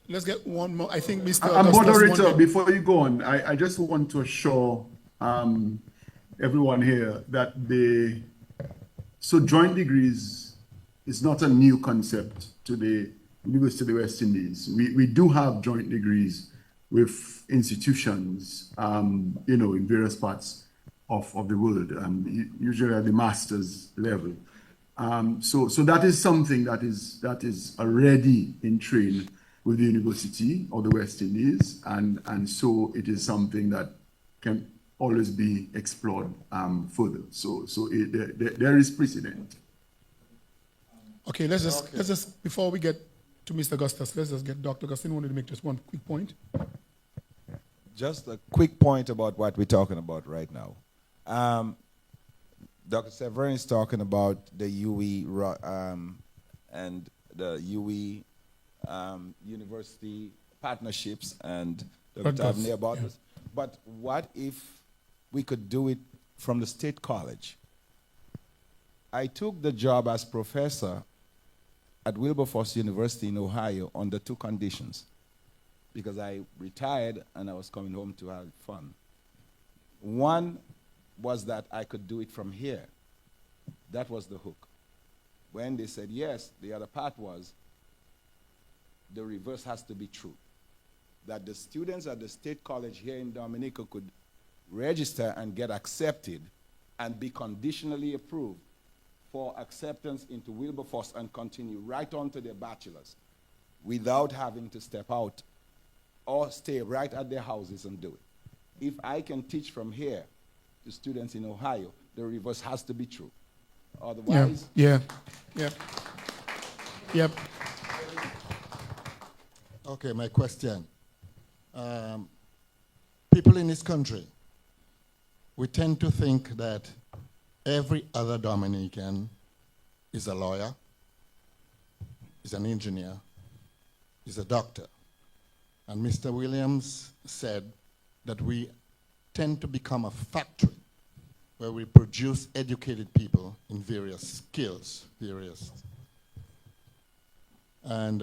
S10: Let's get one more. I think Mr.
S1: Moderator, before you go on, I just want to assure everyone here that joint degrees is not a new concept to the University of the West Indies. We do have joint degrees with institutions, in various parts of the world, usually at the master's level. So that is something that is already in train with the University of the West Indies, and so it is something that can always be explored further. So there is precedent.
S10: Okay, let's just before we get to Mr. Augustus, let's just get Dr. Augustine wanted to make just one quick point.
S18: Just a quick point about what we're talking about right now. Dr. Severin is talking about the UE and the UE university partnerships, and Dr. Abney about this. But what if we could do it from the state college? I took the job as professor at Wilberforce University in Ohio under two conditions, because I retired and I was coming home to have fun. One was that I could do it from here. That was the hook. When they said yes, the other part was the reverse has to be true. That the students at the state college here in Dominica could register and get accepted and be conditionally approved for acceptance into Wilberforce and continue right on to their bachelor's without having to step out or stay right at their houses and do it. If I can teach from here to students in Ohio, the reverse has to be true. Otherwise...
S10: Yep.
S19: Okay, my question. People in this country, we tend to think that every other Dominican is a lawyer, is an engineer, is a doctor. And Mr. Williams said that we tend to become a factory where we produce educated people in various skills, and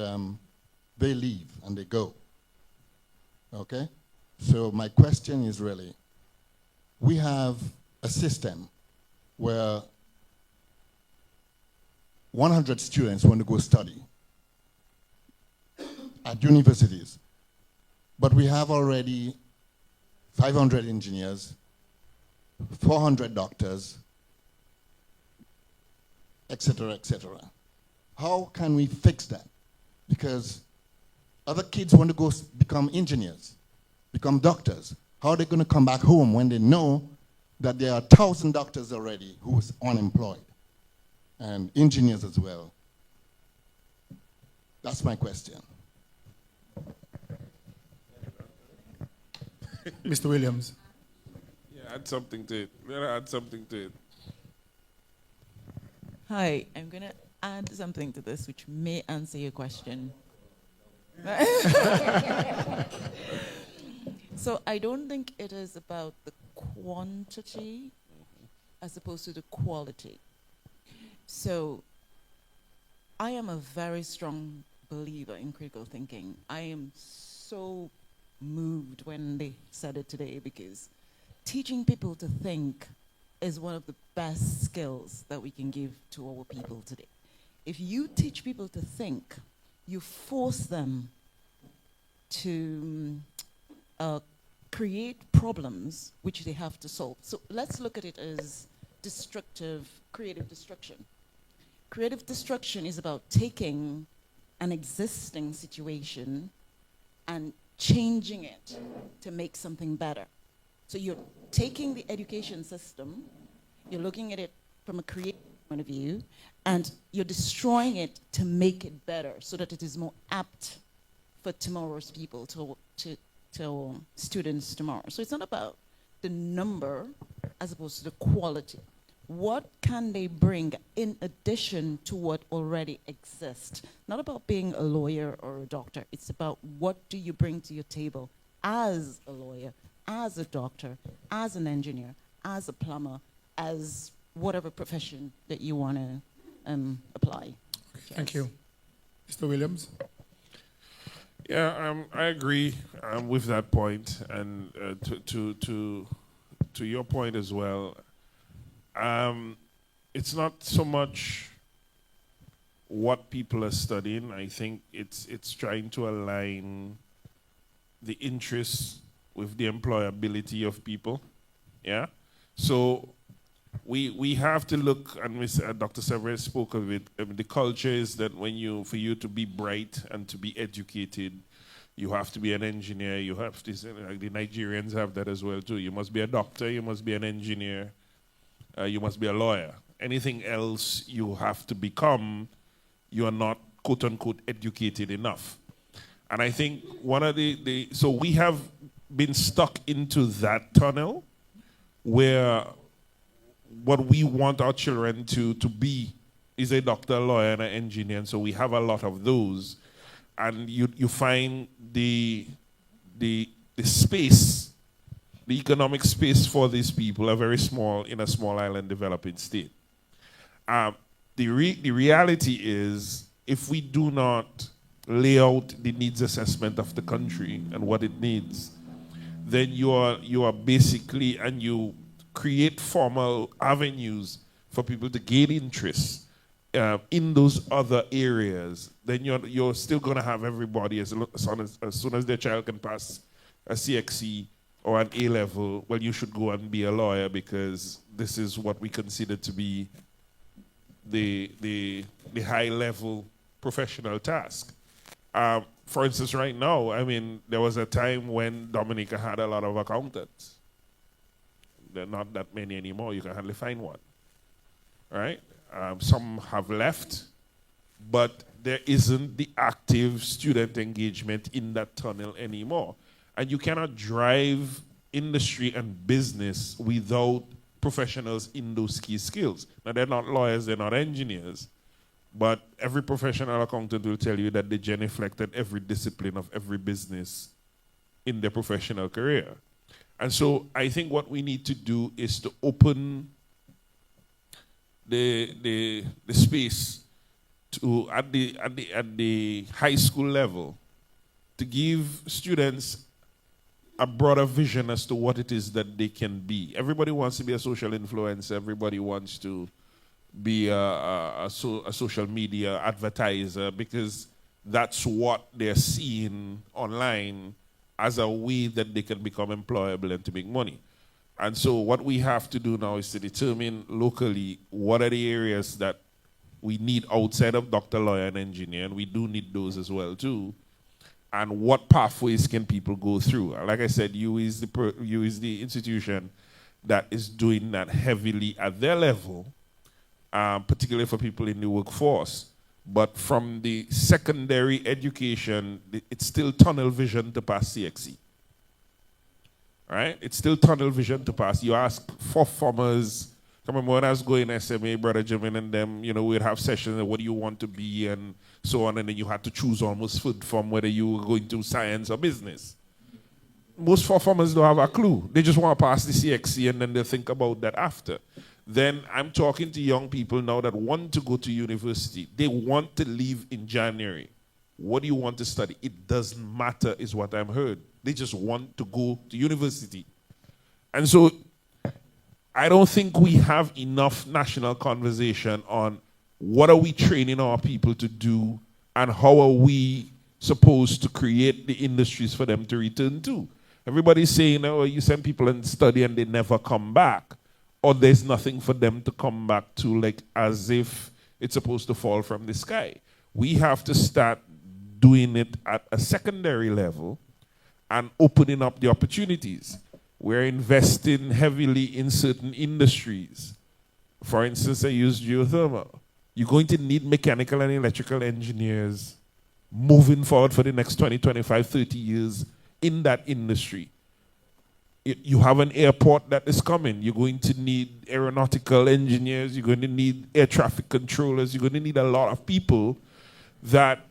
S19: they leave and they go. Okay? So my question is really, we have a system where 100 students want to go study at universities, but we have already 500 engineers, 400 doctors, etc., etc. How can we fix that? Because other kids want to go become engineers, become doctors. How are they going to come back home when they know that there are 1,000 doctors already who is unemployed, and engineers as well? That's my question.
S10: Mr. Williams.
S15: Yeah, add something to it. Add something to it.
S20: Hi, I'm going to add something to this which may answer your question. So I don't think it is about the quantity as opposed to the quality. So I am a very strong believer in critical thinking. I am so moved when they said it today, because teaching people to think is one of the best skills that we can give to our people today. If you teach people to think, you force them to create problems which they have to solve. So let's look at it as creative destruction. Creative destruction is about taking an existing situation and changing it to make something better. So you're taking the education system, you're looking at it from a creative point of view, and you're destroying it to make it better so that it is more apt for tomorrow's people, to students tomorrow. So it's not about the number as opposed to the quality. What can they bring in addition to what already exists? Not about being a lawyer or a doctor. It's about what do you bring to your table as a lawyer, as a doctor, as an engineer, as a plumber, as whatever profession that you want to apply.
S10: Okay, thank you. Mr. Williams?
S15: Yeah, I agree with that point, and to your point as well. It's not so much what people are studying. I think it's trying to align the interests with the employability of people. Yeah. So we have to look, and Dr. Severus spoke of it. The culture is that for you to be bright and to be educated, you have to be an engineer. You have to, like the Nigerians have that as well too. You must be a doctor. You must be an engineer. You must be a lawyer. Anything else you have to become, you are not quote unquote educated enough. And I think one of so we have been stuck into that tunnel where what we want our children to be is a doctor, a lawyer, and an engineer. And so we have a lot of those. And you find the space, the economic space for these people are very small in a small island developing state. The reality is, if we do not lay out the needs assessment of the country and what it needs, then you are basically, and you create formal avenues for people to gain interest in those other areas, then you're still going to have everybody as soon as their child can pass a CXC or an A-level, well, you should go and be a lawyer because this is what we consider to be the high-level professional task. For instance, right now, I mean, there was a time when Dominica had a lot of accountants. There are not that many anymore. You can hardly find one, right? Some have left, but there isn't the active student engagement in that tunnel anymore. And you cannot drive industry and business without professionals in those key skills. Now, they're not lawyers, they're not engineers, but every professional accountant will tell you that they genuflect at every discipline of every business in their professional career. And so I think what we need to do is to open the space to at the high school level to give students a broader vision as to what it is that they can be. Everybody wants to be a social influencer. Everybody wants to be a social media advertiser because that's what they're seeing online as a way that they can become employable and to make money. And so what we have to do now is to determine locally what are the areas that we need outside of doctor, lawyer, and engineer, and we do need those as well too, and what pathways can people go through. Like I said, you is the institution that is doing that heavily at their level, particularly for people in the workforce. But from the secondary education, it's still tunnel vision to pass CXC. Right? It's still tunnel vision to pass. You ask for formers. I remember when I was going SMA, Brother Jimin and them, we'd have sessions of what do you want to be and so on, and then you had to choose almost food from whether you were going to science or business. Most formers don't have a clue. They just want to pass the CXC and then they'll think about that after. Then I'm talking to young people now that want to go to university. They want to leave in January. What do you want to study? It doesn't matter is what I've heard. They just want to go to university. And so I don't think we have enough national conversation on what are we training our people to do and how are we supposed to create the industries for them to return to. Everybody's saying, oh, you send people and study and they never come back. Or there's nothing for them to come back to, like as if it's supposed to fall from the sky. We have to start doing it at a secondary level and opening up the opportunities. We're investing heavily in certain industries. For instance, I use geothermal. You're going to need mechanical and electrical engineers moving forward for the next 20, 25, 30 years in that industry. You have an airport that is coming. You're going to need aeronautical engineers. You're going to need air traffic controllers. You're going to need a lot of people that,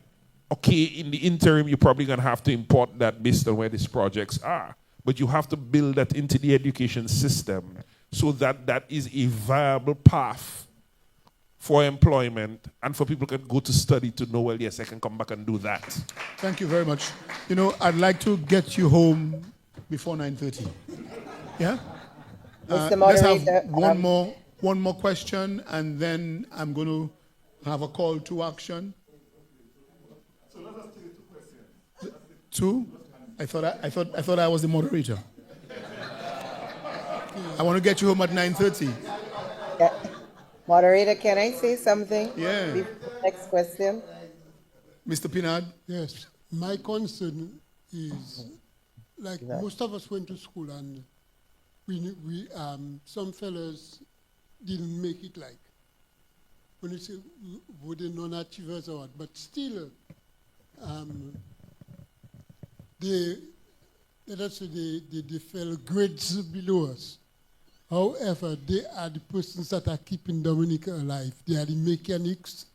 S15: okay, in the interim, you're probably going to have to import that based on where these projects are. But you have to build that into the education system so that that is a viable path for employment and for people can go to study to know, well, yes, I can come back and do that.
S10: Thank you very much. I'd like to get you home before 9:30. Yeah? Let's have one more question, and then I'm going to have a call to action. So let us take 2 questions. 2? I thought I was the moderator. I want to get you home at 9:30.
S14: Yeah. Moderator, can I say something?
S10: Yeah.
S14: Before the next question.
S10: Mr. Pinard?
S21: Yes. My concern is, like
S14: Yeah.
S21: most of us went to school and some fellas didn't make it, like, when you say were they non-achievers or what, but still, let us say they fell grades below us. However, they are the persons that are keeping Dominica alive. They are the mechanics,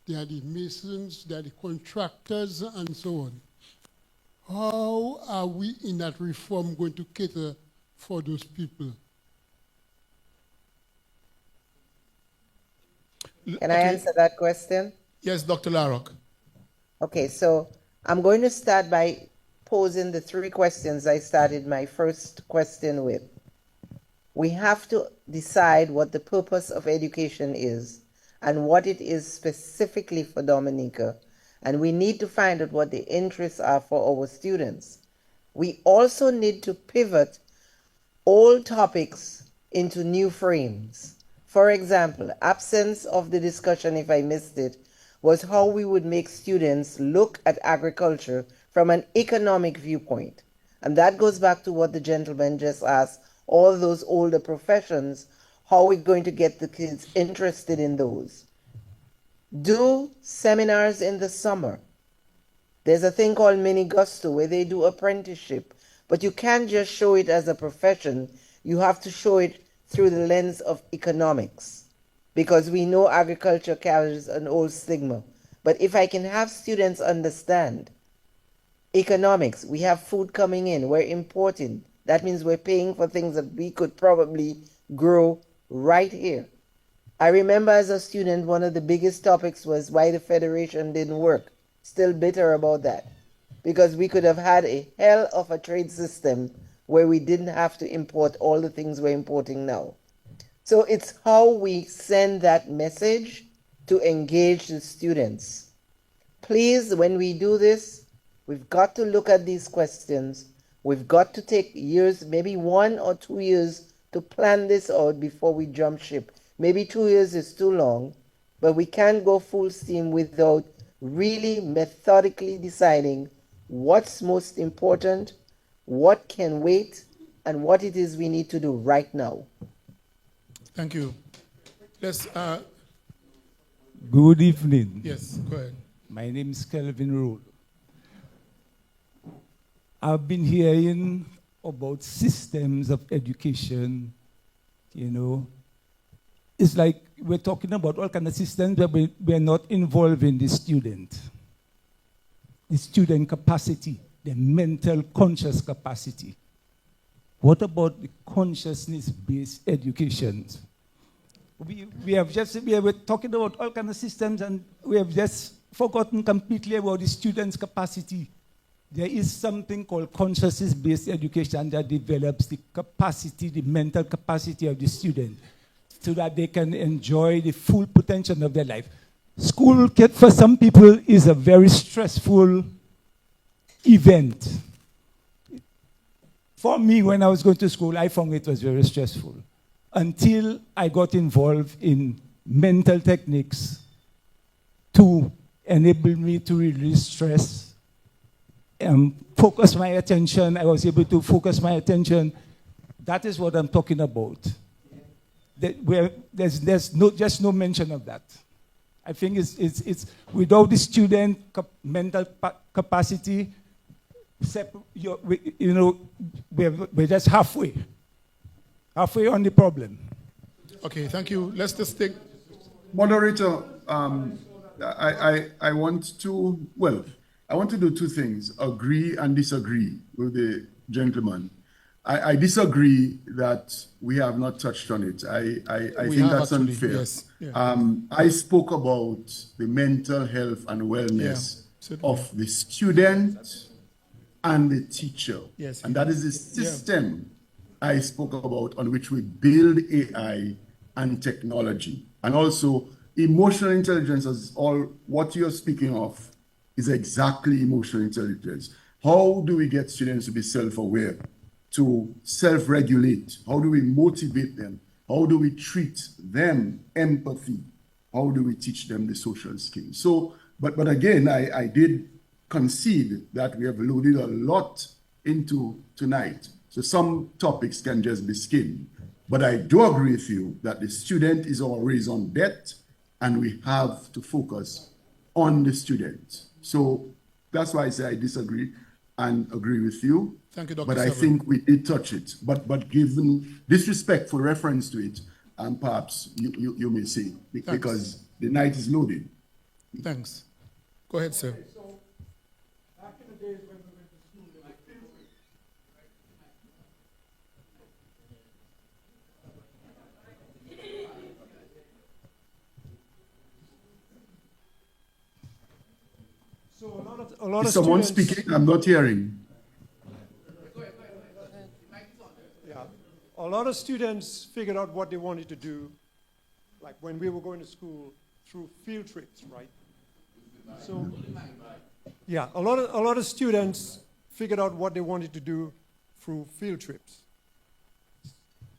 S21: they are the masons, they are the contractors, and so on. How are we in that reform going to cater for those people?
S14: Can I answer that question?
S10: Yes, Dr. Larrock.
S14: Okay, so I'm going to start by posing the three questions I started my first question with. We have to decide what the purpose of education is and what it is specifically for Dominica. And we need to find out what the interests are for our students. We also need to pivot old topics into new frames. For example, absence of the discussion, if I missed it, was how we would make students look at agriculture from an economic viewpoint. And that goes back to what the gentleman just asked, all those older professions, how are we going to get the kids interested in those? Do seminars in the summer. There's a thing called Mini Gusto where they do apprenticeship, but you can't just show it as a profession. You have to show it through the lens of economics, because we know agriculture carries an old stigma. But if I can have students understand economics, we have food coming in, we're importing. That means we're paying for things that we could probably grow right here. I remember as a student, one of the biggest topics was why the Federation didn't work. Still bitter about that, because we could have had a hell of a trade system where we didn't have to import all the things we're importing now. So it's how we send that message to engage the students. Please, when we do this, we've got to look at these questions. We've got to take years, maybe 1 or 2 years, to plan this out before we jump ship. Maybe 2 years is too long, but we can't go full steam without really methodically deciding what's most important, what can wait, and what it is we need to do right now.
S10: Thank you. Let's.
S22: Good evening.
S10: Yes, go ahead.
S22: My name is Kelvin Rule. I've been hearing about systems of education, you know. It's like we're talking about all kinds of systems, but we're not involving the student capacity, the mental conscious capacity. What about the consciousness-based education? We were talking about all kinds of systems, and we have just forgotten completely about the student's capacity. There is something called consciousness-based education that develops the capacity, the mental capacity of the student, so that they can enjoy the full potential of their life. School, for some people, is a very stressful event. For me, when I was going to school, I found it was very stressful until I got involved in mental techniques to enable me to release stress, focus my attention. I was able to focus my attention. That is what I'm talking about. There's just no mention of that. I think it's without the student mental capacity, we're just halfway on the problem.
S10: Okay, thank you. Let's just take.
S1: Moderator, I want to do two things: agree and disagree with the gentleman. I disagree that we have not touched on it. I think that's unfair.
S10: Yes. Yeah.
S1: I spoke about the mental health and wellness of the student and the teacher.
S10: Yes.
S1: And that is the system I spoke about on which we build AI and technology. And also emotional intelligence is all what you're speaking of is exactly emotional intelligence. How do we get students to be self-aware, to self-regulate? How do we motivate them How do we treat them? Empathy. How do we teach them the social skills? So, but again, I did concede that we have loaded a lot into tonight. So some topics can just be skimmed. But I do agree with you that the student is our raison d'etre, and we have to focus on the student. So that's why I say I disagree and agree with you.
S10: Thank you, Dr.
S1: But I
S10: Severin.
S1: think we did touch it. But given disrespectful reference to it, and perhaps you may say, because the night is loaded.
S10: Thanks. Go ahead, sir.
S3: So a lot
S1: Is
S3: of
S1: someone
S3: students,
S1: speaking? I'm not hearing.
S3: yeah, a lot of students figured out what they wanted to do, like when we were going to school, through field trips, right? So, yeah, a lot of students figured out what they wanted to do through field trips.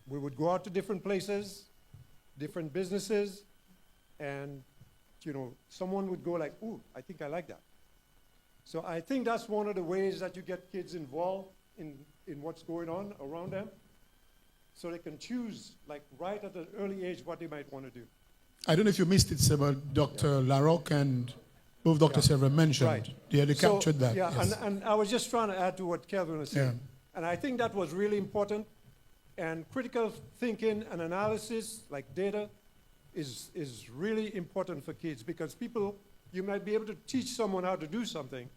S3: We would go out to different places, different businesses, and someone would go like, "Ooh, I think I like that." So I think that's one of the ways that you get kids involved in what's going on around them, so they can choose, like right at an early age, what they might want to do.
S10: I don't know if you missed it, sir, but Dr. Larocque and both Dr. Severin mentioned.
S3: Right.
S10: Yeah, they
S3: So,
S10: captured that.
S3: Yeah,
S10: yes.
S3: and I was just trying to add to what Kelvin was saying.
S10: Yeah.
S3: And I think that was really important. And critical thinking and analysis, like data, is really important for kids, because people, you might be able to teach someone how to do something,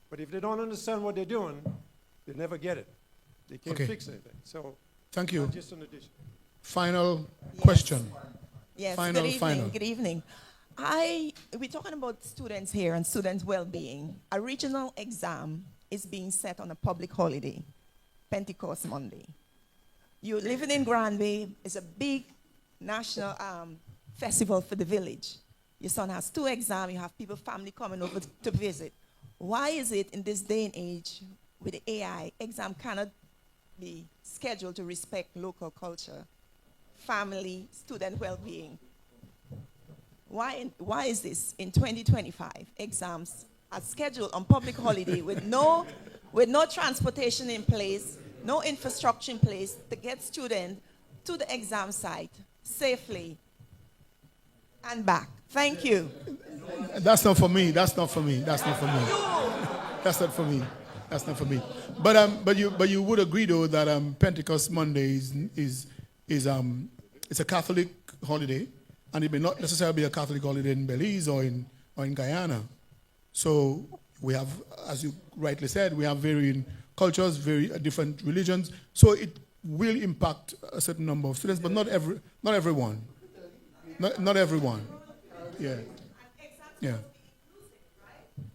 S3: but if they don't understand what they're doing, they never get it. They can't
S10: Okay.
S3: fix anything. So
S10: Thank you.
S3: just an addition.
S10: Final question.
S5: Yes,
S10: Final,
S5: good evening.
S10: final.
S5: Good evening. We're talking about students here and students' well-being. A regional exam is being set on a public holiday, Pentecost Monday. You living in Granby, it's a big national festival for the village. Your son has 2 exams, you have people, family coming over to visit. Why is it in this day and age with the AI, exam cannot be scheduled to respect local culture, family, student well-being? Why is this in 2025? Exams are scheduled on public holiday with no transportation in place, no infrastructure in place to get students to the exam site safely and back. Thank you.
S10: That's not for me. That's not for me. That's not for me. That's not for me. That's not for me. But you would agree though that Pentecost Monday is it's a Catholic holiday, and it may not necessarily be a Catholic holiday in Belize or in Guyana. So we have, as you rightly said, we have varying cultures, very different religions. So it will impact a certain number of students, but not everyone. Not everyone. Yeah. Yeah.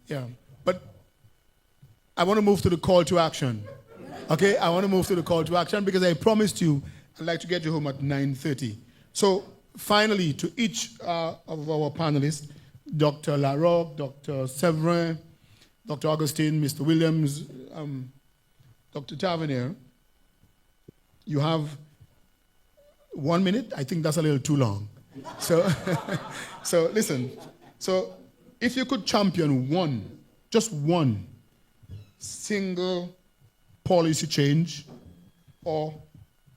S10: Yeah. But I want to move to the call to action. Okay? I want to move to the call to action because I promised you I'd like to get you home at 9:30. So finally, to each of our panelists, Dr. Larocque, Dr. Severin, Dr. Augustine, Mr. Williams, Dr. Tavernier, you have 1 minute. I think that's a little too long. So, so listen. So if you could champion just one single policy change or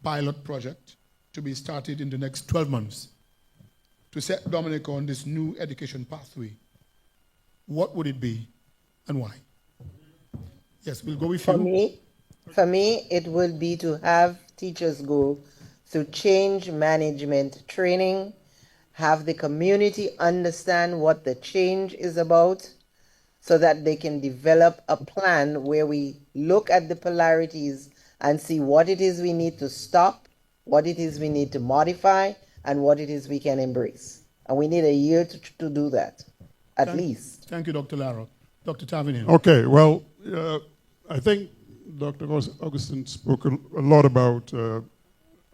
S10: pilot project to be started in the next 12 months to set Dominica on this new education pathway, what would it be and why? Yes, we'll go with you.
S14: For me, it would be to have teachers go through change management training, have the community understand what the change is about, so that they can develop a plan where we look at the polarities and see what it is we need to stop, what it is we need to modify, and what it is we can embrace. And we need a year to do that, at least.
S10: Thank you, Dr. Larocque. Dr. Tavernier.
S11: Okay, well, I think Dr. Augustine spoke a lot about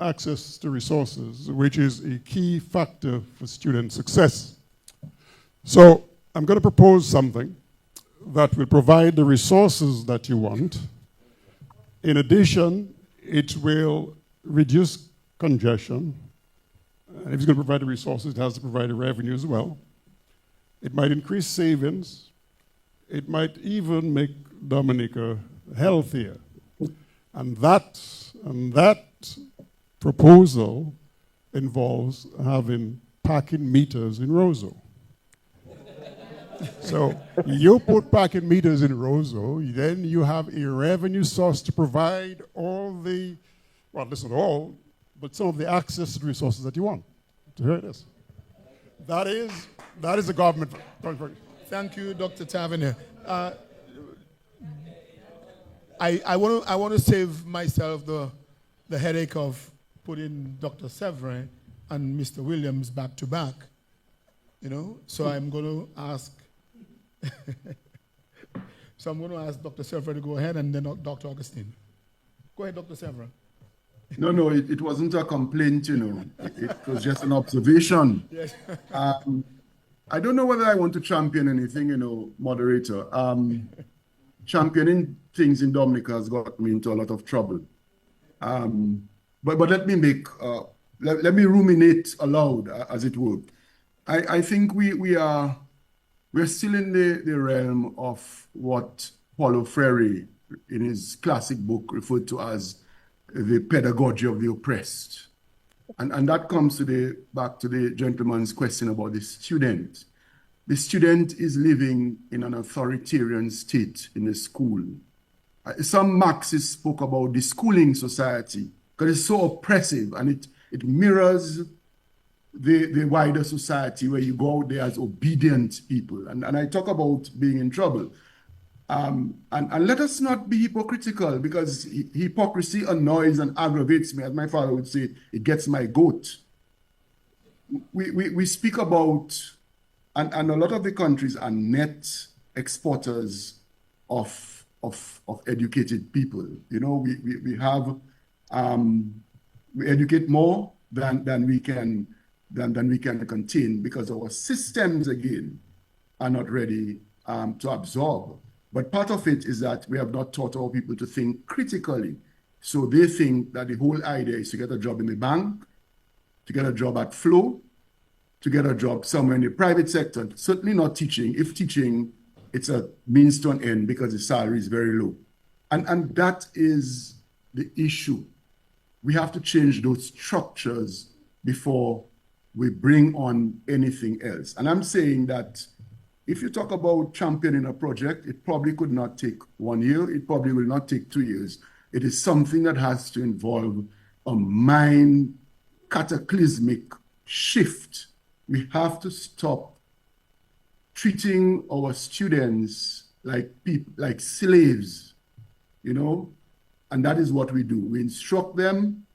S11: access to resources, which is a key factor for student success. So I'm going to propose something that will provide the resources that you want. In addition, it will reduce congestion, And if it's going to provide the resources, it has to provide the revenue as well. It might increase savings. It might even make Dominica healthier. And that proposal involves having parking meters in Roseau. So you put parking meters in Roseau, then you have a revenue source to provide all the, well, not all, but some of the access to the resources that you want. So here it is. That is the government.
S10: Thank you, Dr. Tavernier. I want to save myself the headache of putting Dr. Severin and Mr. Williams back to back. You know, so I'm going to ask. So I'm going to ask Dr. Severin to go ahead, and then Dr. Augustine. Go ahead, Dr. Severin.
S1: No, it wasn't a complaint, you know. It was just an observation.
S10: Yes.
S1: I don't know whether I want to champion anything, you know, moderator. Championing things in Dominica has got me into a lot of trouble. But let me make, let me ruminate aloud, as it were. I think we're still in the realm of what Paulo Freire, in his classic book, referred to as the pedagogy of the oppressed. And that comes back to the gentleman's question about the student. The student is living in an authoritarian state in the school. Some Marxists spoke about the schooling society because it's so oppressive, and it mirrors the wider society where you go out there as obedient people. And I talk about being in trouble. And let us not be hypocritical, because hypocrisy annoys and aggravates me. As my father would say, it gets my goat. We speak about, and a lot of the countries are net exporters of educated people. You know, we have, we educate more than we can contain, because our systems, again, are not ready to absorb. But part of it is that we have not taught our people to think critically. So they think that the whole idea is to get a job in the bank, to get a job at Flow, to get a job somewhere in the private sector. Certainly not teaching. If teaching, it's a means to an end because the salary is very low. And that is the issue. We have to change those structures before we bring on anything else. And I'm saying that if you talk about championing a project, it probably could not take 1 year. It probably will not take 2 years. It is something that has to involve a mind cataclysmic shift. We have to stop treating our students like people, like slaves, you know? And that is what we do. We instruct them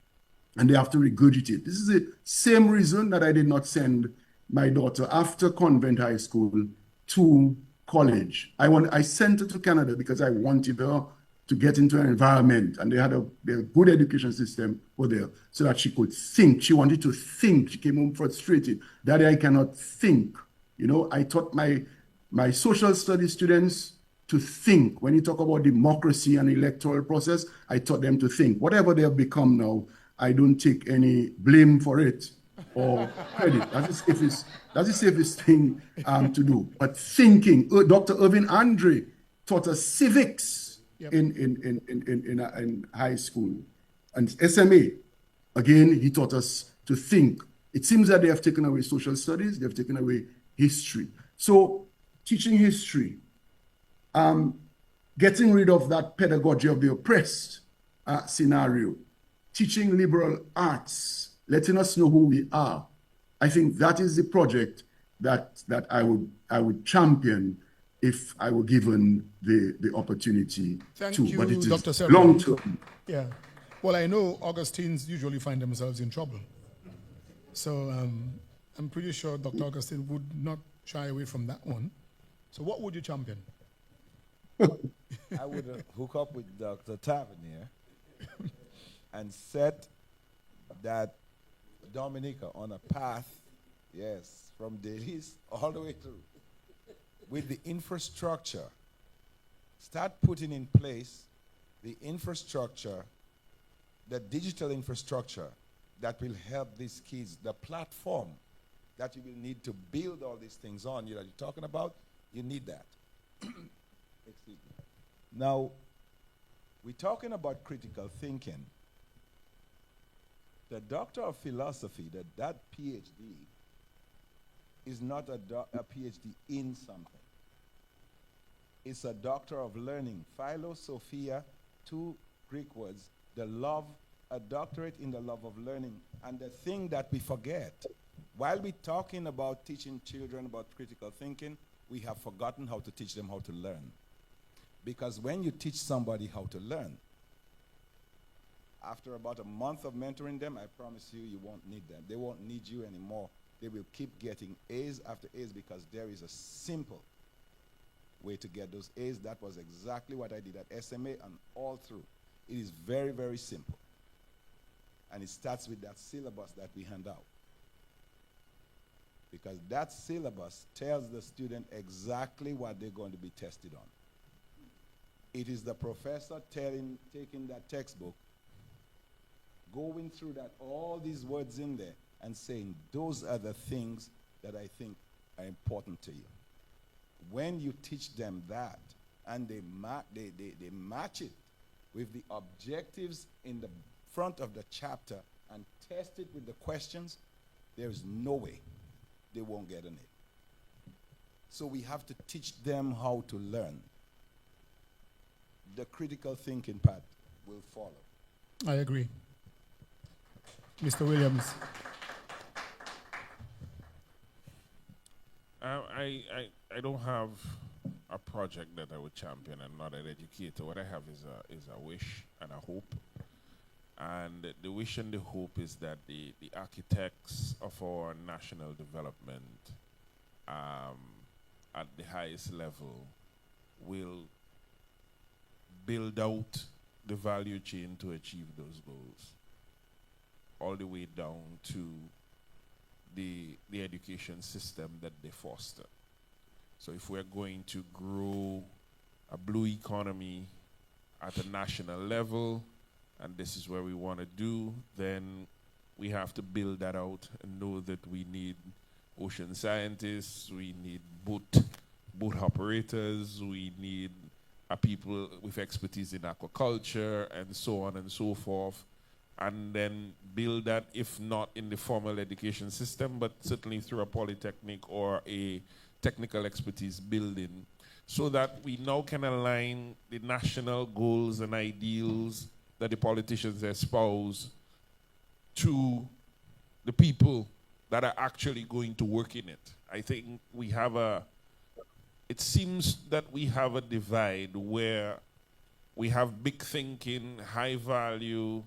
S1: and they have to regurgitate. This is the same reason that I did not send my daughter after Convent High School to college. I sent her to Canada because I wanted her to get into an environment, and they had a good education system over there so that she could think. She wanted to think. She came home frustrated. Daddy, I cannot think. You know, I taught my social studies students to think. When you talk about democracy and electoral process, I taught them to think. Whatever they have become now, I don't take any blame for it or credit. That's the safest thing to do. But thinking, Dr. Irvin Andre taught us civics in high school. And SMA, again, he taught us to think. It seems that they have taken away social studies, they've taken away history. So teaching history, getting rid of that pedagogy of the oppressed scenario, teaching liberal arts, letting us know who we are. I think that is the project that I would champion if I were given the opportunity to.
S10: You,
S1: but it is
S10: Dr. Severin.
S1: long term.
S10: Yeah. Well, I know Augustines usually find themselves in trouble. So I'm pretty sure Dr. Augustine would not shy away from that one. So what would you champion?
S18: I would hook up with Dr. Tavernier and set that Dominica on a path, yes, from Dailies all the way through, with the infrastructure. Start putting in place the infrastructure, the digital infrastructure that will help these kids, the platform that you will need to build all these things on, you're talking about, you need that. Excuse me. Now, we're talking about critical thinking. The doctor of philosophy, that PhD, is not a PhD in something. It's a doctor of learning. Philosophia, 2 Greek words, a doctorate in the love of learning. And the thing that we forget, while we're talking about teaching children about critical thinking, we have forgotten how to teach them how to learn. Because when you teach somebody how to learn, after about a month of mentoring them, I promise you, you won't need them. They won't need you anymore. They will keep getting A's after A's because there is a simple way to get those A's. That was exactly what I did at SMA and all through. It is very, very simple. And it starts with that syllabus that we hand out. Because that syllabus tells the student exactly what they're going to be tested on. It is the professor taking that textbook, going through that, all these words in there, and saying, those are the things that I think are important to you. When you teach them that, and they match it with the objectives in the front of the chapter and test it with the questions, there is no way they won't get an A. So we have to teach them how to learn. The critical thinking part will follow.
S10: I agree. Mr. Williams.
S15: I don't have a project that I would champion. I'm not an educator. What I have is a wish and a hope. And the wish and the hope is that the architects of our national development at the highest level will build out the value chain to achieve those goals, all the way down to the education system that they foster. So if we're going to grow a blue economy at a national level, and this is where we want to do, then we have to build that out and know that we need ocean scientists, we need boat operators, we need people with expertise in aquaculture, and so on and so forth, and then build that, if not in the formal education system, but certainly through a polytechnic or a technical expertise building, so that we now can align the national goals and ideals that the politicians espouse to the people that are actually going to work in it. I think it seems that we have a divide where we have big thinking, high value,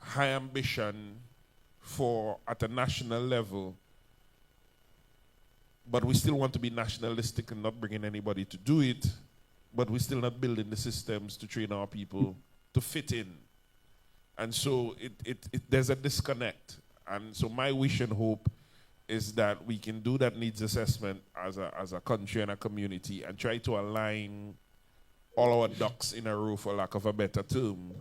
S15: high ambition at a national level, but we still want to be nationalistic and not bringing anybody to do it, but we're still not building the systems to train our people to fit in. And so there's a disconnect. And so my wish and hope is that we can do that needs assessment as a country and a community and try to align all our ducks in a row, for lack of a better term,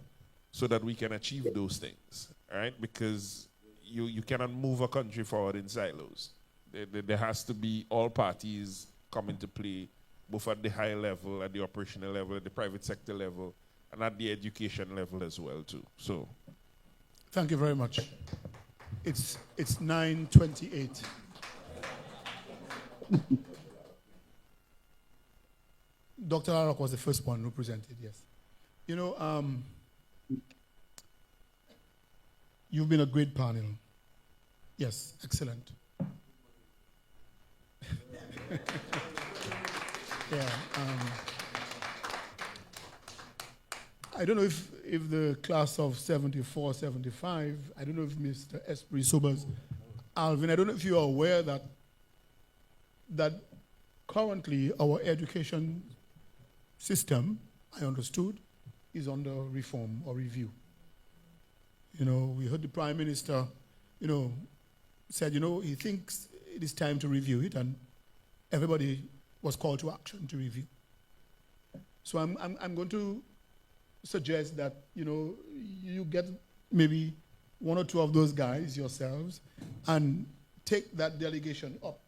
S15: so that we can achieve those things, right? Because you cannot move a country forward in silos. There has to be all parties come into play, both at the high level, at the operational level, at the private sector level, and at the education level as well too. So,
S10: thank you very much. It's 9:28. Dr. Arok was the first one who presented, yes. You know, you've been a great panel. Yes, excellent. Yeah. I don't know if the class of 74, 75, I don't know if Mr. Esprit Sobers, Alvin, I don't know if you are aware that currently our education system, I understood, is under reform or review. You know, we heard the Prime Minister, said, he thinks it is time to review it, and everybody was called to action to review. So I'm going to suggest that, you get maybe one or two of those guys, yourselves, and take that delegation up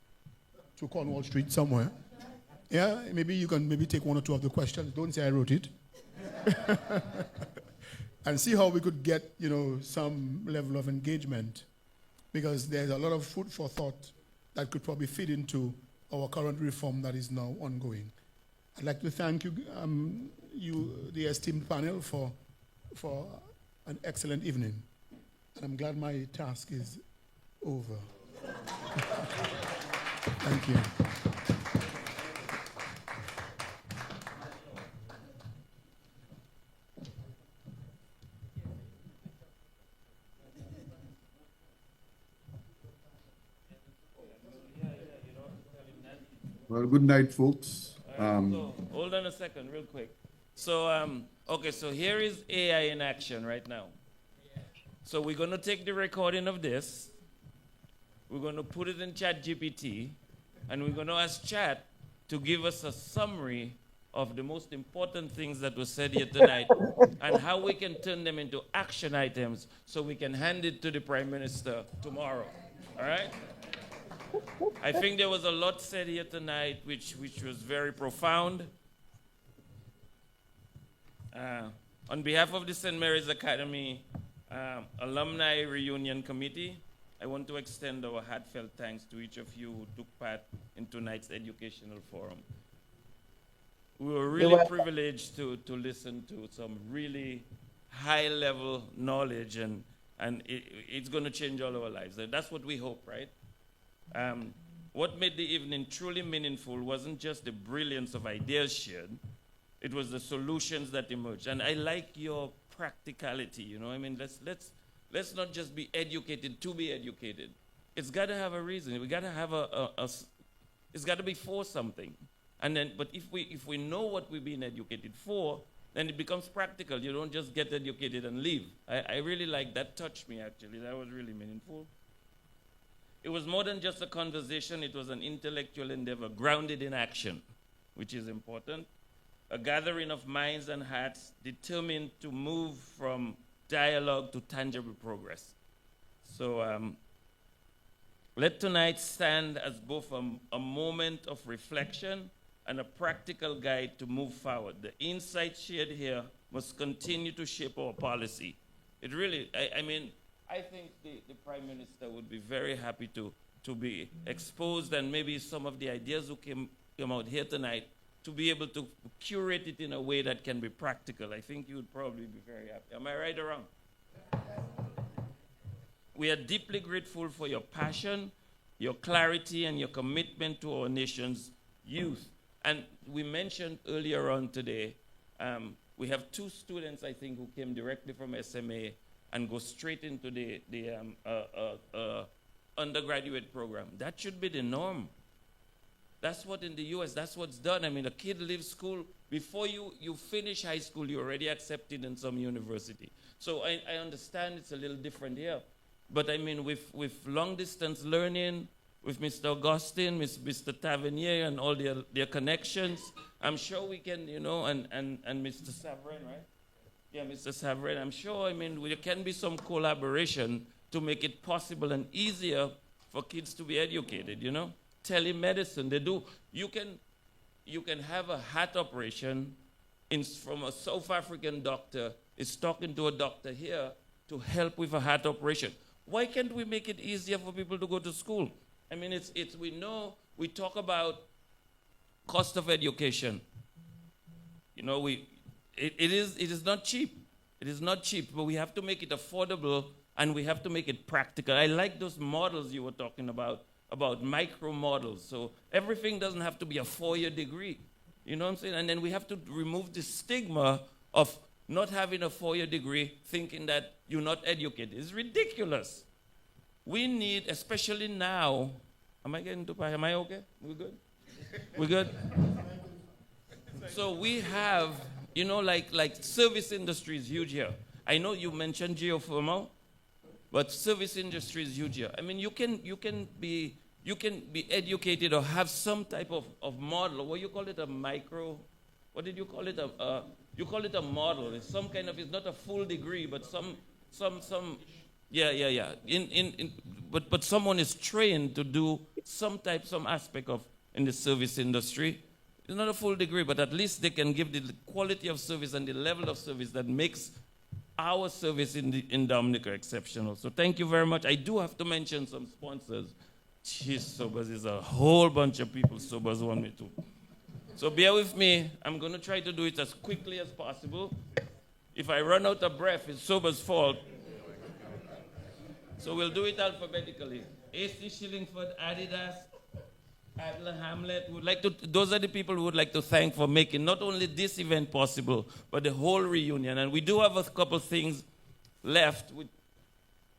S10: to Cornwall Street somewhere. Yeah, maybe you can take one or two of the questions. Don't say I wrote it. And see how we could get, some level of engagement, because there's a lot of food for thought that could probably fit into our current reform that is now ongoing. I'd like to thank you, the esteemed panel, for an excellent evening. And I'm glad my task is over. Thank you.
S1: Well, good night, folks.
S2: So, hold on a second, real quick. So, okay, so here is AI in action right now. So we're going to take the recording of this, we're going to put it in ChatGPT, and we're going to ask Chat to give us a summary of the most important things that were said here tonight and how we can turn them into action items so we can hand it to the Prime Minister tomorrow. All right? I think there was a lot said here tonight which was very profound. On behalf of the St. Mary's Academy Alumni Reunion Committee, I want to extend our heartfelt thanks to each of you who took part in tonight's educational forum. We were really privileged to listen to some really high-level knowledge, and it's going to change all our lives. That's what we hope, right? What made the evening truly meaningful wasn't just the brilliance of ideas shared, it was the solutions that emerged. And I like your practicality, I mean, let's not just be educated to be educated. It's got to have a reason. We got to have it's got to be for something. And then, but if we know what we're being educated for, then it becomes practical. You don't just get educated and leave. I really like that. Touched me, actually. That was really meaningful. It was more than just a conversation. It was an intellectual endeavor grounded in action, which is important. A gathering of minds and hearts determined to move from dialogue to tangible progress. So let tonight stand as both a moment of reflection and a practical guide to move forward. The insights shared here must continue to shape our policy. It really, I mean, I think the Prime Minister would be very happy to be exposed, and maybe some of the ideas who came out here tonight, to be able to curate it in a way that can be practical. I think you would probably be very happy. Am I right or wrong? We are deeply grateful for your passion, your clarity, and your commitment to our nation's youth. And we mentioned earlier on today, we have 2 students, I think, who came directly from SMA and go straight into the undergraduate program. That should be the norm. That's what in the US, that's what's done. I mean, a kid leaves school, before you finish high school, you're already accepted in some university. So I understand it's a little different here. But I mean, with long distance learning, with Mr. Augustine, Mr. Tavernier, and all their connections, I'm sure we can, and Mr. Savrin, right? Yeah, Mr. Savrin, I'm sure, I mean, there can be some collaboration to make it possible and easier for kids to be educated, Telemedicine, they do. You can have a heart operation from a South African doctor is talking to a doctor here to help with a heart operation. Why can't we make it easier for people to go to school? I mean, we talk about cost of education. It is not cheap. It is not cheap, but we have to make it affordable and we have to make it practical. I like those models you were talking about micro models. So everything doesn't have to be a 4-year degree. You know what I'm saying? And then we have to remove the stigma of not having a 4-year degree, thinking that you're not educated. It's ridiculous. We need, especially now, am I okay? We good? We good? So we have, like service industry is huge here. I know you mentioned geothermal, but service industry is huge here. I mean, you can be educated or have some type of model. What you call it, a micro? What did you call it? You call it a model. It's some kind of. It's not a full degree, but some Yeah. But someone is trained to do some aspect of in the service industry. It's not a full degree, but at least they can give the quality of service and the level of service that makes our service in Dominica exceptional. So thank you very much. I do have to mention some sponsors. Jeez, Sobers is a whole bunch of people Sobers want me to. So bear with me. I'm going to try to do it as quickly as possible. If I run out of breath, it's Sobers' fault. So we'll do it alphabetically. AC Shillingford, Adidas, Adler Hamlet. Those are the people who would like to thank for making not only this event possible, but the whole reunion. And we do have a couple things left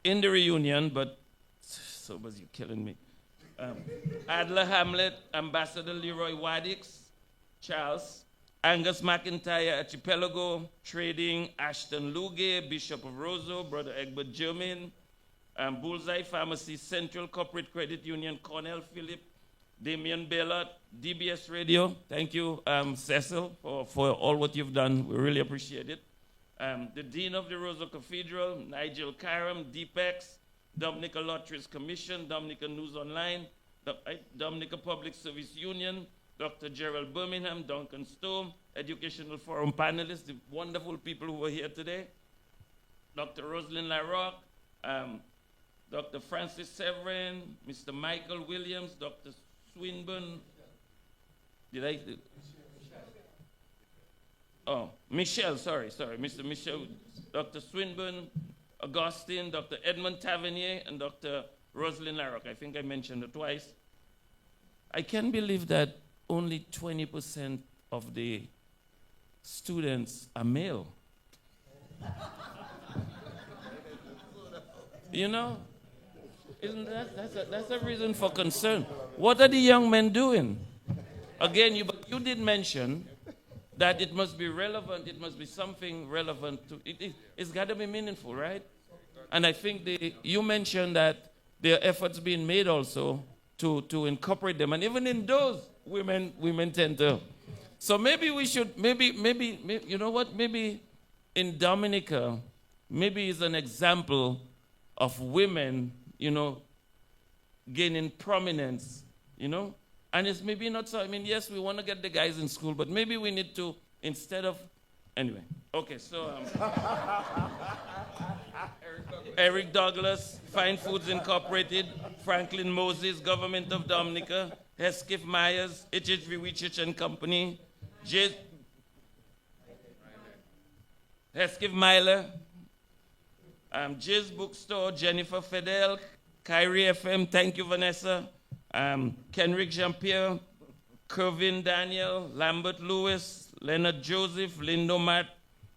S2: in the reunion, but Sobers, you're killing me. Adler Hamlet, Ambassador Leroy Waddix, Charles, Angus McIntyre, Archipelago, Trading, Ashton Luge, Bishop of Roseau, Brother Egbert Germain, Bullseye Pharmacy, Central Corporate Credit Union, Cornell Phillip, Damian Bellot, DBS Radio. Thank you, Cecil, for all what you've done. We really appreciate it. The Dean of the Roseau Cathedral, Nigel Karam, Deepex, Dominica Lotteries Commission, Dominica News Online, Dominica Public Service Union, Dr. Gerald Birmingham, Duncan Stowe, Educational Forum panelists, the wonderful people who were here today, Dr. Rosalind LaRocque, Dr. Francis Severin, Mr. Michael Williams, Dr. Swinburne, Michelle, sorry, Mr. Michelle, Dr. Swinburne, Augustine, Dr. Edmund Tavernier, and Dr. Rosalind LaRocque. I think I mentioned it twice. I can't believe that only 20% of the students are male. You know, isn't that's a reason for concern? What are the young men doing? Again, you did mention that it must be relevant. It must be something relevant to it. It's got to be meaningful, right? And I think you mentioned that there are efforts being made also to incorporate them, and even in those women tend to. So maybe we should maybe you know what? Maybe in Dominica, maybe it's an example of women, you know, gaining prominence, you know? And it's maybe not so, I mean, yes, we want to get the guys in school, but maybe we need to, instead of, anyway. Okay, so, Eric Douglas, Fine Foods Incorporated, Franklin Moses, Government of Dominica, Hesketh Myers, HHV Wichich and Company, Hesketh Myler, Jizz Bookstore, Jennifer Fidel, Kyrie FM, thank you, Vanessa, Kenrick Jean-Pierre, Kervin Daniel, Lambert Lewis, Leonard Joseph, Lindomat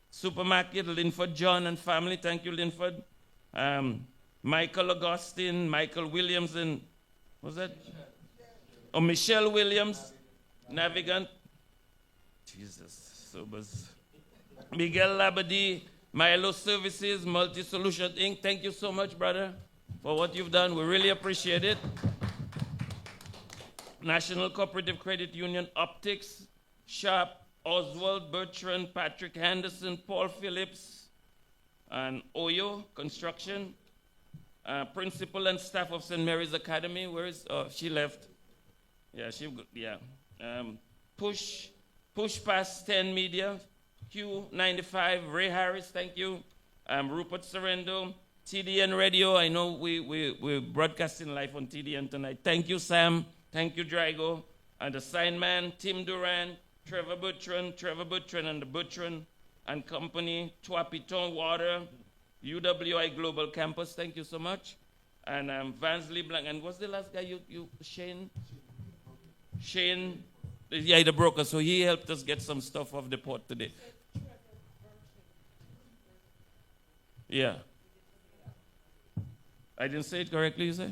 S2: Supermarket, Linford John and family, thank you, Linford, Michael Augustine, Michael Williams, and what's that? Oh, Michelle Williams, Navigant, Jesus, Sobers, Miguel Labadie, Milo Services, Multi-Solution Inc. Thank you so much, brother, for what you've done. We really appreciate it. National Cooperative Credit Union, Optics, Sharp, Oswald, Bertrand, Patrick Henderson, Paul Phillips, and Oyo Construction. Principal and staff of St. Mary's Academy. Where is, she left. Yeah, Push Past 10 Media, Q95, Ray Harris, thank you. Rupert Sorrento, TDN Radio. I know we're broadcasting live on TDN tonight. Thank you, Sam. Thank you, Drago. And the sign man, Tim Duran, Trevor Bertrand and the Bertrand and Company, Tuapiton Water, UWI Global Campus. Thank you so much. And Vance LeBlanc. And what's the last guy Shane? Shane, yeah, the broker. So he helped us get some stuff off the port today. Yeah. I didn't say it correctly, you say?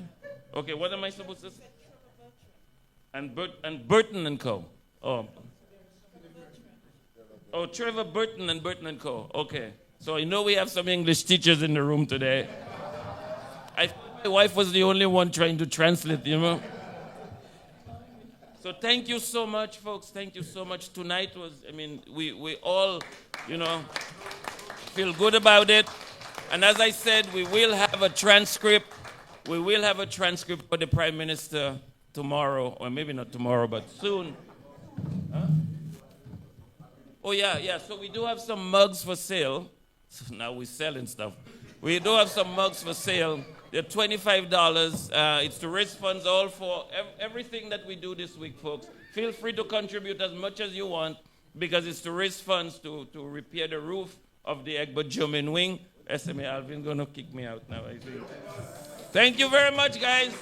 S2: Okay, what am I supposed to say? And Burton and Co. Oh, Trevor Burton and Co. Okay. So I know we have some English teachers in the room today. I think my wife was the only one trying to translate, you know. So thank you so much, folks. Thank you so much. Tonight was, I mean, we all, you know, feel good about it. And as I said, we will have a transcript. We will have a transcript for the Prime Minister tomorrow, or maybe not tomorrow, but soon. Huh? Oh, yeah. So we do have some mugs for sale. So now we're selling stuff. We do have some mugs for sale. They're $25. It's to raise funds all for everything that we do this week, folks. Feel free to contribute as much as you want, because it's to raise funds to repair the roof of the Egbert Jumin wing. SMA Alvin going to kick me out now, I think. Thank you very much, guys.